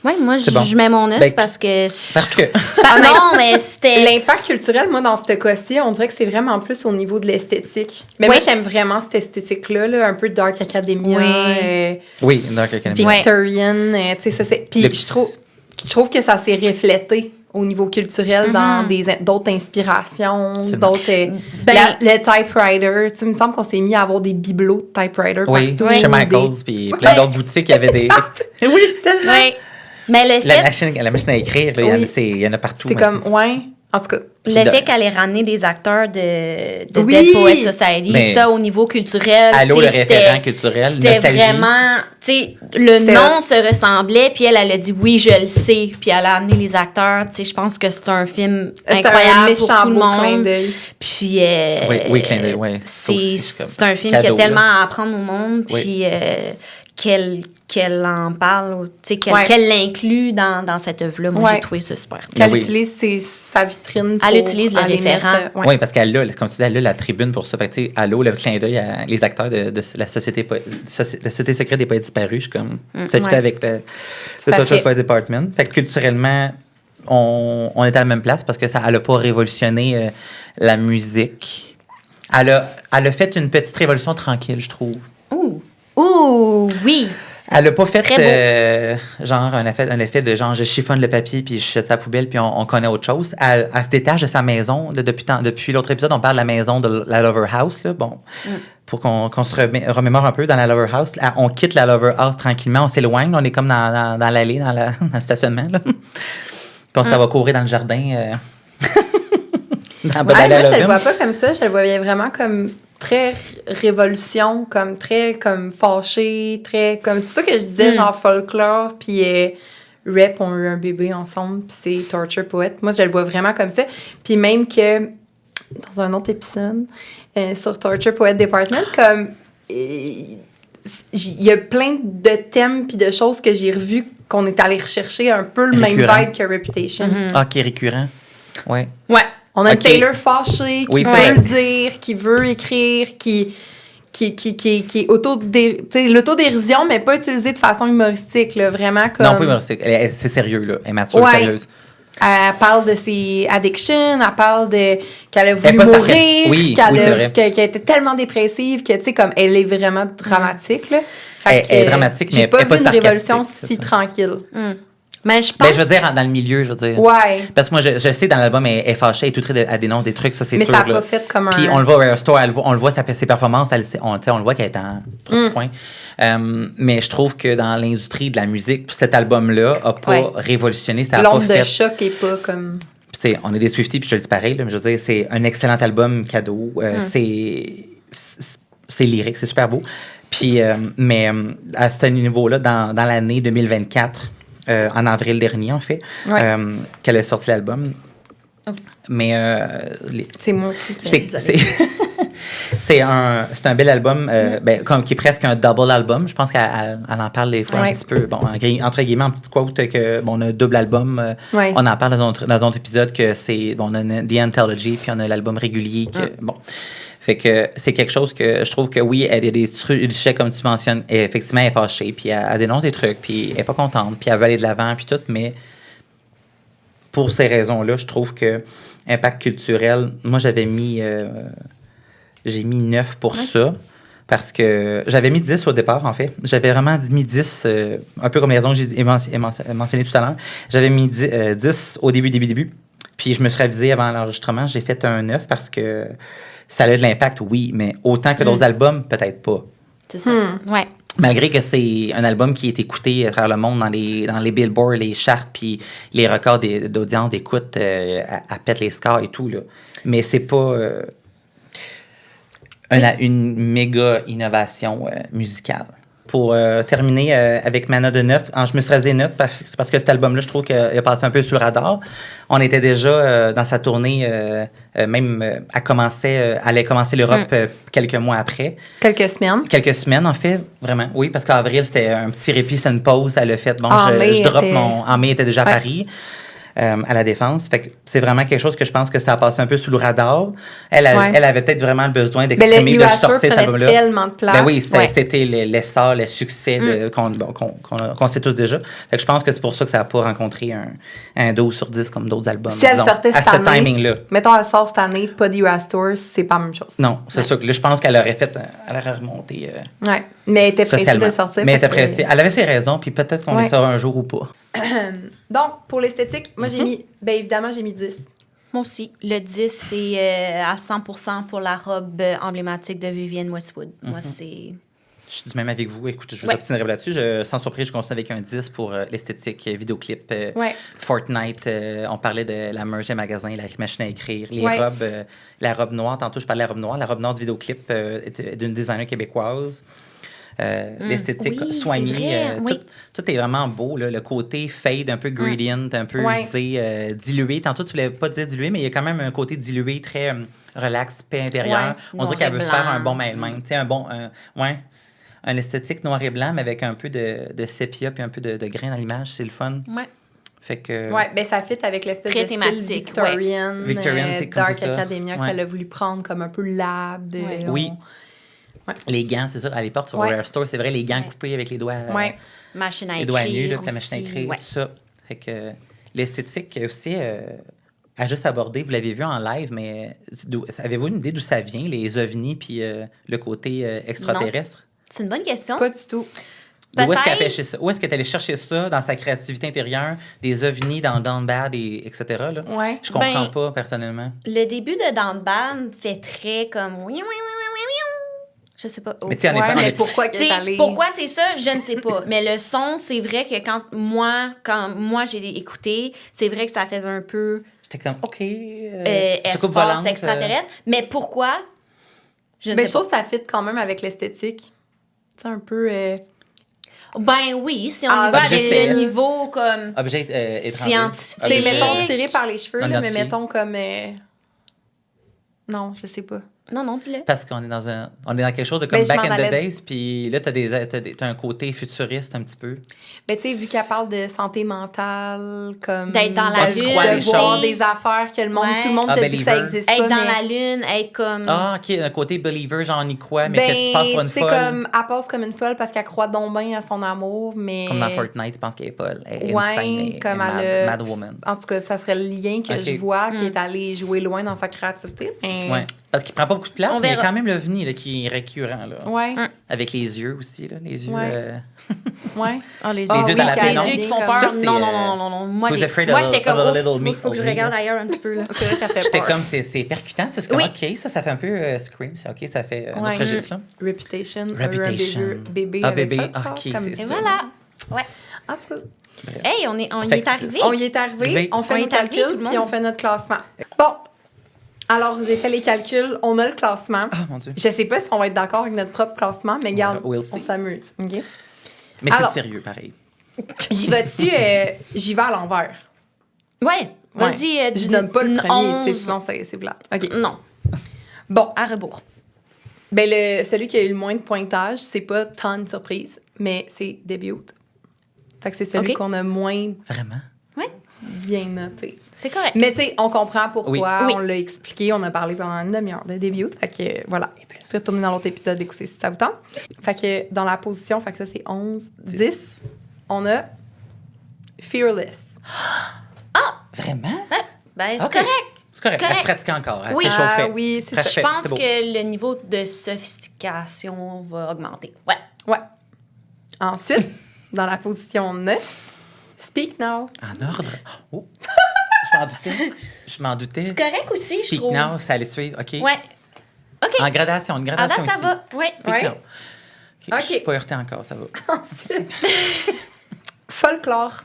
Oui, moi, C'est bon. je mets mon 9 Ben, parce que... Parce que... Ah non, mais c'était... L'impact culturel, moi, dans ce cas-ci, on dirait que c'est vraiment plus au niveau de l'esthétique. Mais Oui. moi, j'aime vraiment cette esthétique-là, là, un peu Dark Academia, Oui. Oui, Dark Academy. Victorian, tu sais, ça c'est... Puis Le je trouve que ça s'est reflété au niveau culturel dans d'autres inspirations, Absolument. d'autres... Ben- le typewriter, tu sais, il me semble qu'on s'est mis à avoir des bibelots de typewriter Oui, partout. chez des- Michaels, puis plein d'autres boutiques, il y avait des... Oui! Tellement. Oui. Mais le fait... La machine à écrire, là, Oui. il y en a partout. C'est maintenant. comme, ouais, en tout cas. Le de- fait qu'elle ait ramené des acteurs de Oui! Dead Poets Society, Mais- ça, au niveau culturel, Allô, tu le sais, référent culturel, c'était nostalgie. vraiment, tu sais, le C'était nom hot. se ressemblait, puis elle a dit oui, je le sais, puis elle a amené les acteurs, tu sais, je pense que c'est un film C'est un incroyable pour méchant tout le beau clin monde. d'œil. Puis, Oui, clin d'œil, ouais. Ça c'est aussi, c'est comme c'est un film cadeau, qui a tellement là. à apprendre au monde, Oui. puis qu'elle en parle, tu sais, Ouais. qu'elle l'inclut dans cette œuvre-là. Moi, Ouais. j'ai trouvé ça super. Qu'elle Oui. utilise sa vitrine pour Elle utilise le aller référent. mettre, Oui, parce qu'elle a, comme tu dis, elle a la tribune pour ça. Fait que, tu sais, allô, le clin d'œil à les acteurs de la Société secrète des poètes disparus. Je suis comme, ça fit Ouais. avec le Tout à Touch fait. of Poet Department. Fait que culturellement, on est à la même place parce que elle n'a pas révolutionné la musique. Elle a fait une petite révolution tranquille, je trouve. Ouh, oui. Elle n'a pas fait Très genre un effet de genre je chiffonne le papier puis je jette ça à la poubelle puis on connaît autre chose. Elle se détache de sa maison. Depuis l'autre épisode, on parle de la maison de la Lover House. Là, bon, pour qu'on se remémore un peu dans la Lover House. Là, on quitte la Lover House tranquillement, on s'éloigne. On est comme dans l'allée, dans le stationnement. Là. Puis on s'en va courir dans le jardin. Dans Ouais, la moi, je Lovin. le vois pas comme ça. Je le voyais vraiment comme très révolution, comme très comme fâché, très comme... C'est pour ça que je disais genre folklore, puis Rep ont eu un bébé ensemble, puis c'est Torture Poet. Moi, je le vois vraiment comme ça. Puis même que dans un autre épisode sur Torture Poet Department, comme... il y a plein de thèmes puis de choses que j'ai revues qu'on est allé rechercher un peu le même Récurrent. vibe que Reputation. Ah, qui est récurrent. Ouais. Ouais. On a Ok. une Taylor fâchée qui Oui, veut c'est le dire, qui veut écrire, qui est l'autodérision, mais pas utilisée de façon humoristique, là, vraiment comme... Non, pas humoristique. C'est sérieux, là. Elle est mature, Ouais. sérieuse. Elle parle de ses addictions, elle parle de qu'elle a Elle voulu est pas mourir, sarcastique. Oui, qu'elle oui, c'est a, vrai. qu'elle était tellement dépressive que, tu sais, comme elle est vraiment dramatique, là. Fait Elle est que, dramatique, mais j'ai pas elle est pas vu une révolution sarcastique, c'est si ça. tranquille. Mais je pense... Ben, je veux dire, dans le milieu, je veux dire. Ouais. Parce que moi, je sais, dans l'album, elle est fâchée, elle est tout elle dénonce des trucs, ça, c'est Mais sûr. ça n'a là. pas fait comme Puis un... on le voit au Rare Store, on le voit ses performances, on le voit qu'elle est en trop de points. Mais je trouve que dans l'industrie de la musique, cet album-là n'a pas Ouais. révolutionné, ça a pas L'onde de fait... choc est pas comme... Puis, tu sais, on est des Swifties, puis je te le dis pareil, là, mais je veux dire, c'est un excellent album cadeau. C'est lyrique, c'est super beau. Puis, mais à ce niveau-là, dans l'année 2024, en avril dernier, en fait, Ouais. qu'elle a sorti l'album. Mais C'est moi aussi qui... c'est un bel album, qui est presque un double album. Je pense qu'elle en parle des fois un Ouais. petit peu. Bon, entre guillemets, en petite quote, que on a un double album. Ouais. On en parle dans un autre épisode que c'est. Bon, on a The Anthology, puis on a l'album régulier. Bon. Fait que c'est quelque chose que je trouve que oui, elle a des sujets comme tu mentionnes. Et effectivement, elle est fâchée, puis elle dénonce des trucs, puis elle est pas contente, puis elle veut aller de l'avant, puis tout, mais pour ces raisons-là, je trouve que impact culturel, moi j'ai mis 9 pour ça. Parce que j'avais mis 10 au départ, en fait. J'avais vraiment mis 10, un peu comme les raisons que j'ai mentionnées tout à l'heure. J'avais mis 10 au début. Puis je me suis révisé avant l'enregistrement. J'ai fait un 9 parce que ça a de l'impact, oui, mais autant que d'autres albums, peut-être pas. C'est ça. Ouais. Malgré que c'est un album qui est écouté à travers le monde dans les billboards, les charts, puis les records d'audience, d'écoute, à pète les scores et tout, là. Mais c'est pas une méga innovation musicale. Pour terminer avec ma note de 9, je me suis révisé note parce que cet album-là, je trouve qu'il a passé un peu sur le radar. On était déjà dans sa tournée, elle allait commencer l'Europe quelques mois après. Quelques semaines. Quelques semaines, en fait, vraiment. Oui, parce qu'en avril, c'était un petit répit, c'était une pause. Elle a fait, bon, En mai, je drop était- en mai, elle était déjà à Ouais. Paris. à la Défense. Fait que c'est vraiment quelque chose que je pense que ça a passé un peu sous le radar. Elle avait peut-être vraiment le besoin d'exprimer, le de US Tour sortir cet prenait album-là. tellement de place. Ben oui, Ouais. c'était l'essor, le succès qu'on sait tous déjà. Fait que je pense que c'est pour ça que ça n'a pas rencontré un 12 sur 10 comme d'autres albums. Si elle disons, sortait à cette ce année, timing-là. mettons, elle sort cette année, pas du US Tour, c'est pas la même chose. Non, c'est ça que là, je pense qu'elle aurait remonté Ouais. Mais elle était pressée de socialement. le sortir. Mais elle était parce que- pressée. Elle avait ses raisons, puis peut-être qu'on Ouais. les saura un jour ou pas. Donc, pour l'esthétique, moi, j'ai mis, évidemment, j'ai mis 10. Moi aussi. Le 10, c'est à 100% pour la robe emblématique de Vivienne Westwood. Moi, c'est... Je suis du même avec vous. Écoute, je vous Ouais. obstinerai là-dessus. Sans surprise, je continue avec un 10 pour l'esthétique, vidéoclip, Ouais. Fortnite. On parlait de la merge des magasins, la machine à écrire, les Ouais. robes, la robe noire. Tantôt, je parlais de la robe noire. La robe noire du vidéoclip est d'une designer québécoise. L'esthétique Oui, soignée. c'est vrai, oui. Tout est vraiment beau. Là. Le côté fade, un peu gradient, un peu Ouais. usé, dilué. Tantôt, tu ne voulais pas dire dilué, mais il y a quand même un côté dilué, très relax, paix intérieure. Ouais. On Noir dirait qu'elle et veut se faire blanc. un bon mêle-même. Tu sais, un esthétique noir et blanc, mais avec un peu de sépia puis un peu de grain dans l'image. C'est le fun. Ouais. Fait que... Ouais, ben ça fit avec l'espèce Très de style thématique, Victorian, Victorian, tu sais, comme Dark c'est ça. Academia Ouais. qu'elle a voulu prendre comme un peu lab. Ouais. Oui. Les gants, c'est ça. À l'époque, sur Ouais. Rare Store, c'est vrai, les gants Ouais. coupés avec les doigts... Ouais. Machine à les écrire doigts nus, là, aussi. la machine à écrire, Ouais. tout ça. Fait que l'esthétique aussi, à juste aborder, vous l'avez vu en live, mais avez-vous une idée d'où ça vient, les ovnis puis le côté extraterrestre? C'est une bonne question. Pas du tout. Où est-ce qu'elle a Peut-être. pêché ça? Où est-ce qu'elle est allée chercher ça dans sa créativité intérieure, des ovnis dans Down Bad, etc. Là? Ouais. Je comprends Ben, pas, personnellement. Le début de Down Bad fait très comme... Je sais pas. Oh. Mais tu sais, on est Ouais, pas... mais pourquoi T'sais, qu'elle est allée... pourquoi c'est ça, je ne sais pas. Mais le son, c'est vrai que quand moi j'ai écouté, c'est vrai que ça faisait un peu J'étais comme, OK, espace soucoupe volante, extraterrestre. Mais pourquoi? Je ne Mais je sais pas. trouve que ça fit quand même avec l'esthétique. Tu sais, un peu... Ben oui, si on Ah, y va objet avec céleste. le niveau comme... objet étranger. Scientifique. Tu sais, Objet. mettons, tiré par les cheveux, Non là, mais identifié. mettons comme... Non, je sais pas. Non, dis-le. Parce qu'on est on est dans quelque chose de comme Ben, je back m'en in the allais- days, puis là, t'as un côté futuriste un petit peu. Mais tu sais, vu qu'elle parle de santé mentale, comme... D'être dans la tu lune, crois les de voir choses. des affaires que le monde... Ouais. Tout le monde Ah, te dit que ça believer. existe Être pas, dans mais... la lune, être comme... Ah, OK, un côté believer, genre on y croit, mais que tu passes pour une c'est folle. comme... Elle passe comme une folle parce qu'elle croit donc bien à son amour, mais... Comme dans Fortnite, tu penses qu'elle est folle. Elle est Ouais, insane, elle est comme mad, elle a- mad woman. En tout cas, ça serait le lien que Ok. je vois, qui est allé jouer loin dans sa créativité. Mais... Ouais. Parce qu'il prend pas beaucoup de place, On mais il y a verra. quand même l'ovni là, qui est récurrent. Là. Ouais, Avec les yeux aussi, là, les yeux... Ouais. ouais. Ah, les Ah yeux dans la les pénombre. yeux qui font Comme peur. ça, c'est, Non. Moi, Who's Afraid moi of j'étais a comme, Little ouf, Me faut que je Only, regarde là. ailleurs un petit peu. Là. C'est vrai qu'elle fait J'étais peur. comme, c'est percutant, c'est comme, Oui. OK, ça fait un peu Scream, c'est OK, ça fait un Ouais. autre registre, là. Reputation. Reputation. Un bébé. Ah, avait bébé. fait Ah, peur, ok, comme- c'est Et ça. voilà. Ouais. En tout cas, Hey, on y Fait est que arrivé. on y est arrivé, Oui. on fait On nos est arrivé, calculs, tout le puis monde. on fait notre classement. Bon, alors j'ai fait les calculs, on a le classement. Ah, mon Dieu. Je sais pas si on va être d'accord avec notre propre classement, mais regarde, We'll on see. s'amuse. OK? Mais c'est Alors. sérieux, pareil. J'y vais-tu, j'y vais à l'envers. Ouais. Vas-y. Ouais. Je donne pas le premier, tu sais, 11. sinon c'est plat. OK. Non, Bon, à rebours. ben celui qui a eu le moins de pointage, c'est pas tant de surprise, mais c'est Debut. Fait que c'est celui OK. qu'on a moins Vraiment? bien noté. C'est correct. Mais tu sais, on comprend pourquoi, Oui. on l'a expliqué, on a parlé pendant une demi-heure de Debut. Fait que voilà, vous pouvez retourner dans l'autre épisode, écouter si ça vous tente. Fait que dans la position, fait que ça c'est 11, 10, on a Fearless. Vraiment? Ben, c'est OK. correct. C'est correct. Elle correct. se pratique encore. Elle Oui. s'échauffait. Oui, c'est Ça ça. fait- Je pense c'est beau. que le niveau de sophistication va augmenter. Ouais. Ouais. Ensuite, dans la position 9, Speak Now. En ordre? Oh. Je m'en doutais. C'est correct aussi, je Speak trouve. Now, ça allait suivre. OK. Ouais. OK. En gradation, une À gradation date, ça ici. va. Ouais. Speak Ouais. Now. OK. OK. Je suis pas heurté encore, ça va. Ensuite, Folklore.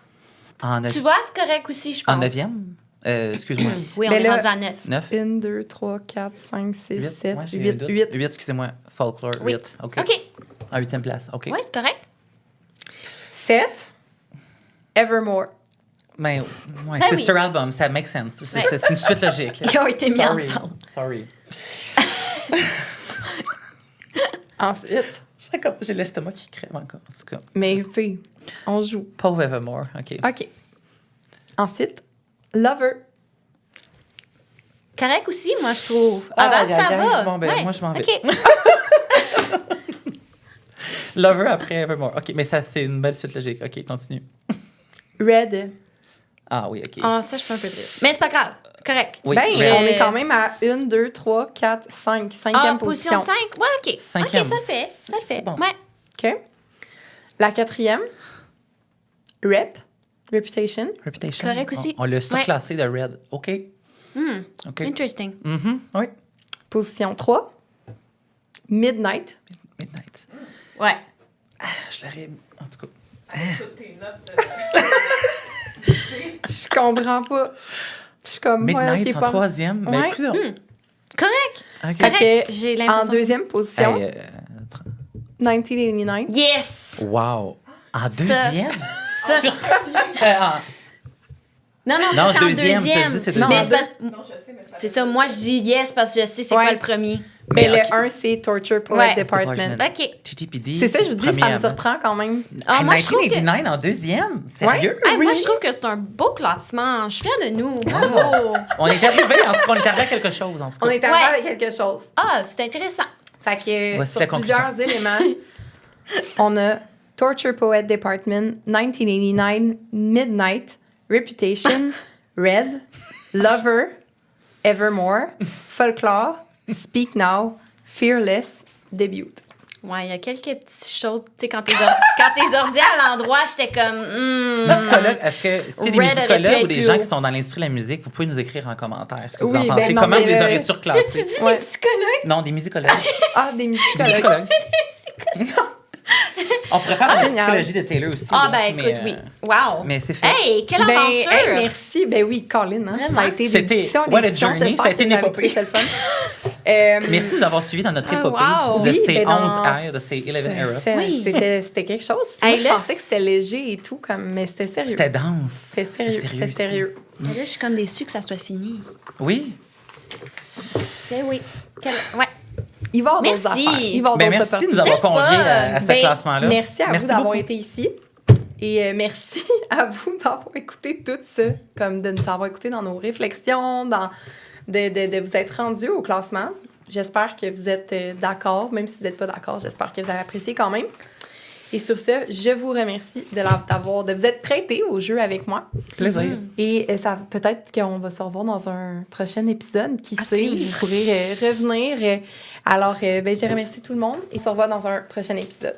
En Tu vois, c'est correct aussi, je pense. En 9e? Excuse-moi. Oui, on Mais est là- rendu à 9. 9? 1, 2, 3, 4, 5, 6, 8? 7, Ouais, j'ai 8, un doute. 8. 8, excusez-moi. Folklore, Oui. 8. OK. OK. En 8e place. OK. Oui, c'est correct. 7, Evermore. Mais, ouais, Ben Sister oui. Album, ça make sense. C'est Ouais. c'est une suite logique. là. Qui ont été mis Sorry. ensemble. Sorry. Ensuite, J'ai l'estomac qui crève encore, en tout cas. mais tu sais, on joue. Pauvre Evermore. OK. OK. Ensuite, Lover. Correct aussi, moi, je trouve. À date, Aïe, aïe, ça aïe. va. Bon, ben, Ouais. moi, je m'en vais. OK. Lover après Evermore. OK, mais ça, c'est une belle suite logique. OK, continue. Red. Ah oui, OK. Ah, ça, je suis un peu triste. Mais c'est pas grave. Correct. Oui, Ben, Red. on est quand même à 1, 2, 3, 4, 5. Cinquième position position. 5? Ouais, OK. Cinquième. OK, ça le fait. Ça le fait. C'est bon. Ouais. OK. La 4e. Reputation. Reputation. Correct aussi. On l'a surclassé de Red. OK. Hmm. OK. Interesting. Oui. Position 3. Midnight. Midnight. Ouais. Je l'aurais... En tout cas... Toutes tes notes. Je comprends pas. Je suis comme, moi, Midnight j'ai en pas... troisième. Ouais. Mais écoute, Correct. OK. Correct. Fait que, J'ai en l'impression. deuxième position, Hey, 1989. Yes! wow. En deuxième? Ça, non, Non, ça, c'est en deuxième, ça, je dis, c'est Non, Mais deuxième. c'est parce- Non, je sais, mais ça c'est ça, moi, je dis yes parce que je sais c'est Ouais. quoi le premier. Mais Mais le ok. 1, c'est Torture Poet Ouais. Department. Department. OK. TTPD. C'est ça, je vous dis, ça premier me avant. surprend quand même. Ah, moi, je trouve que... 1989 en deuxième? Sérieux? Hey, Moi, Oui. je trouve que c'est un beau classement. Je suis fière de nous. Bravo. On est arrivé, en tout cas, on est arrivé à quelque chose, en tout cas. On est arrivé Ouais. avec quelque chose. Ah, c'est intéressant. Fait que Voici sur la conclusion. plusieurs éléments, on a Torture Poet Department, 1989, Midnight, Reputation, Red, Lover, Evermore, Folklore, Speak Now, Fearless, Debut. Ouais, il y a quelques petites choses. Tu sais, quand t'es ordi à l'endroit, j'étais comme. Musicologue, est-ce que c'est des Red aurait pu musicologues être ou des plus gens haut. qui sont dans l'industrie de la musique, vous pouvez nous écrire en commentaire ce que vous Oui, en ben pensez. non, Comment mais vous les le- aurez Tu surclassés? dis Ouais. des psychologues? Non, des musicologues. Ah, des musicologues. Musicologues. On pourrait faire la génial. psychologie de Taylor aussi. Ah, là, ben mais, écoute, oui. Wow. Mais c'est fait. Hey, quelle Ben, aventure! hey, merci. Ben oui, Colin. Hein? Vraiment. Ça a été des C'était- discussions, what a des discussions. journey. Ça a été une J'espère que vous avez épopée. trouvé ça le fun. Merci de nous avoir suivis dans notre Ah, épopée wow. de Oui, ces ben 11 non, airs, de ces 11 eras. Oui. C'était quelque chose. Hey, Moi, je là, pensais que c'était léger et tout, mais c'était sérieux. C'était dense. C'était sérieux. C'était ici. sérieux. Mais là, je suis comme déçue que ça soit fini. Oui. C'est oui. Ouais. Il va y avoir d'autres Merci. affaires. Il va y avoir Ben, d'autres merci de nous opportunités. avoir conviés à ce Ben, classement-là. Merci à vous d'avoir beaucoup. été ici. Et merci à vous d'avoir écouté tout ça, comme de nous avoir écouté dans nos réflexions, de vous être rendus au classement. J'espère que vous êtes d'accord. Même si vous n'êtes pas d'accord, j'espère que vous avez apprécié quand même. Et sur ce, je vous remercie de vous être prêtés au jeu avec moi. Plaisir. Et ça, peut-être qu'on va se revoir dans un prochain épisode. Qui À sait, suivre. vous pourrez revenir. Alors, je remercie tout le monde et se revoit dans un prochain épisode.